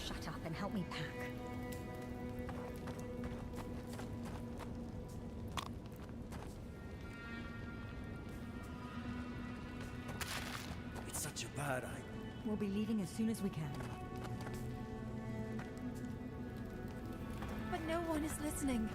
shut up and help me pack. It's such a bad idea. We'll be leaving as soon as we can. But no one is listening.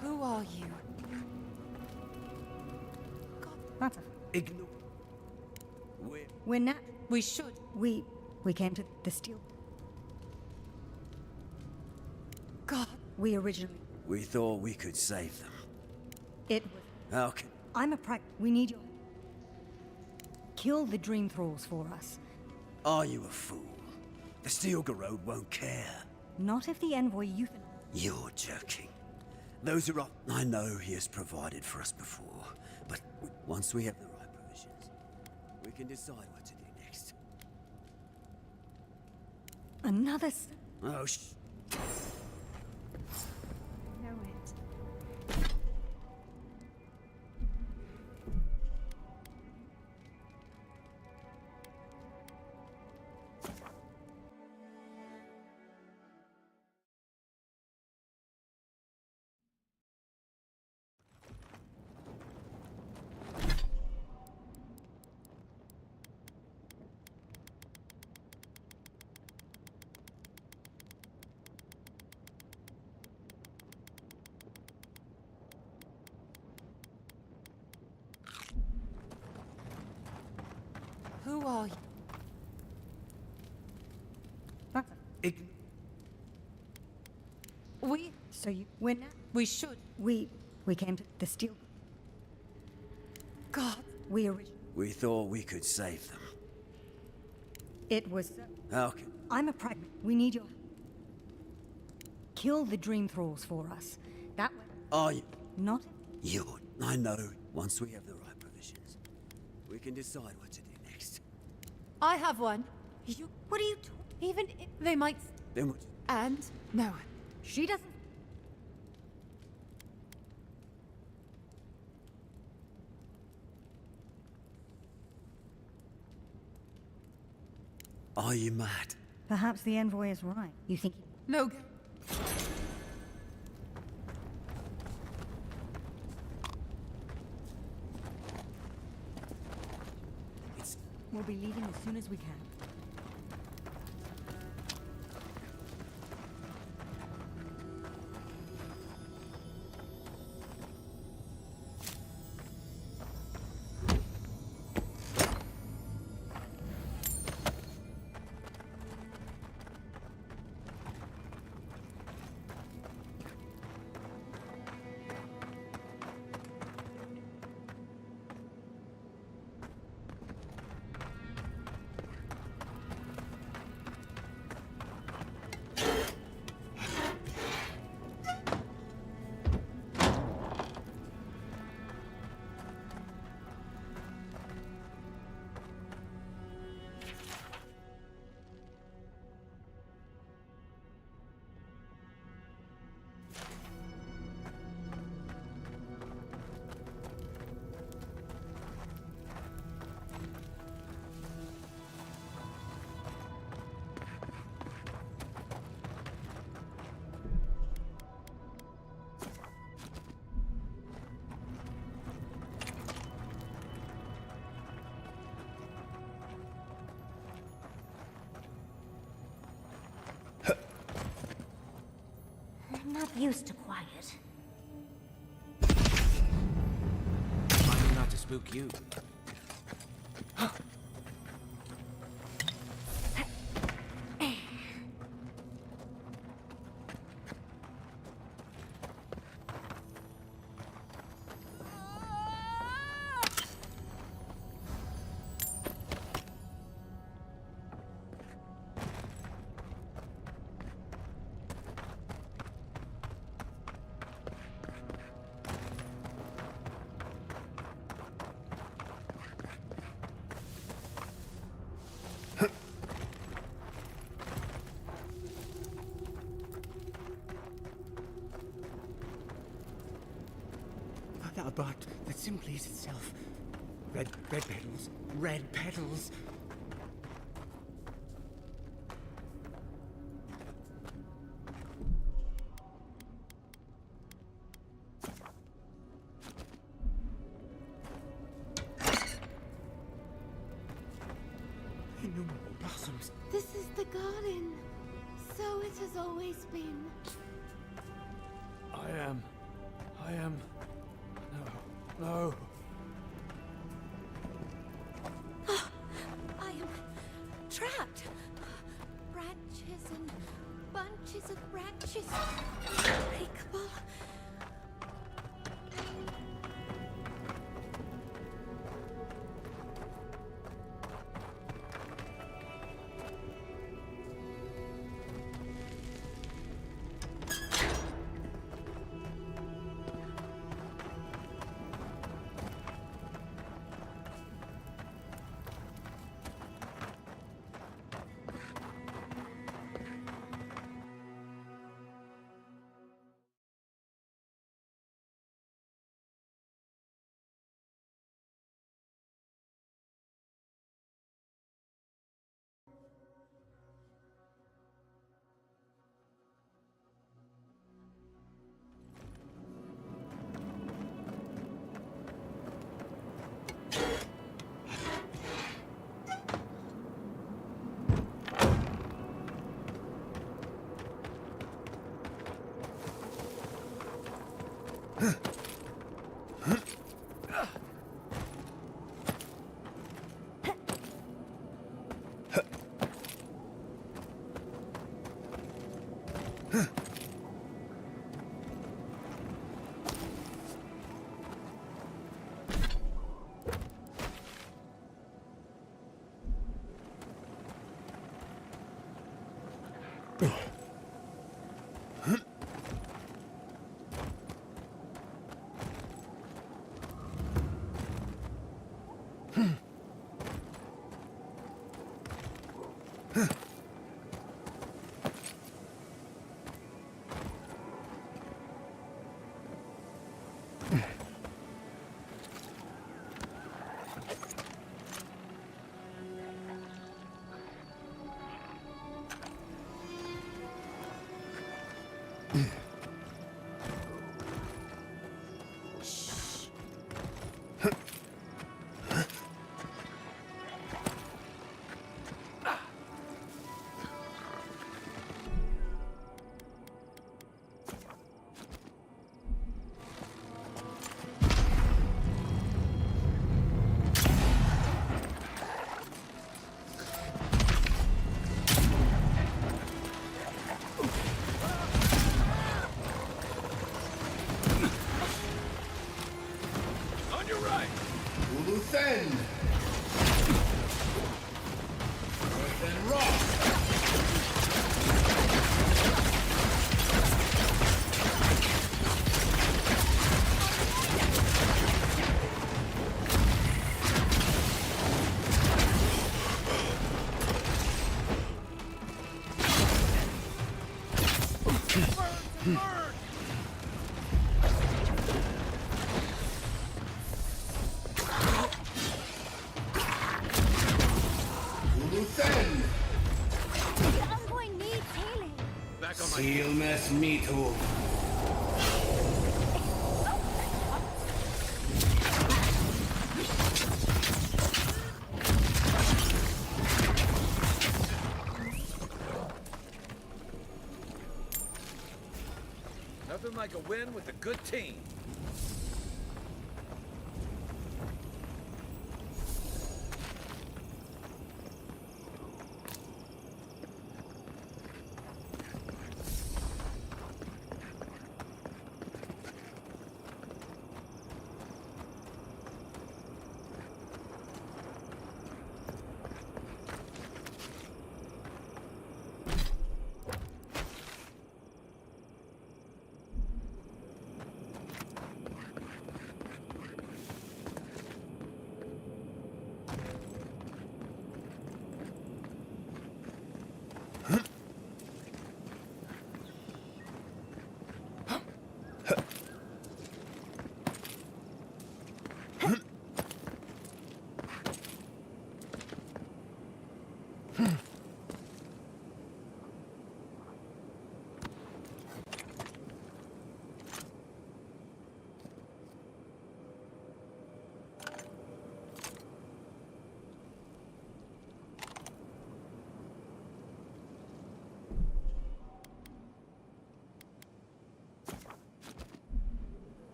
Who are you? That's a... Ignore... We're not. We should. We came to the steel. God. We originally. We thought we could save them. It was. How can... I'm a We need your. Kill the dream thralls for us. Are you a fool? The Steel Road won't care. Not if the envoy You're joking. Those are... I know he has provided for us before, but once we have the right provisions, we can decide what to do next. Another. Oh, Know it. Who are you? We... So you... We're not. We should. We came to the steel. God. We originally. We thought we could save them. It was. How can... I'm a We need your. Kill the dream thralls for us. That way. Are you... Not. You... I know. Once we have the right provisions, we can decide what to do next. I have one. You... What are you Even if they might... Then what... And... No. She doesn't... Are you mad? Perhaps the envoy is right. You think... No. We'll be leaving as soon as we can. I'm not used to quiet. Trying not to spook you. A bud that simply is itself. Red petals. Red petals. Innumerable blossoms. This is the garden. So it has always been. I am... No. Silmes mitu. Nothing like a win with a good team.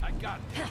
I got it.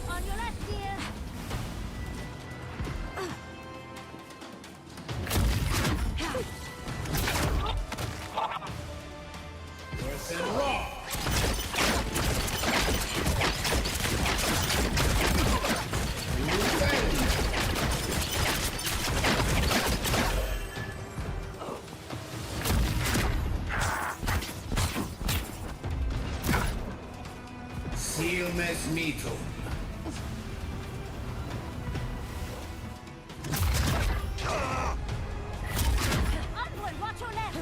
On your left, dear. Silmes mito. Onward, watch your left.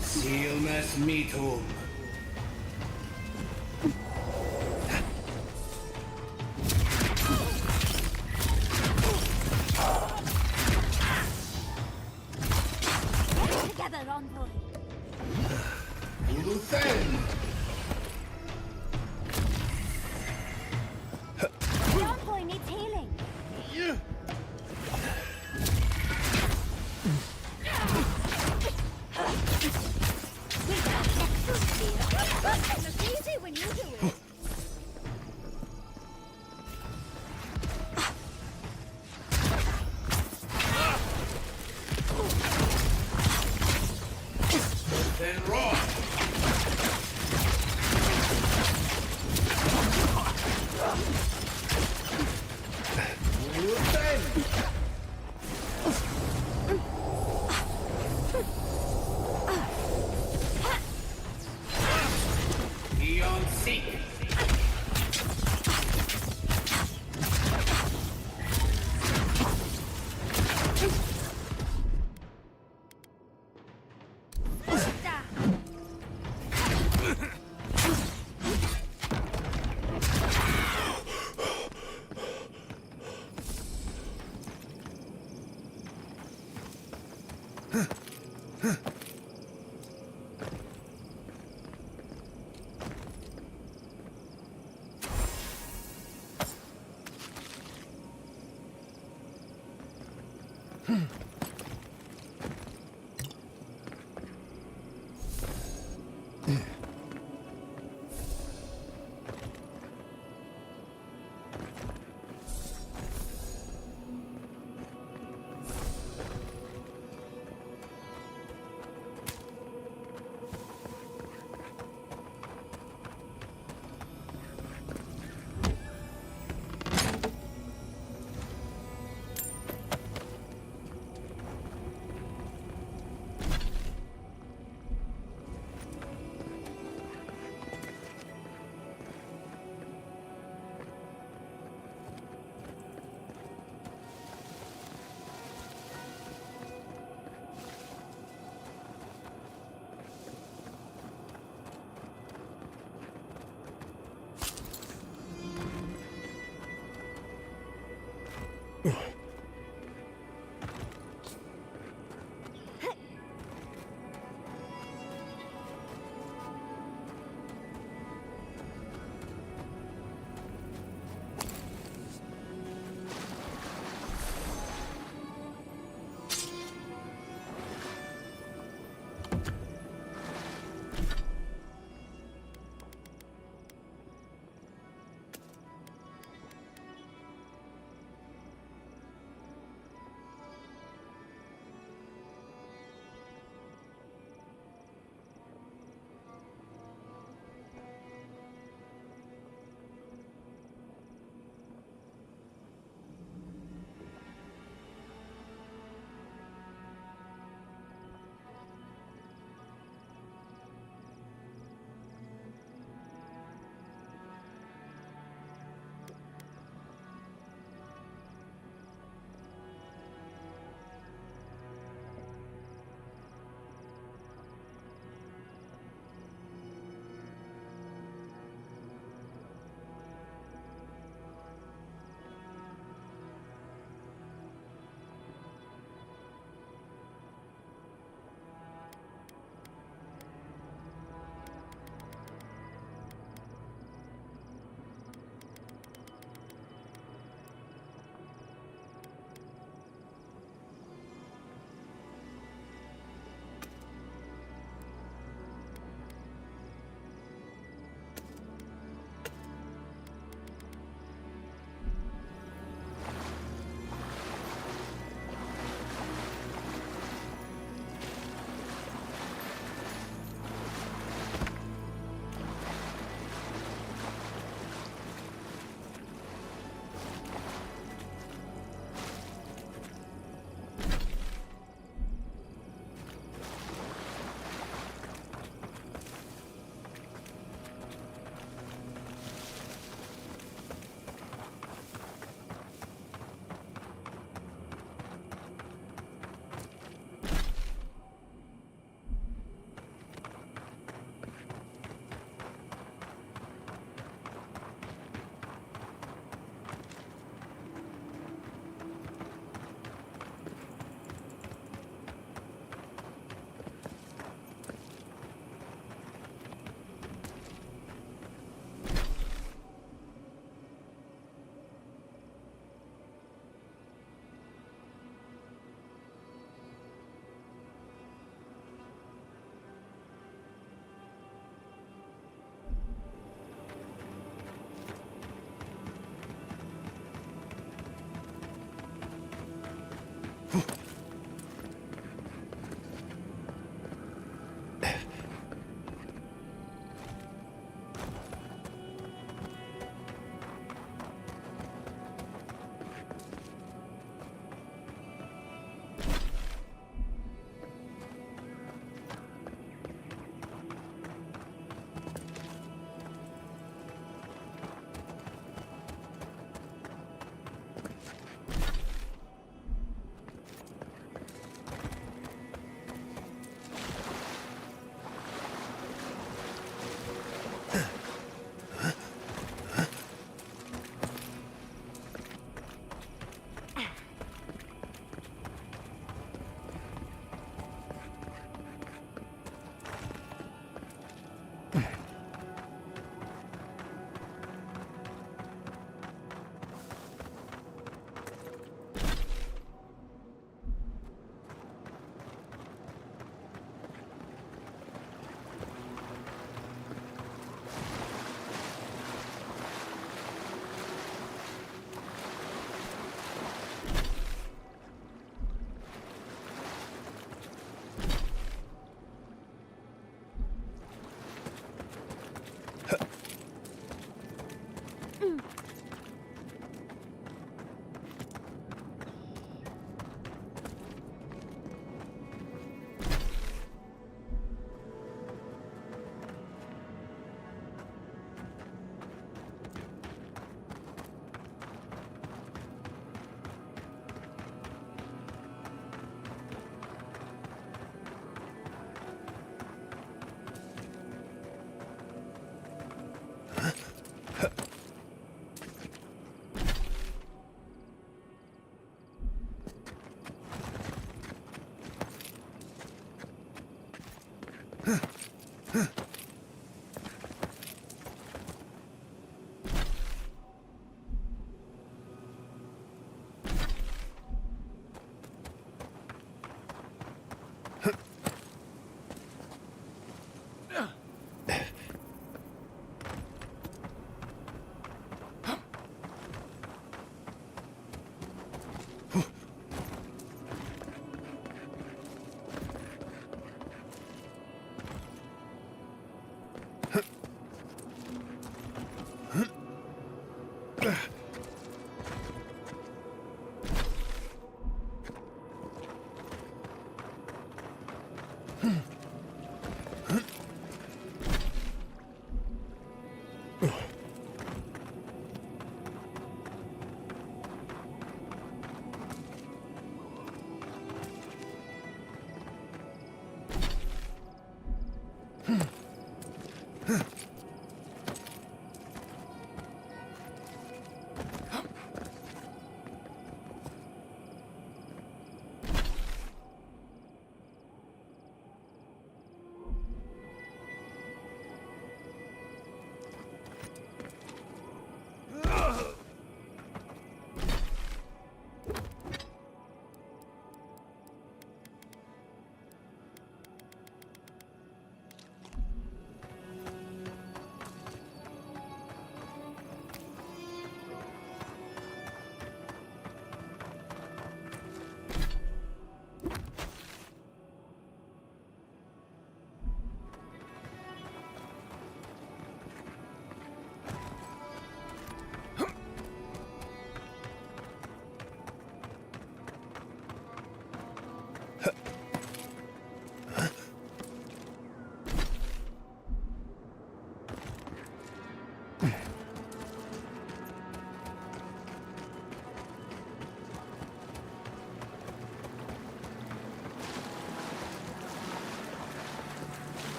Silmes mitum. Together, envoy. Uluthen. The envoy needs healing. It's easy when you do it. Then raw. Eon seek.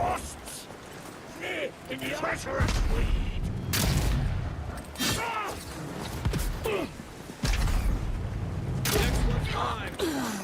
Wasps! Treacherous weed! Next one's mine!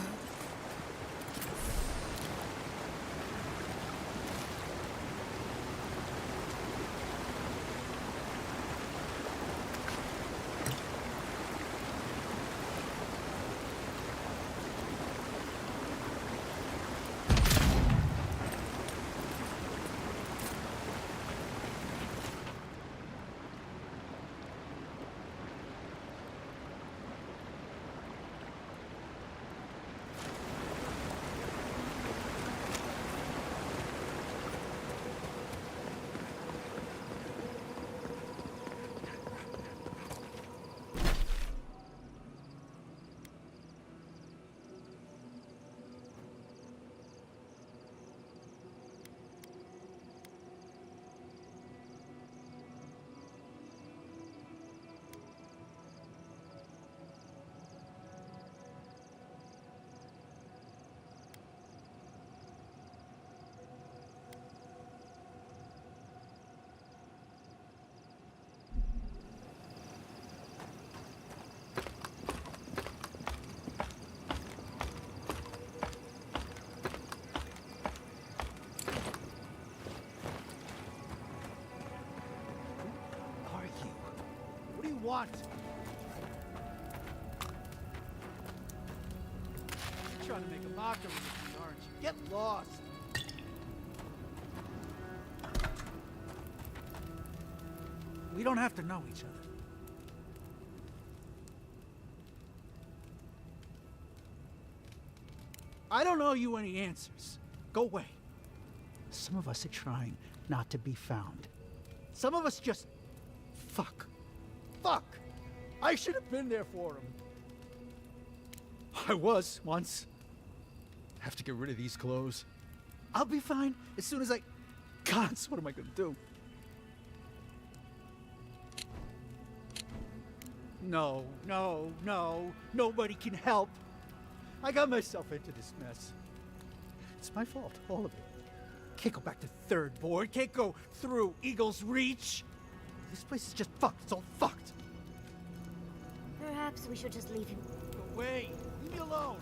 want? You're trying to make a mockery of me, aren't you? Get lost! We don't have to know each other. I don't owe you any answers. Go away. Some of us are trying not to be found. Some of us just... Fuck. Fuck! I should have been there for him. I was, once. Have to get rid of these clothes. I'll be fine as soon as I... God, what am I gonna do? No, no, no. Nobody can help. I got myself into this mess. It's my fault, all of it. Can't go back to third board. Can't go through Eagle's Reach. This place is just fucked. It's all fucked. Perhaps we should just leave him. Go away. Leave me alone.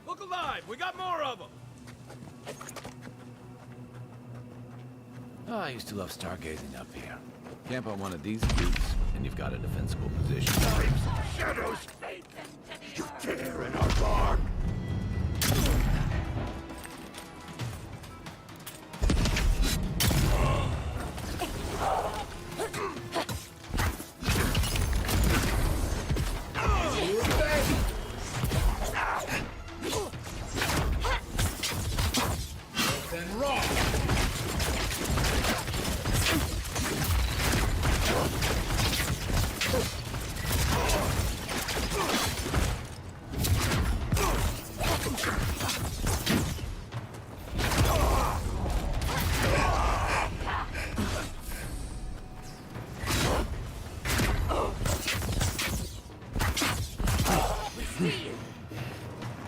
Look alive! We got more of them! Oh, I used to love stargazing up here. Camp on one of these buttes, and you've got a defensible position. Shadows! You tear in our bark!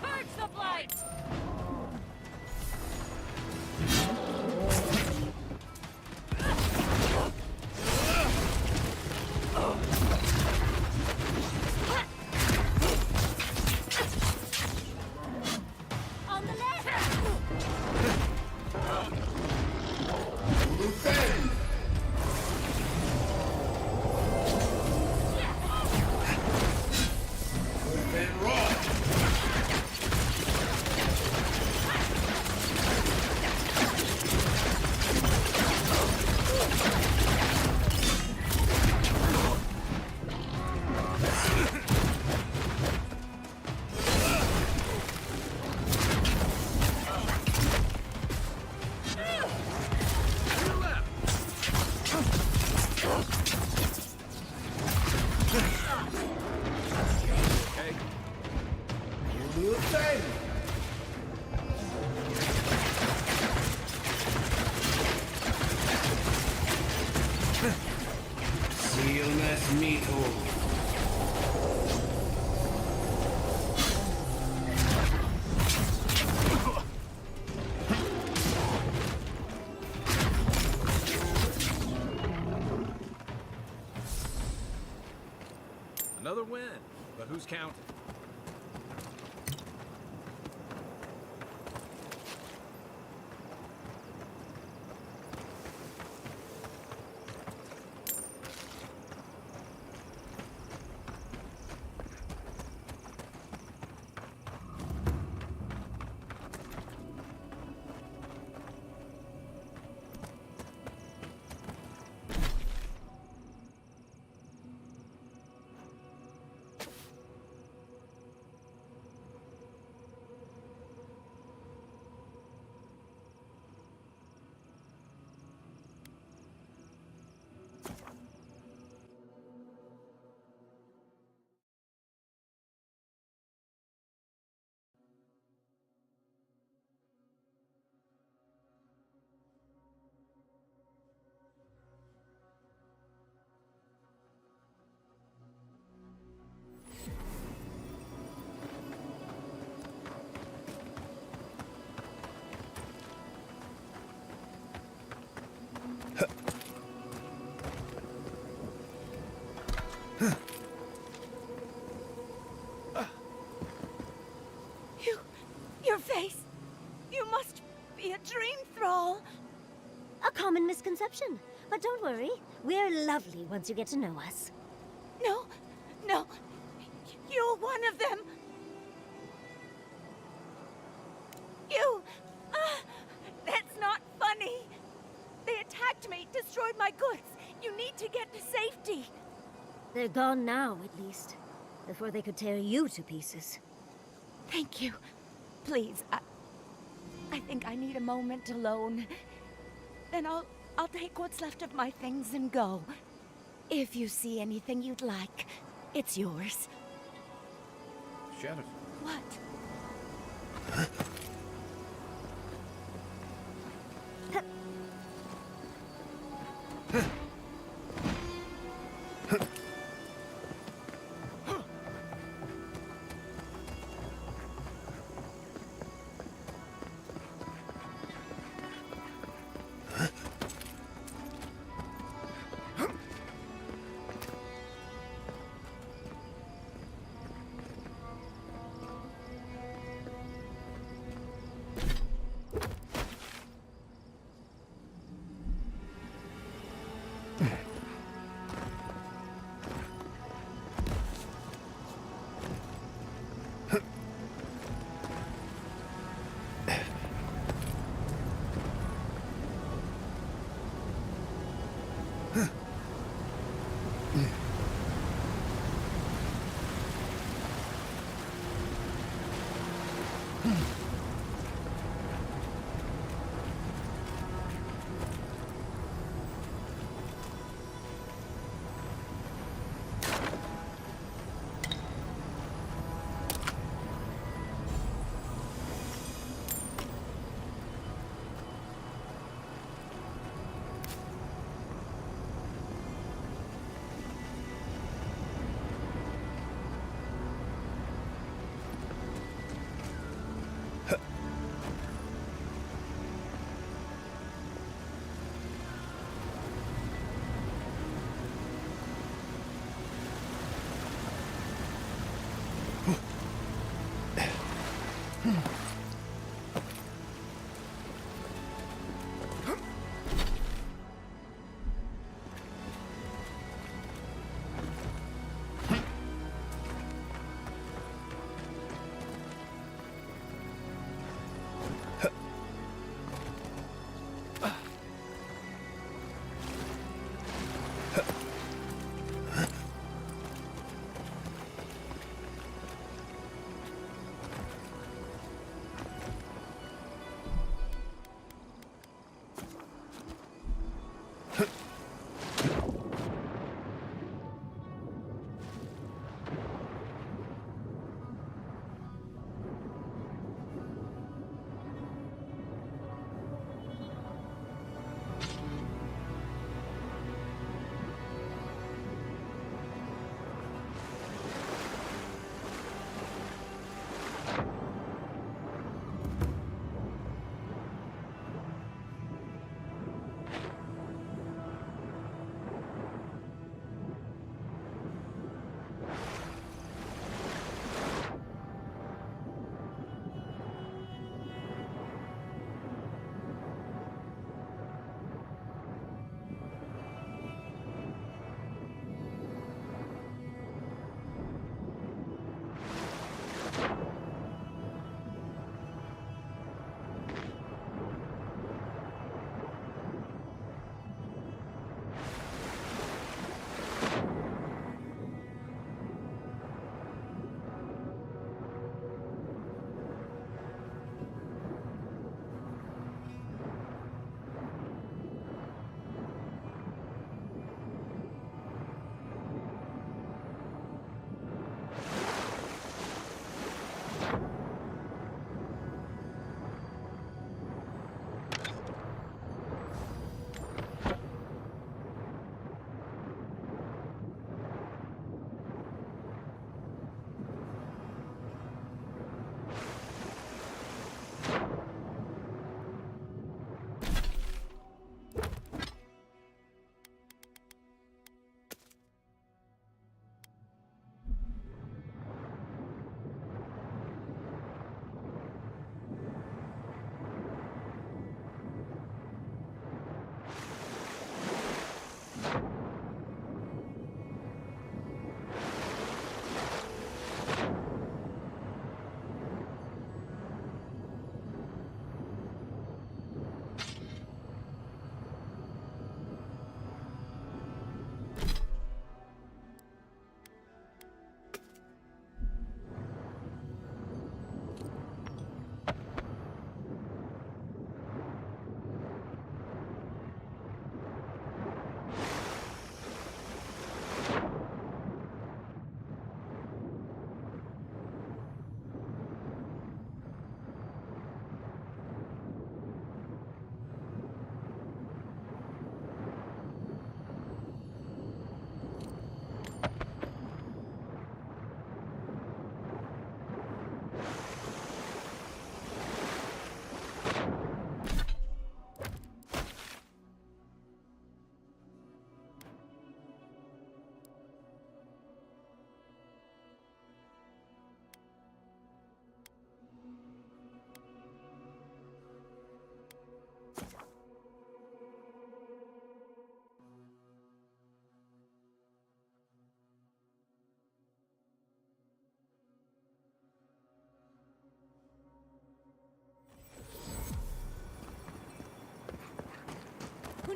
Purge the blight! On the left! Sealness metal. Another win, but who's counting? misconception. But don't worry, we're lovely once you get to know us. No, no, you're one of them. You! That's not funny. They attacked me, destroyed my goods. You need to get to safety. They're gone now, at least. Before they could tear you to pieces. Thank you. Please, I think I need a moment alone. Then I'll take what's left of my things and go. If you see anything you'd like, it's yours. Shadow. What?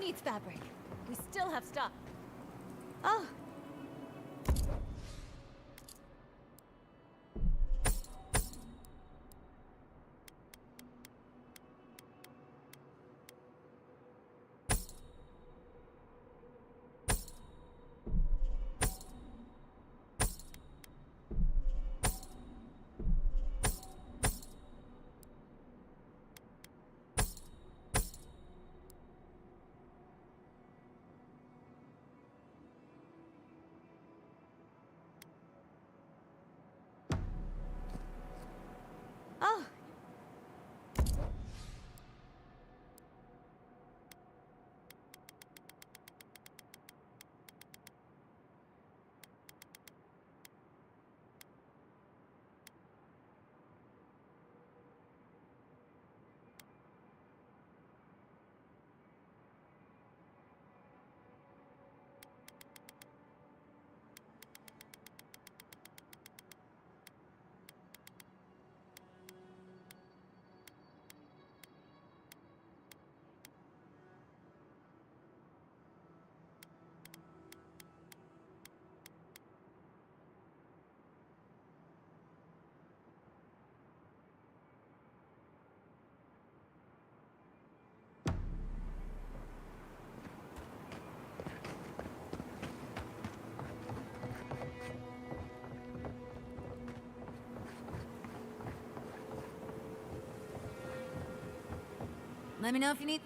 needs fabric? We still have stuff. Oh. Oh. Let me know if you need...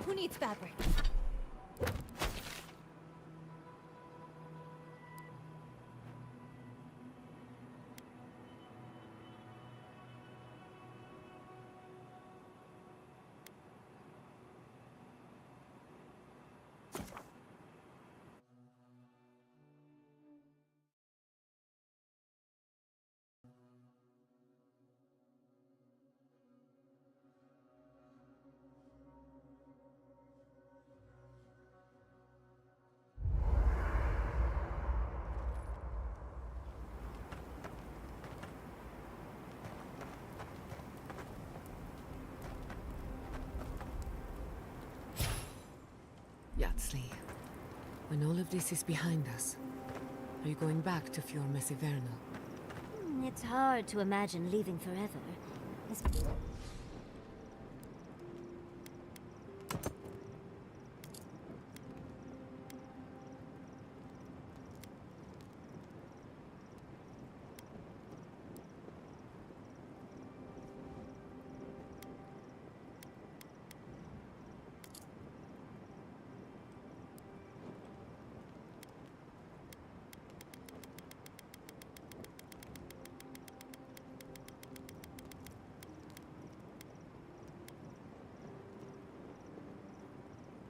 Who needs fabric? Yatsley, when all of this is behind us, are you going back to Fjord Mesivernal? It's hard to imagine leaving forever.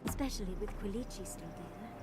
Especially with Quilichi still there.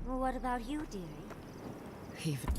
Well, what about you, dearie? Even...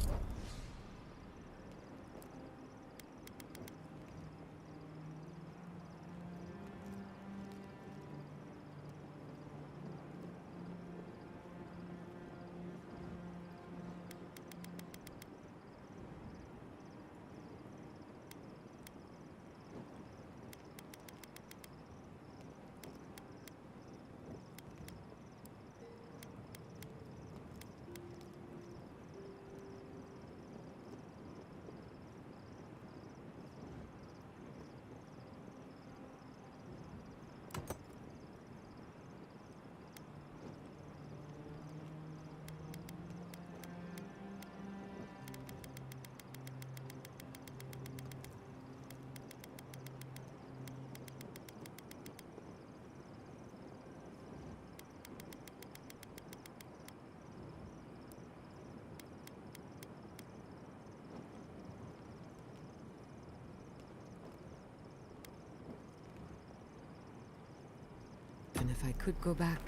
And if I could go back,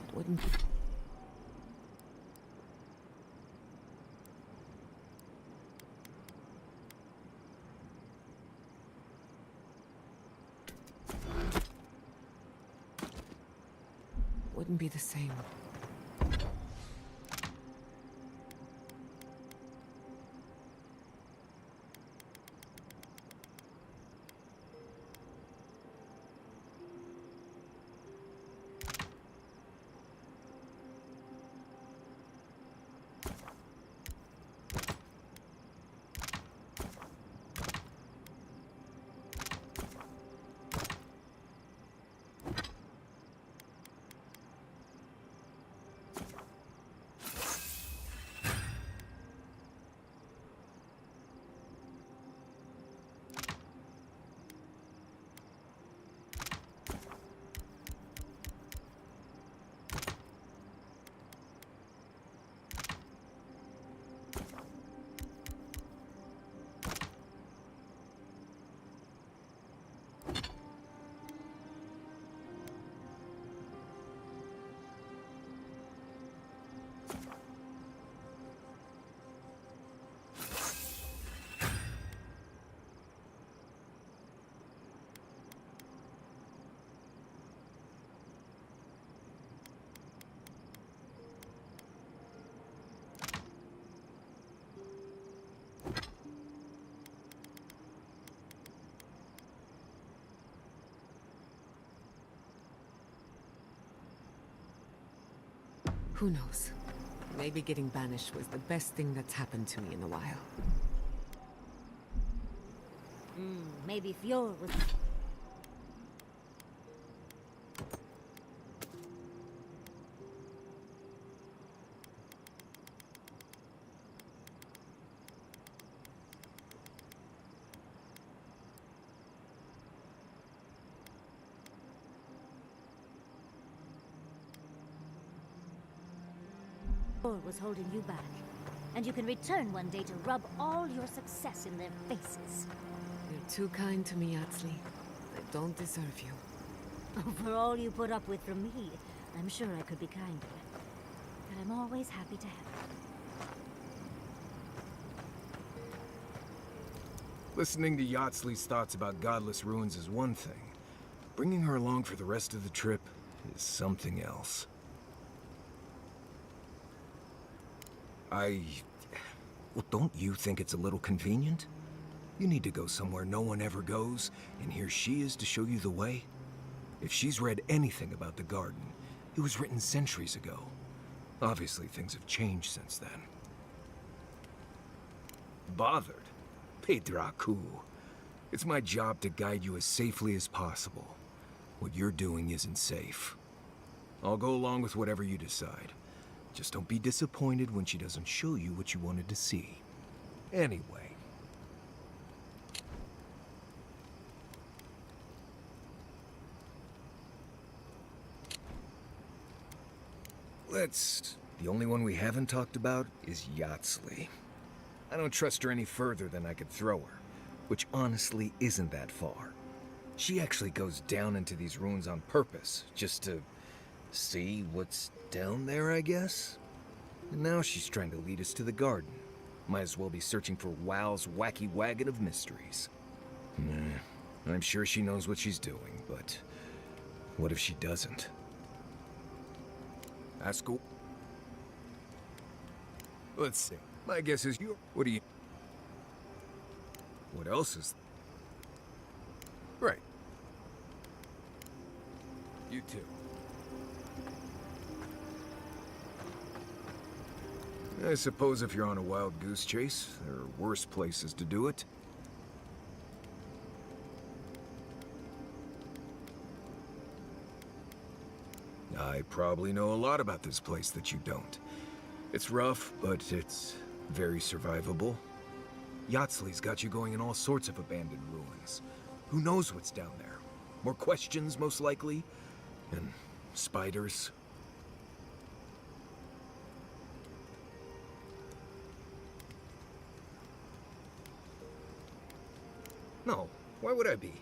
it wouldn't... wouldn't be the same. Who knows? Maybe getting banished was the best thing that's happened to me in a while. Maybe Fior was... was holding you back. And you can return one day to rub all your success in their faces. You're too kind to me, Yatsley. I don't deserve you. For all you put up with from me, I'm sure I could be kinder. But I'm always happy to help. Listening to Yatsley's thoughts about godless ruins is one thing. Bringing her along for the rest of the trip is something else. Well, don't you think it's a little convenient? You need to go somewhere no one ever goes, and here she is to show you the way? If she's read anything about the garden, it was written centuries ago. Obviously, things have changed since then. Bothered? Pedraku. It's my job to guide you as safely as possible. What you're doing isn't safe. I'll go along with whatever you decide. Just don't be disappointed when she doesn't show you what you wanted to see. Anyway. The only one we haven't talked about is Yatsley. I don't trust her any further than I could throw her, which honestly isn't that far. She actually goes down into these ruins on purpose, just to see what's down there, I guess? And now she's trying to lead us to the garden. Might as well be searching for WoW's wacky wagon of mysteries. Nah, I'm sure she knows what she's doing, but what if she doesn't? That's cool. Let's see. My guess is you. What do you... What else is... Right. You too. I suppose if you're on a wild goose chase, there are worse places to do it. I probably know a lot about this place that you don't. It's rough, but it's very survivable. Yatsley's got you going in all sorts of abandoned ruins. Who knows what's down there? More questions, most likely. And spiders. No, why would I be?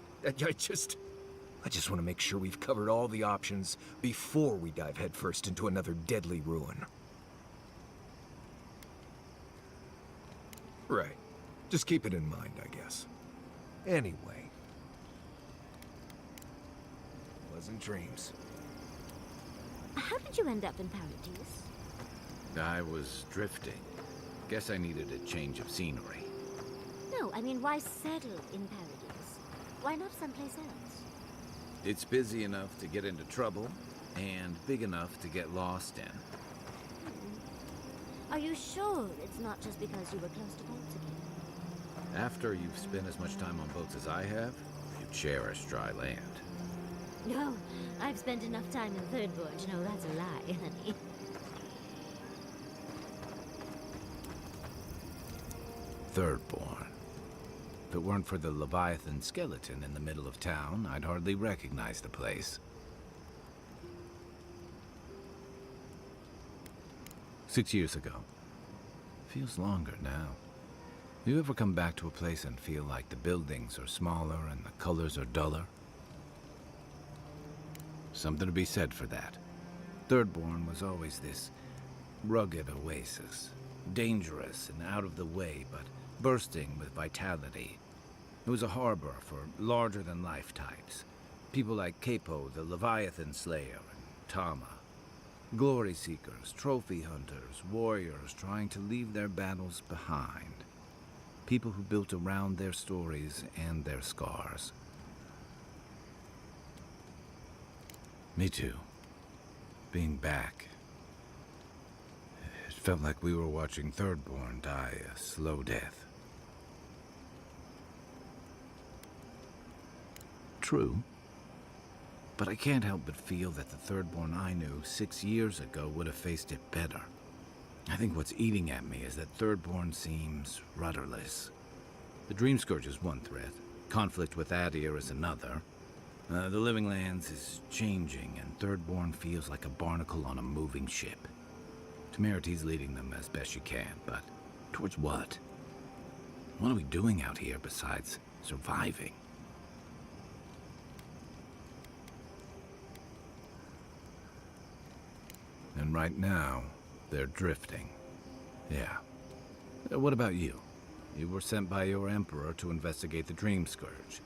I just want to make sure we've covered all the options before we dive headfirst into another deadly ruin. Right. Just keep it in mind, I guess. Anyway. Pleasant dreams. How did you end up in Paradise? I was drifting. Guess I needed a change of scenery. No, I mean, why settle in Paradise? Why not someplace else? It's busy enough to get into trouble, and big enough to get lost in. Are you sure it's not just because you were close to boats again? After you've spent as much time on boats as I have, you cherish dry land. No, I've spent enough time in Thirdborn to know that's a lie, honey. Thirdborn. If it weren't for the Leviathan skeleton in the middle of town, I'd hardly recognize the place. 6 years ago. Feels longer now. You ever come back to a place and feel like the buildings are smaller and the colors are duller? Something to be said for that. Thirdborn was always this rugged oasis. Dangerous and out of the way, but bursting with vitality. It was a harbor for larger-than-life types. People like Capo, the Leviathan Slayer, and Tama. Glory seekers, trophy hunters, warriors trying to leave their battles behind. People who built around their stories and their scars. Me too. Being back. It felt like we were watching Thirdborn die a slow death. True. But I can't help but feel that the Thirdborn I knew 6 years ago would have faced it better. I think what's eating at me is that Thirdborn seems rudderless. The Dream Scourge is one threat. Conflict with Adir is another. The Living Lands is changing, and Thirdborn feels like a barnacle on a moving ship. Temeriti's leading them as best she can, but towards what? What are we doing out here besides surviving? And right now, they're drifting. Yeah. What about you? You were sent by your Emperor to investigate the Dream Scourge.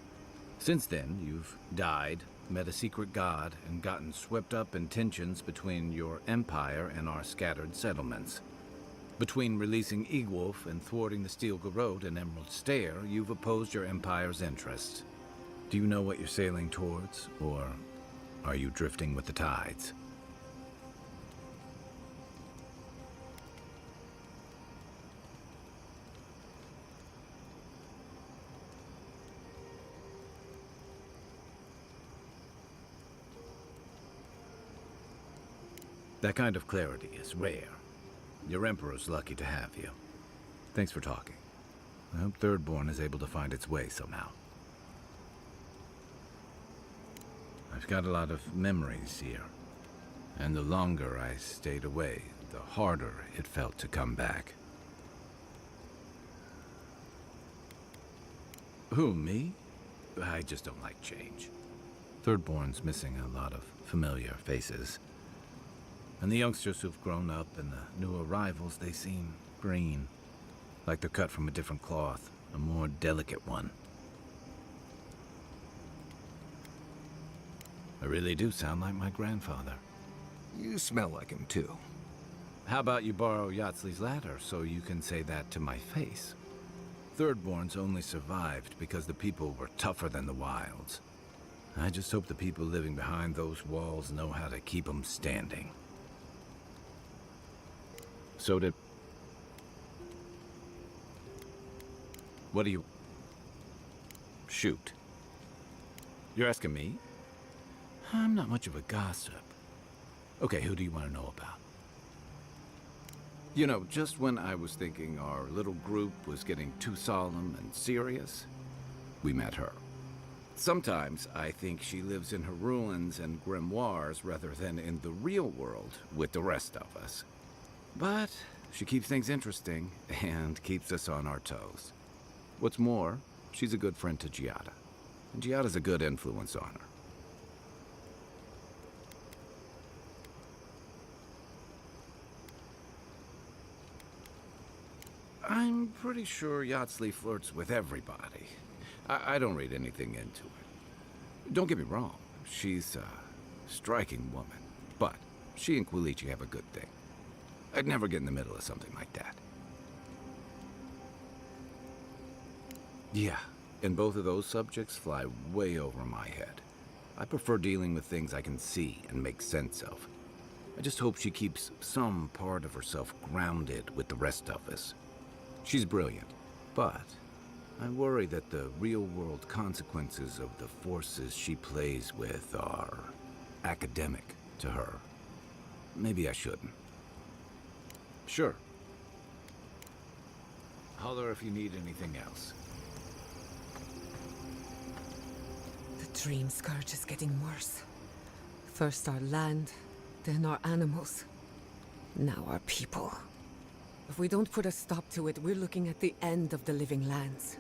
Since then, you've died, met a secret god, and gotten swept up in tensions between your empire and our scattered settlements. Between releasing Egwolf and thwarting the Steel Garrote and Emerald Stair, you've opposed your empire's interests. Do you know what you're sailing towards, or are you drifting with the tides? That kind of clarity is rare. Your Emperor's lucky to have you. Thanks for talking. I hope Thirdborn is able to find its way somehow. I've got a lot of memories here. And the longer I stayed away, the harder it felt to come back. Who, me? I just don't like change. Thirdborn's missing a lot of familiar faces. And the youngsters who've grown up and the new arrivals, they seem green. Like they're cut from a different cloth, a more delicate one. I really do sound like my grandfather. You smell like him, too. How about you borrow Yatsley's ladder so you can say that to my face? Thirdborn's only survived because the people were tougher than the wilds. I just hope the people living behind those walls know how to keep them standing. So did... What do you... Shoot. You're asking me? I'm not much of a gossip. Okay, who do you want to know about? You know, just when I was thinking our little group was getting too solemn and serious, we met her. Sometimes I think she lives in her ruins and grimoires rather than in the real world with the rest of us. But she keeps things interesting and keeps us on our toes. What's more, she's a good friend to Giada. And Giada's a good influence on her. I'm pretty sure Yatsley flirts with everybody. I don't read anything into it. Don't get me wrong, she's a striking woman, but she and Quilici have a good thing. I'd never get in the middle of something like that. Yeah, and both of those subjects fly way over my head. I prefer dealing with things I can see and make sense of. I just hope she keeps some part of herself grounded with the rest of us. She's brilliant, but I worry that the real-world consequences of the forces she plays with are academic to her. Maybe I shouldn't. Sure. Holler if you need anything else. The dream scourge is getting worse. First our land, then our animals. Now our people. If we don't put a stop to it, we're looking at the end of the living lands.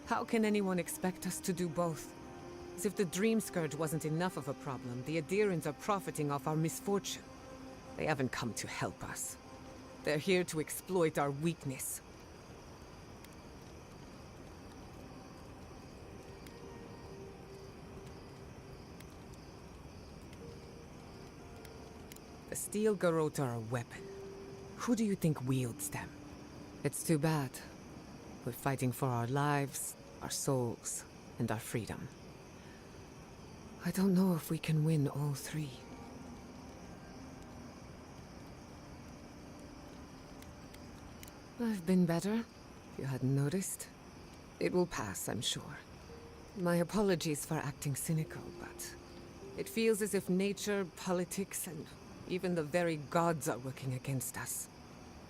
How can anyone expect us to do both? As if the dream scourge wasn't enough of a problem, the Adherents are profiting off our misfortune. They haven't come to help us. They're here to exploit our weakness. The Steel Garrote are a weapon. Who do you think wields them? It's too bad. We're fighting for our lives, our souls, and our freedom. I don't know if we can win all three. I've been better, if you hadn't noticed. It will pass, I'm sure. My apologies for acting cynical, but it feels as if nature, politics, and even the very gods are working against us.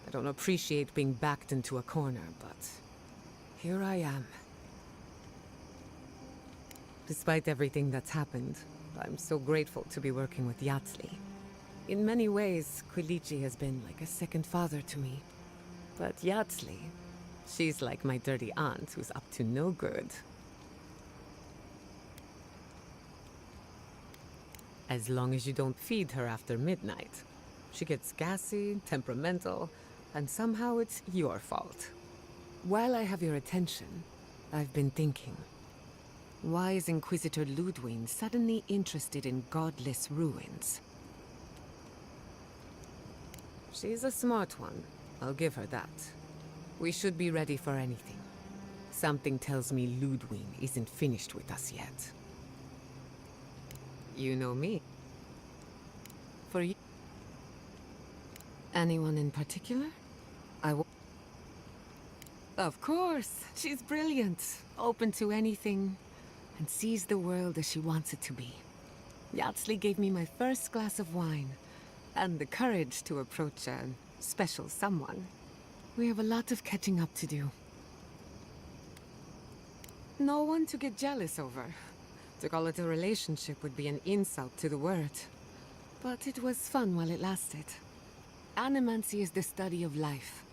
I don't appreciate being backed into a corner, but here I am. Despite everything that's happened, I'm so grateful to be working with Yatsley. In many ways, Quilici has been like a second father to me. But Yatsley, she's like my dirty aunt who's up to no good. As long as you don't feed her after midnight. She gets gassy, temperamental, and somehow it's your fault. While I have your attention, I've been thinking. Why is Inquisitor Ludwig suddenly interested in godless ruins? She's a smart one. I'll give her that. We should be ready for anything. Something tells me Ludwig isn't finished with us yet. You know me. For you... Anyone in particular? Of course! She's brilliant. Open to anything. And sees the world as she wants it to be. Yatsley gave me my first glass of wine. And the courage to approach a special someone. We have a lot of catching up to do. No one to get jealous over. To call it a relationship would be an insult to the word. But it was fun while it lasted. Animancy is the study of life.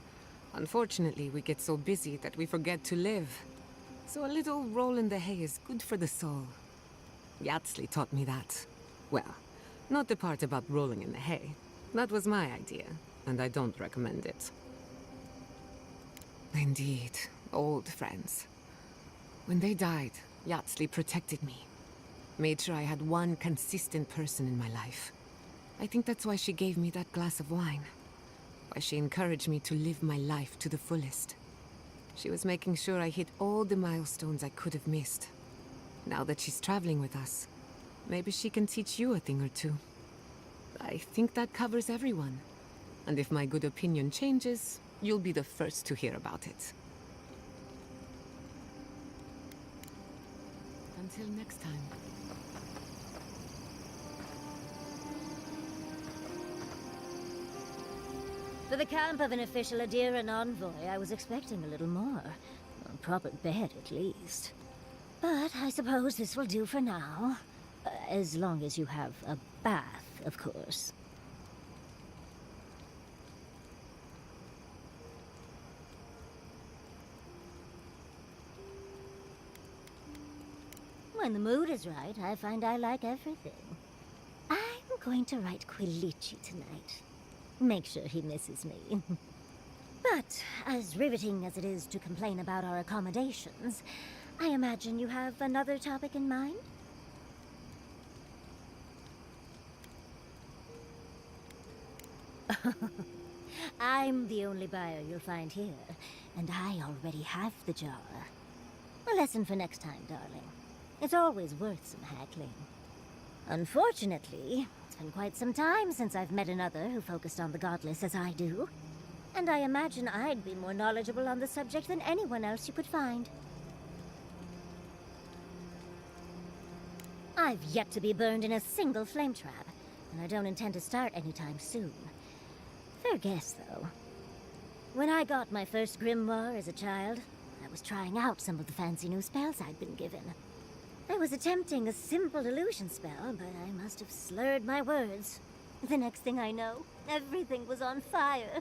Unfortunately, we get so busy that we forget to live. So a little roll in the hay is good for the soul. Yatsley taught me that. Well, not the part about rolling in the hay. That was my idea, and I don't recommend it. Indeed, old friends. When they died, Yatsley protected me. Made sure I had one consistent person in my life. I think that's why she gave me that glass of wine. Why she encouraged me to live my life to the fullest. She was making sure I hit all the milestones I could have missed. Now that she's traveling with us, maybe she can teach you a thing or two. I think that covers everyone. And if my good opinion changes, you'll be the first to hear about it. Until next time. For the camp of an official Adherent envoy, I was expecting a little more. A proper bed, at least. But I suppose this will do for now. As long as you have a bath, of course. When the mood is right, I find I like everything. I'm going to write Quilici tonight. Make sure he misses me. But, as riveting as it is to complain about our accommodations, I imagine you have another topic in mind? I'm the only buyer you'll find here, and I already have the jar. A lesson for next time, darling. It's always worth some haggling. Unfortunately, it's been quite some time since I've met another who focused on the godless as I do. And I imagine I'd be more knowledgeable on the subject than anyone else you could find. I've yet to be burned in a single flame trap, and I don't intend to start anytime soon. Fair guess, though. When I got my first grimoire as a child, I was trying out some of the fancy new spells I'd been given. I was attempting a simple illusion spell, but I must have slurred my words. The next thing I know, everything was on fire.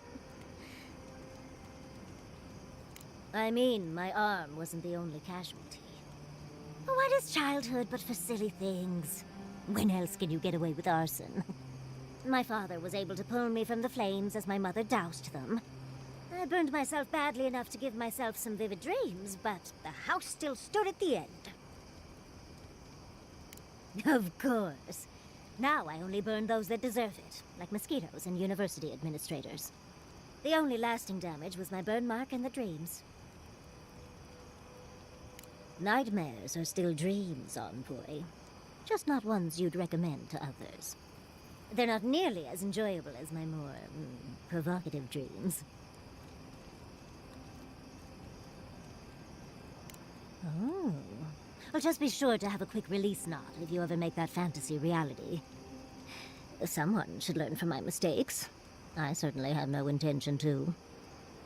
I mean, my arm wasn't the only casualty. What is childhood but for silly things? When else can you get away with arson? My father was able to pull me from the flames as my mother doused them. I burned myself badly enough to give myself some vivid dreams, but the house still stood at the end. Of course. Now I only burn those that deserve it, like mosquitoes and university administrators. The only lasting damage was my burn mark and the dreams. Nightmares are still dreams, Envoy. Just not ones you'd recommend to others. They're not nearly as enjoyable as my more provocative dreams. Oh. Well, just be sure to have a quick release knot if you ever make that fantasy reality. Someone should learn from my mistakes. I certainly have no intention to.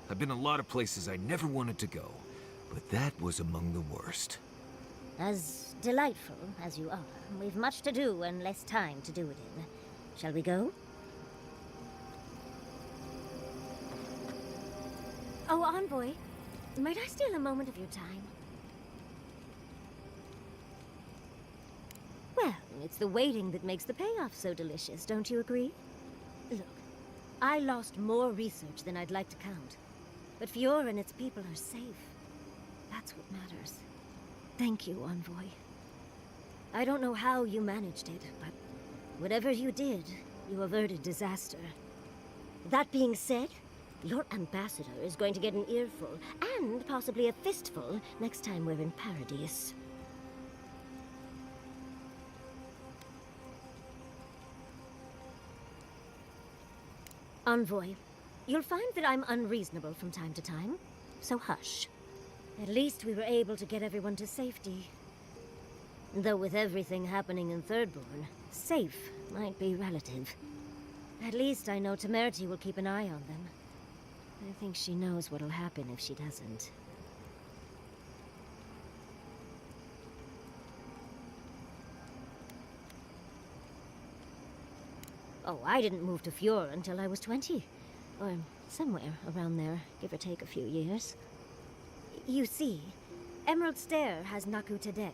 I've been a lot of places I never wanted to go, but that was among the worst. As delightful as you are, we've much to do and less time to do it in. Shall we go? Oh, Envoy, might I steal a moment of your time? Well, it's the waiting that makes the payoff so delicious, don't you agree? Look, I lost more research than I'd like to count. But Fiora and its people are safe. That's what matters. Thank you, Envoy. I don't know how you managed it, but whatever you did, you averted disaster. That being said, your ambassador is going to get an earful, and possibly a fistful, next time we're in Paradise. Envoy, you'll find that I'm unreasonable from time to time, so hush. At least we were able to get everyone to safety. Though with everything happening in Thirdborn, safe might be relative. At least I know Temerity will keep an eye on them. I think she knows what'll happen if she doesn't. Oh, I didn't move to Fiora until I was 20. Or somewhere around there, give or take a few years. You see, Emerald Stair has Naku Tedek.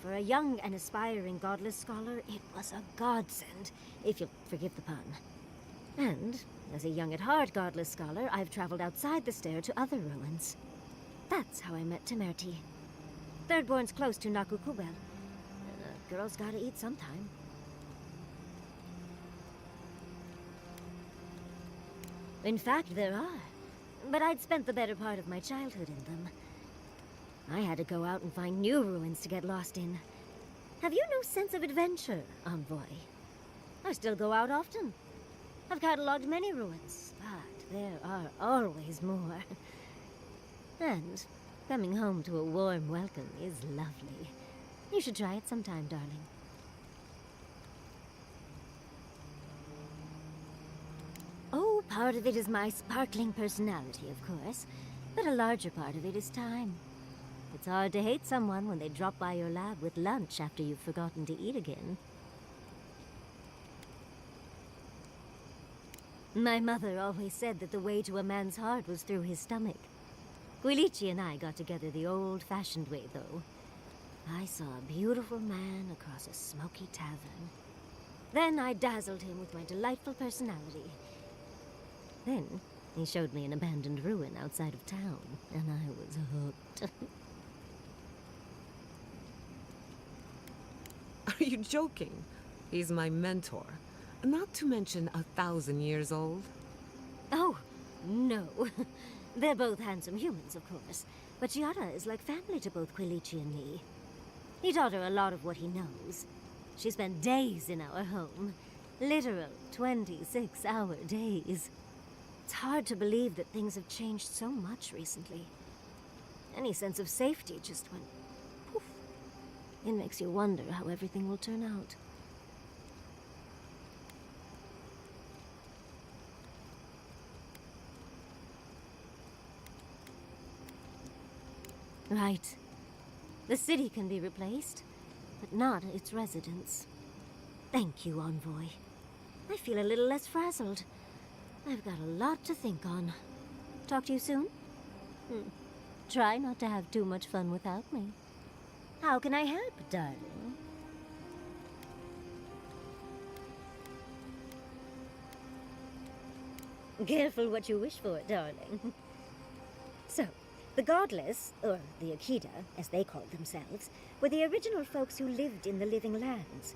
For a young and aspiring godless scholar, it was a godsend, if you'll forgive the pun. And, as a young at heart godless scholar, I've traveled outside the stair to other ruins. That's how I met Temerity. Thirdborn's close to Naku Kubel. A girl's gotta eat sometime. In fact, there are. But I'd spent the better part of my childhood in them. I had to go out and find new ruins to get lost in. Have you no sense of adventure, Envoy? I still go out often. I've catalogued many ruins, but there are always more. And coming home to a warm welcome is lovely. You should try it sometime, darling. Oh, part of it is my sparkling personality, of course. But a larger part of it is time. It's hard to hate someone when they drop by your lab with lunch after you've forgotten to eat again. My mother always said that the way to a man's heart was through his stomach. Quilici and I got together the old-fashioned way, though. I saw a beautiful man across a smoky tavern. Then I dazzled him with my delightful personality. Then he showed me an abandoned ruin outside of town, and I was hooked. Are you joking? He's my mentor. Not to mention 1,000 years old. Oh, no. They're both handsome humans, of course. But Giada is like family to both Quilici and me. He taught her a lot of what he knows. She spent days in our home. Literal 26-hour days. It's hard to believe that things have changed so much recently. Any sense of safety just went poof. It makes you wonder how everything will turn out. Right. The city can be replaced, but not its residents. Thank you, Envoy. I feel a little less frazzled. I've got a lot to think on. Talk to you soon? Try not to have too much fun without me. How can I help, darling? Careful what you wish for, darling. So, the Godless, or the Akida, as they called themselves, were the original folks who lived in the Living Lands.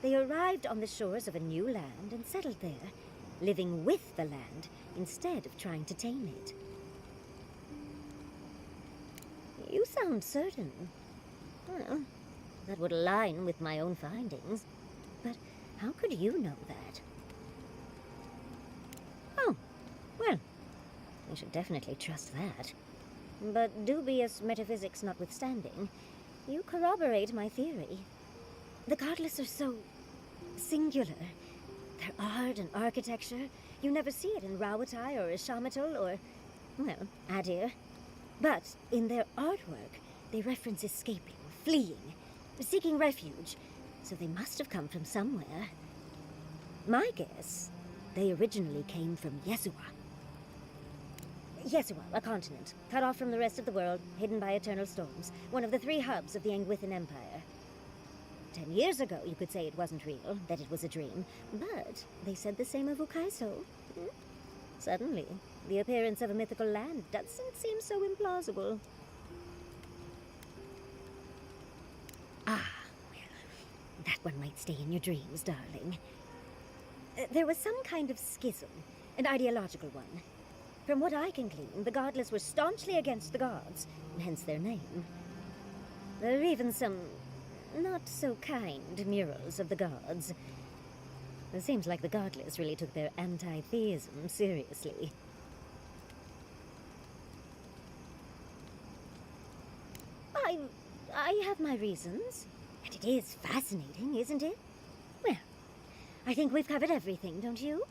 They arrived on the shores of a new land and settled there, living with the land instead of trying to tame it. You sound certain. Well, that would align with my own findings. But how could you know that? Oh, well, I should definitely trust that. But dubious metaphysics notwithstanding, you corroborate my theory. The Godless are so singular. Their art and architecture, you never see it in Rawatai or Ishamatal or, well, Adir. But in their artwork, they reference escaping, fleeing, seeking refuge, so they must have come from somewhere. My guess, they originally came from Yesua. Yesua, a continent, cut off from the rest of the world, hidden by eternal storms, one of the 3 hubs of the Angwithan Empire. 10 years ago, you could say it wasn't real, that it was a dream, but they said the same of Ukaiso. Suddenly, the appearance of a mythical land doesn't seem so implausible. Ah, well, that one might stay in your dreams, darling. There was some kind of schism, an ideological one. From what I can glean, the Godless were staunchly against the gods, and hence their name. There are even some not-so-kind murals of the gods. It seems like the Godless really took their anti-theism seriously. I have my reasons. And it is fascinating, isn't it? Well, I think we've covered everything, don't you?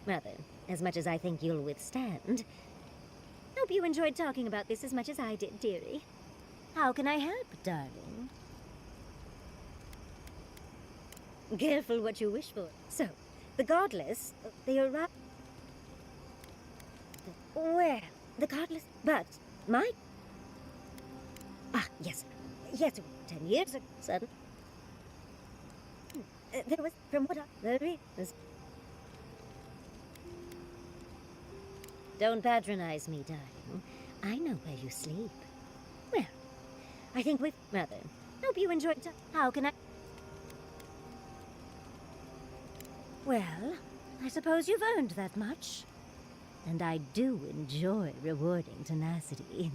Rather, as much as I think you'll withstand. Hope you enjoyed talking about this as much as I did, dearie. How can I help, darling? Careful what you wish for. So, the Godless, they arrived... Well, the Godless... But, my... Ah, yes. Yes, 10 years ago, sudden... There was, from what I... There is... Don't patronize me, darling. I know where you sleep. Well, I think we've... Rather, hope you enjoyed... How can I... Well, I suppose you've earned that much. And I do enjoy rewarding tenacity.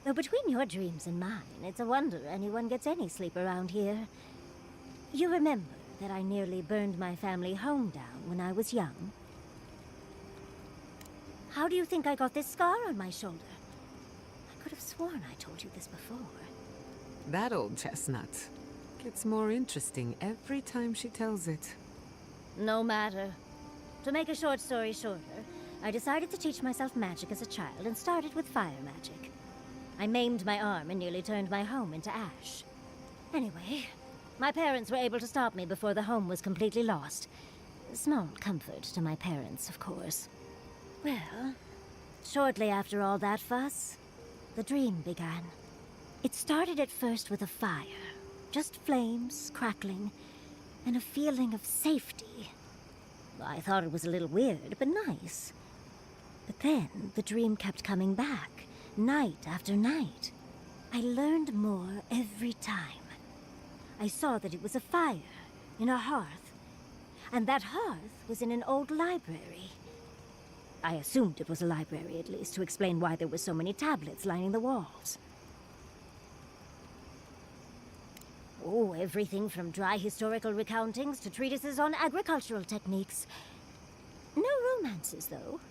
Though between your dreams and mine, it's a wonder anyone gets any sleep around here. You remember that I nearly burned my family home down when I was young? How do you think I got this scar on my shoulder? I could have sworn I told you this before. That old chestnut gets more interesting every time she tells it. No matter. To make a short story shorter, I decided to teach myself magic as a child and started with fire magic. I maimed my arm and nearly turned my home into ash. Anyway, my parents were able to stop me before the home was completely lost. Small comfort to my parents, of course. Well, shortly after all that fuss, the dream began. It started at first with a fire, just flames crackling, and a feeling of safety. I thought it was a little weird, but nice. But then the dream kept coming back, night after night. I learned more every time. I saw that it was a fire in a hearth, and that hearth was in an old library. I assumed it was a library, at least, to explain why there were so many tablets lining the walls. Oh, everything from dry historical recountings to treatises on agricultural techniques. No romances, though.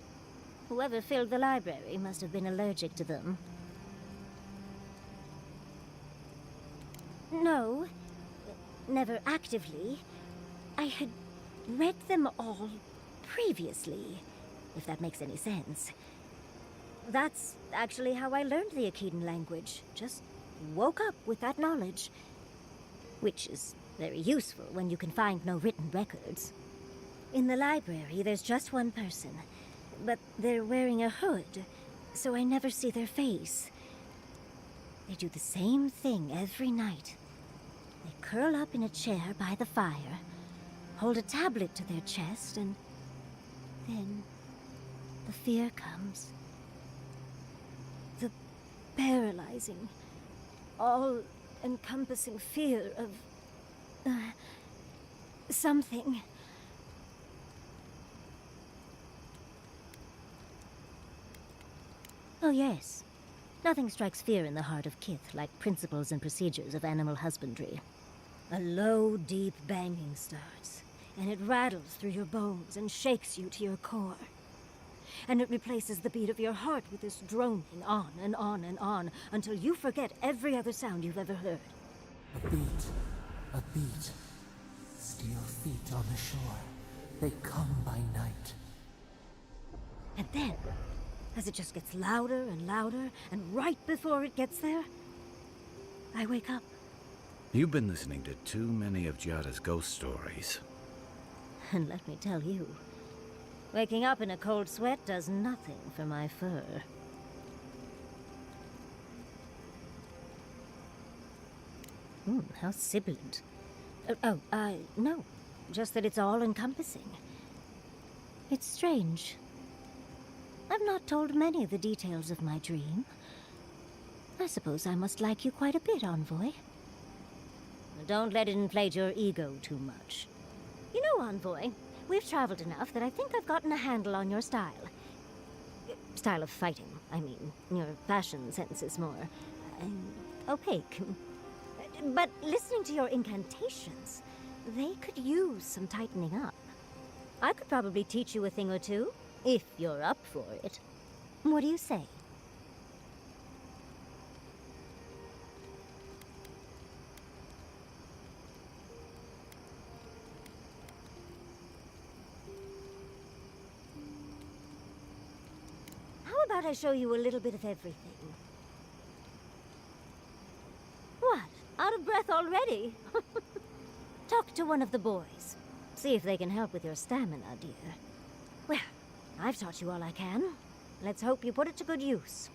Whoever filled the library must have been allergic to them. No, never actively. I had read them all previously, if that makes any sense. That's actually how I learned the Akedan language. Just woke up with that knowledge. Which is very useful when you can find no written records. In the library, there's just one person, but they're wearing a hood, so I never see their face. They do the same thing every night. They curl up in a chair by the fire, hold a tablet to their chest, and then the fear comes. The paralyzing, all-encompassing fear of something. Oh yes. Nothing strikes fear in the heart of Kith like principles and procedures of animal husbandry. A low, deep banging starts, and it rattles through your bones and shakes you to your core. And it replaces the beat of your heart with this droning on and on and on until you forget every other sound you've ever heard. A beat. Steel feet on the shore. They come by night. And then, as it just gets louder and louder, and right before it gets there, I wake up. You've been listening to too many of Giada's ghost stories. And let me tell you, waking up in a cold sweat does nothing for my fur. How sibilant. No. Just that it's all-encompassing. It's strange. I've not told many of the details of my dream. I suppose I must like you quite a bit, Envoy. Don't let it inflate your ego too much. You know, Envoy, we've traveled enough that I think I've gotten a handle on your style. Style of fighting, I mean. Your fashion sense is more opaque. But listening to your incantations, they could use some tightening up. I could probably teach you a thing or two, if you're up for it. What do you say? How about I show you a little bit of everything? What? Out of breath already? Talk to one of the boys. See if they can help with your stamina, dear. Well, I've taught you all I can. Let's hope you put it to good use.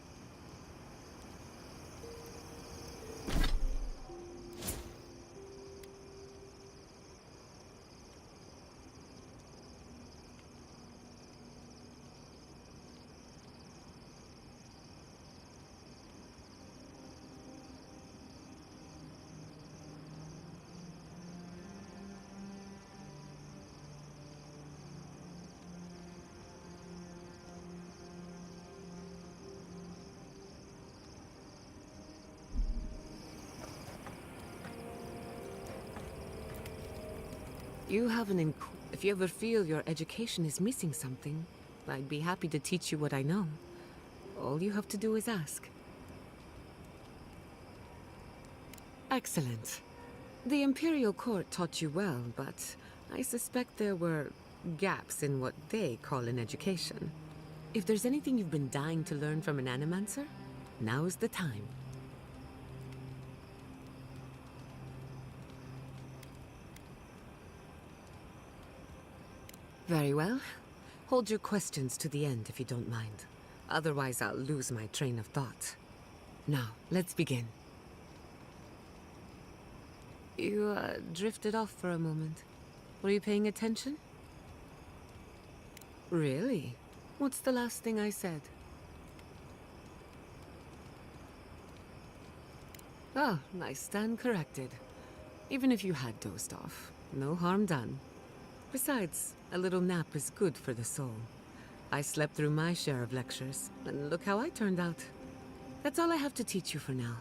You have an if you ever feel your education is missing something, I'd be happy to teach you what I know. All you have to do is ask. Excellent. The Imperial Court taught you well, but I suspect there were gaps in what they call an education. If there's anything you've been dying to learn from an Animancer, now's the time. Very well. Hold your questions to the end if you don't mind. Otherwise, I'll lose my train of thought. Now, let's begin. You, drifted off for a moment. Were you paying attention? Really? What's the last thing I said? Oh, I stand corrected. Even if you had dozed off, no harm done. Besides, a little nap is good for the soul. I slept through my share of lectures, and look how I turned out. That's all I have to teach you for now.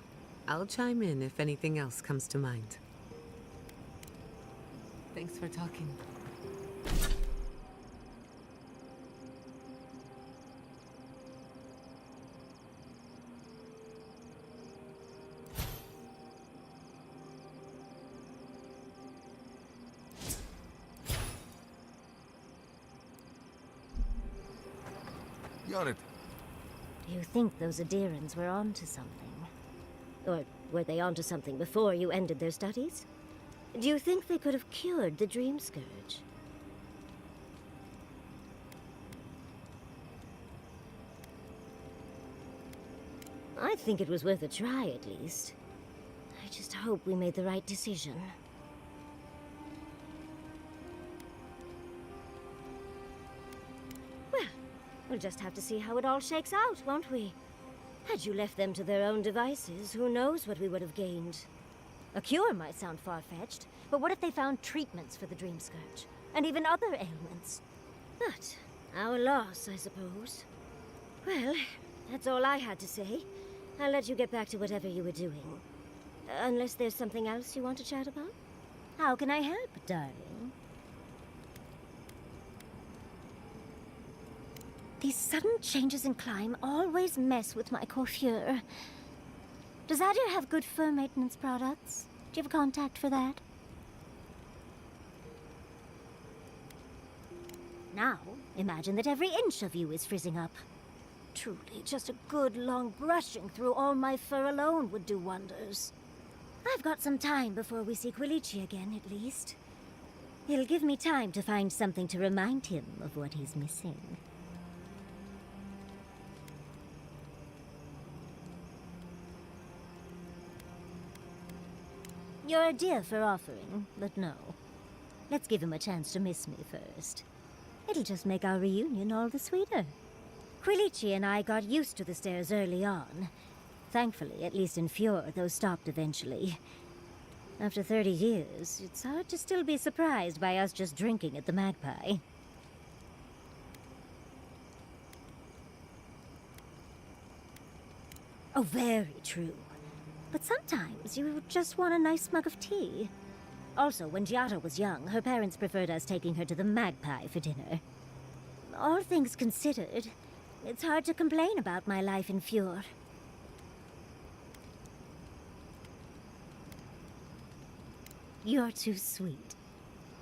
I'll chime in if anything else comes to mind. Thanks for talking. Got it. Do you think those Adirans were onto something? Or were they onto something before you ended their studies? Do you think they could have cured the Dream Scourge? I think it was worth a try, at least. I just hope we made the right decision. Well, we'll just have to see how it all shakes out, won't we? Had you left them to their own devices, who knows what we would have gained. A cure might sound far-fetched, but what if they found treatments for the Dream Scourge? And even other ailments? But our loss, I suppose. Well, that's all I had to say. I'll let you get back to whatever you were doing. Unless there's something else you want to chat about? How can I help, darling? These sudden changes in climate always mess with my coiffure. Does Adir have good fur maintenance products? Do you have a contact for that? Now, imagine that every inch of you is frizzing up. Truly, just a good long brushing through all my fur alone would do wonders. I've got some time before we see Quilici again, at least. It'll give me time to find something to remind him of what he's missing. You're a dear for offering, but no. Let's give him a chance to miss me first. It'll just make our reunion all the sweeter. Quilici and I got used to the stairs early on. Thankfully, at least in Fjord, those stopped eventually. After 30 years, it's hard to still be surprised by us just drinking at the Magpie. Oh, very true. But sometimes you just want a nice mug of tea. Also, when Giada was young, her parents preferred us taking her to the Magpie for dinner. All things considered, it's hard to complain about my life in Fjord. You're too sweet.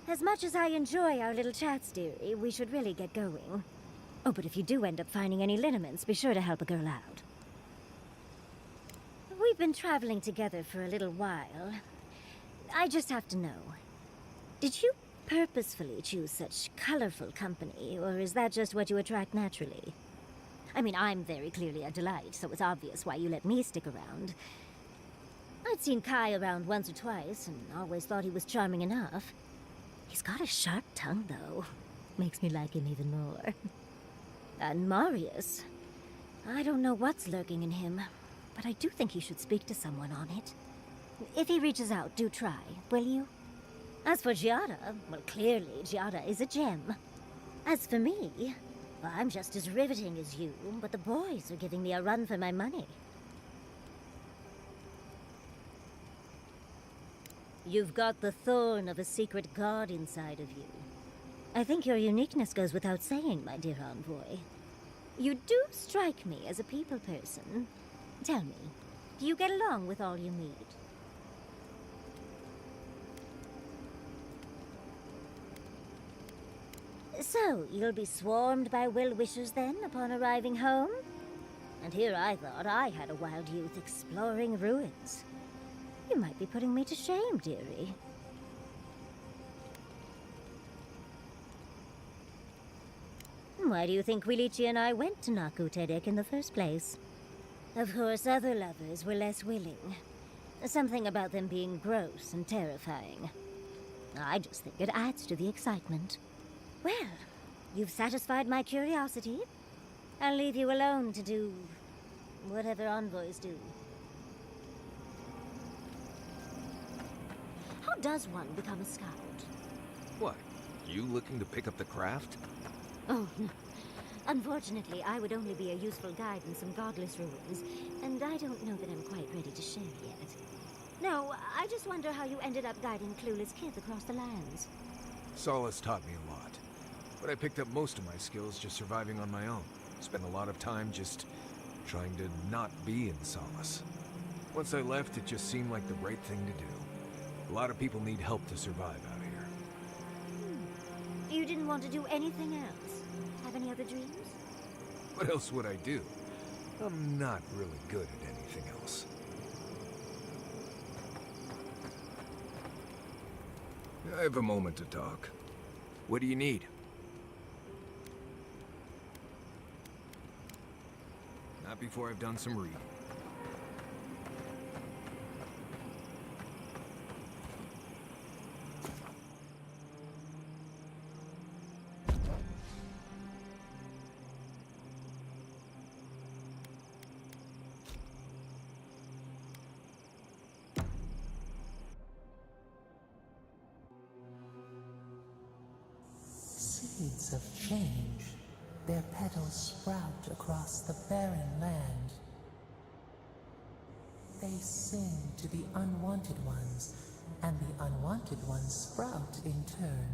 As much as I enjoy our little chats, dearie, we should really get going. Oh, but if you do end up finding any liniments, be sure to help a girl out. We've been traveling together for a little while. I just have to know. Did you purposefully choose such colorful company, or is that just what you attract naturally? I mean, I'm very clearly a delight, so it's obvious why you let me stick around. I'd seen Kai around once or twice, and always thought he was charming enough. He's got a sharp tongue, though. Makes me like him even more. And Marius. I don't know what's lurking in him, but I do think he should speak to someone on it. If he reaches out, do try, will you? As for Giada, well, clearly Giada is a gem. As for me, well, I'm just as riveting as you, but the boys are giving me a run for my money. You've got the thorn of a secret god inside of you. I think your uniqueness goes without saying, my dear envoy. You do strike me as a people person. Tell me, do you get along with all you meet? So, you'll be swarmed by will-wishers then, upon arriving home? And here I thought I had a wild youth exploring ruins. You might be putting me to shame, dearie. Why do you think Quilici and I went to Naku Tedek in the first place? Of course, other lovers were less willing. Something about them being gross and terrifying. I just think it adds to the excitement. Well, you've satisfied my curiosity. I'll leave you alone to do whatever envoys do. How does one become a scout? What? You looking to pick up the craft? Oh, no. Unfortunately, I would only be a useful guide in some godless ruins, and I don't know that I'm quite ready to share yet. No, I just wonder how you ended up guiding clueless kids across the lands. Solace taught me a lot, but I picked up most of my skills just surviving on my own. Spent a lot of time just trying to not be in Solace. Once I left, it just seemed like the right thing to do. A lot of people need help to survive out here. You didn't want to do anything else? Have any other dreams? What else would I do? I'm not really good at anything else. I have a moment to talk. What do you need? Not before I've done some reading. Seeds of change, their petals sprout across the barren land. They sing to the unwanted ones, and the unwanted ones sprout in turn.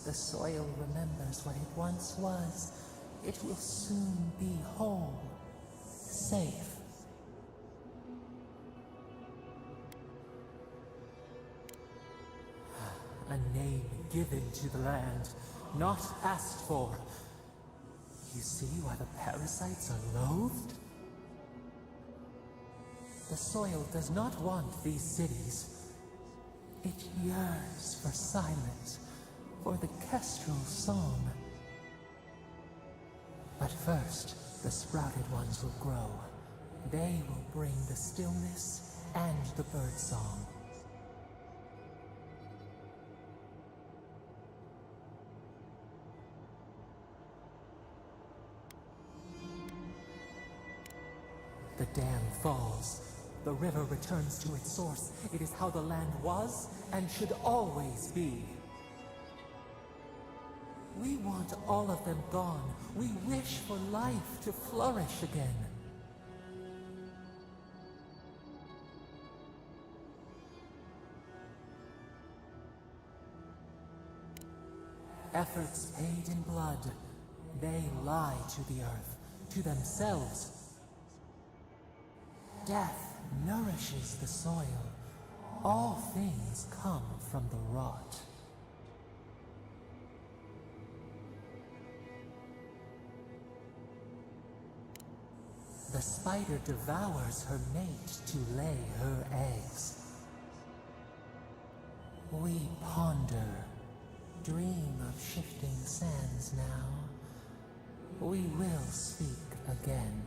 The soil remembers what it once was. It will soon be whole, safe. A name given to the land, not asked for. You see why the parasites are loathed? The soil does not want these cities. It yearns for silence, for the kestrel song. But first, the sprouted ones will grow. They will bring the stillness and the birdsong. The dam falls. The river returns to its source. It is how the land was and should always be. We want all of them gone. We wish for life to flourish again. Efforts paid in blood. They lie to the earth, to themselves. Death nourishes the soil. All things come from the rot. The spider devours her mate to lay her eggs. We ponder, dream of shifting sands now. We will speak again.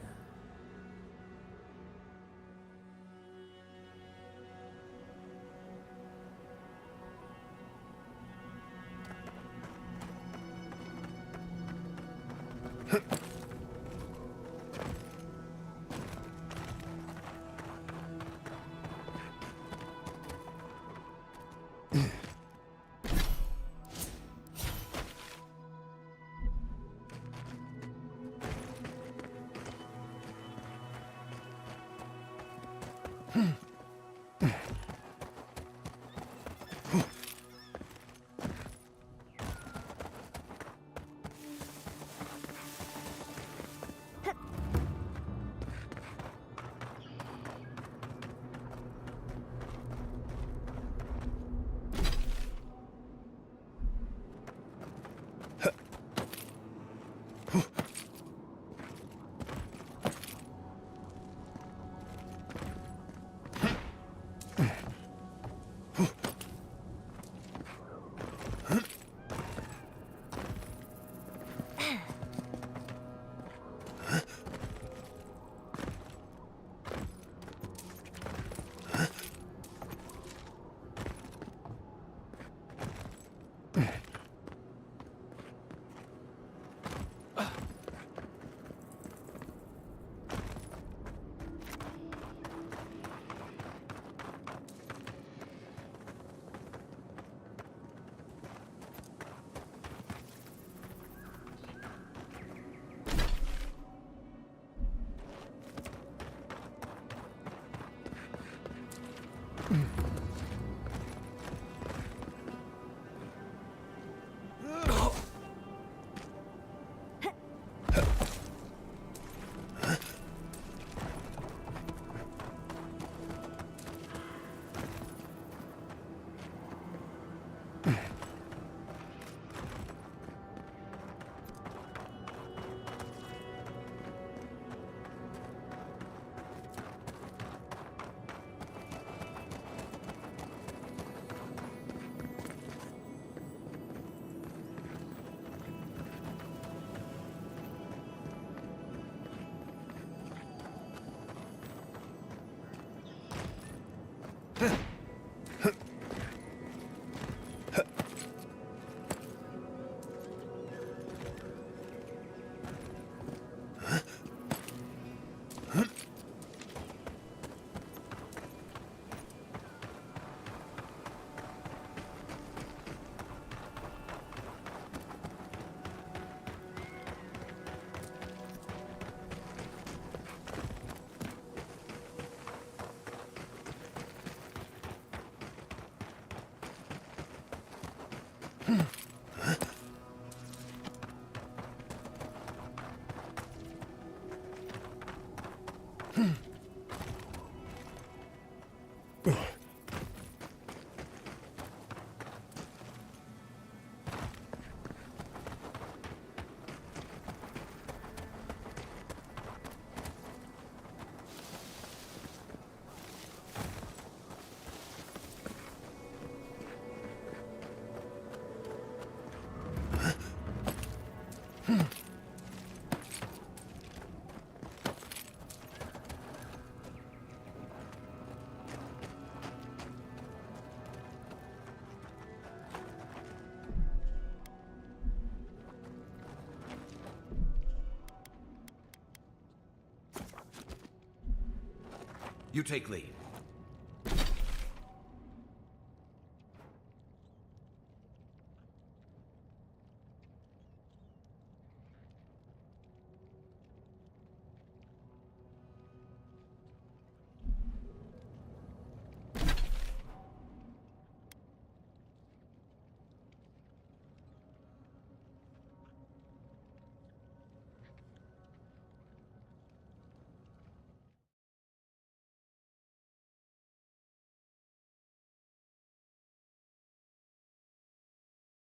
You take lead.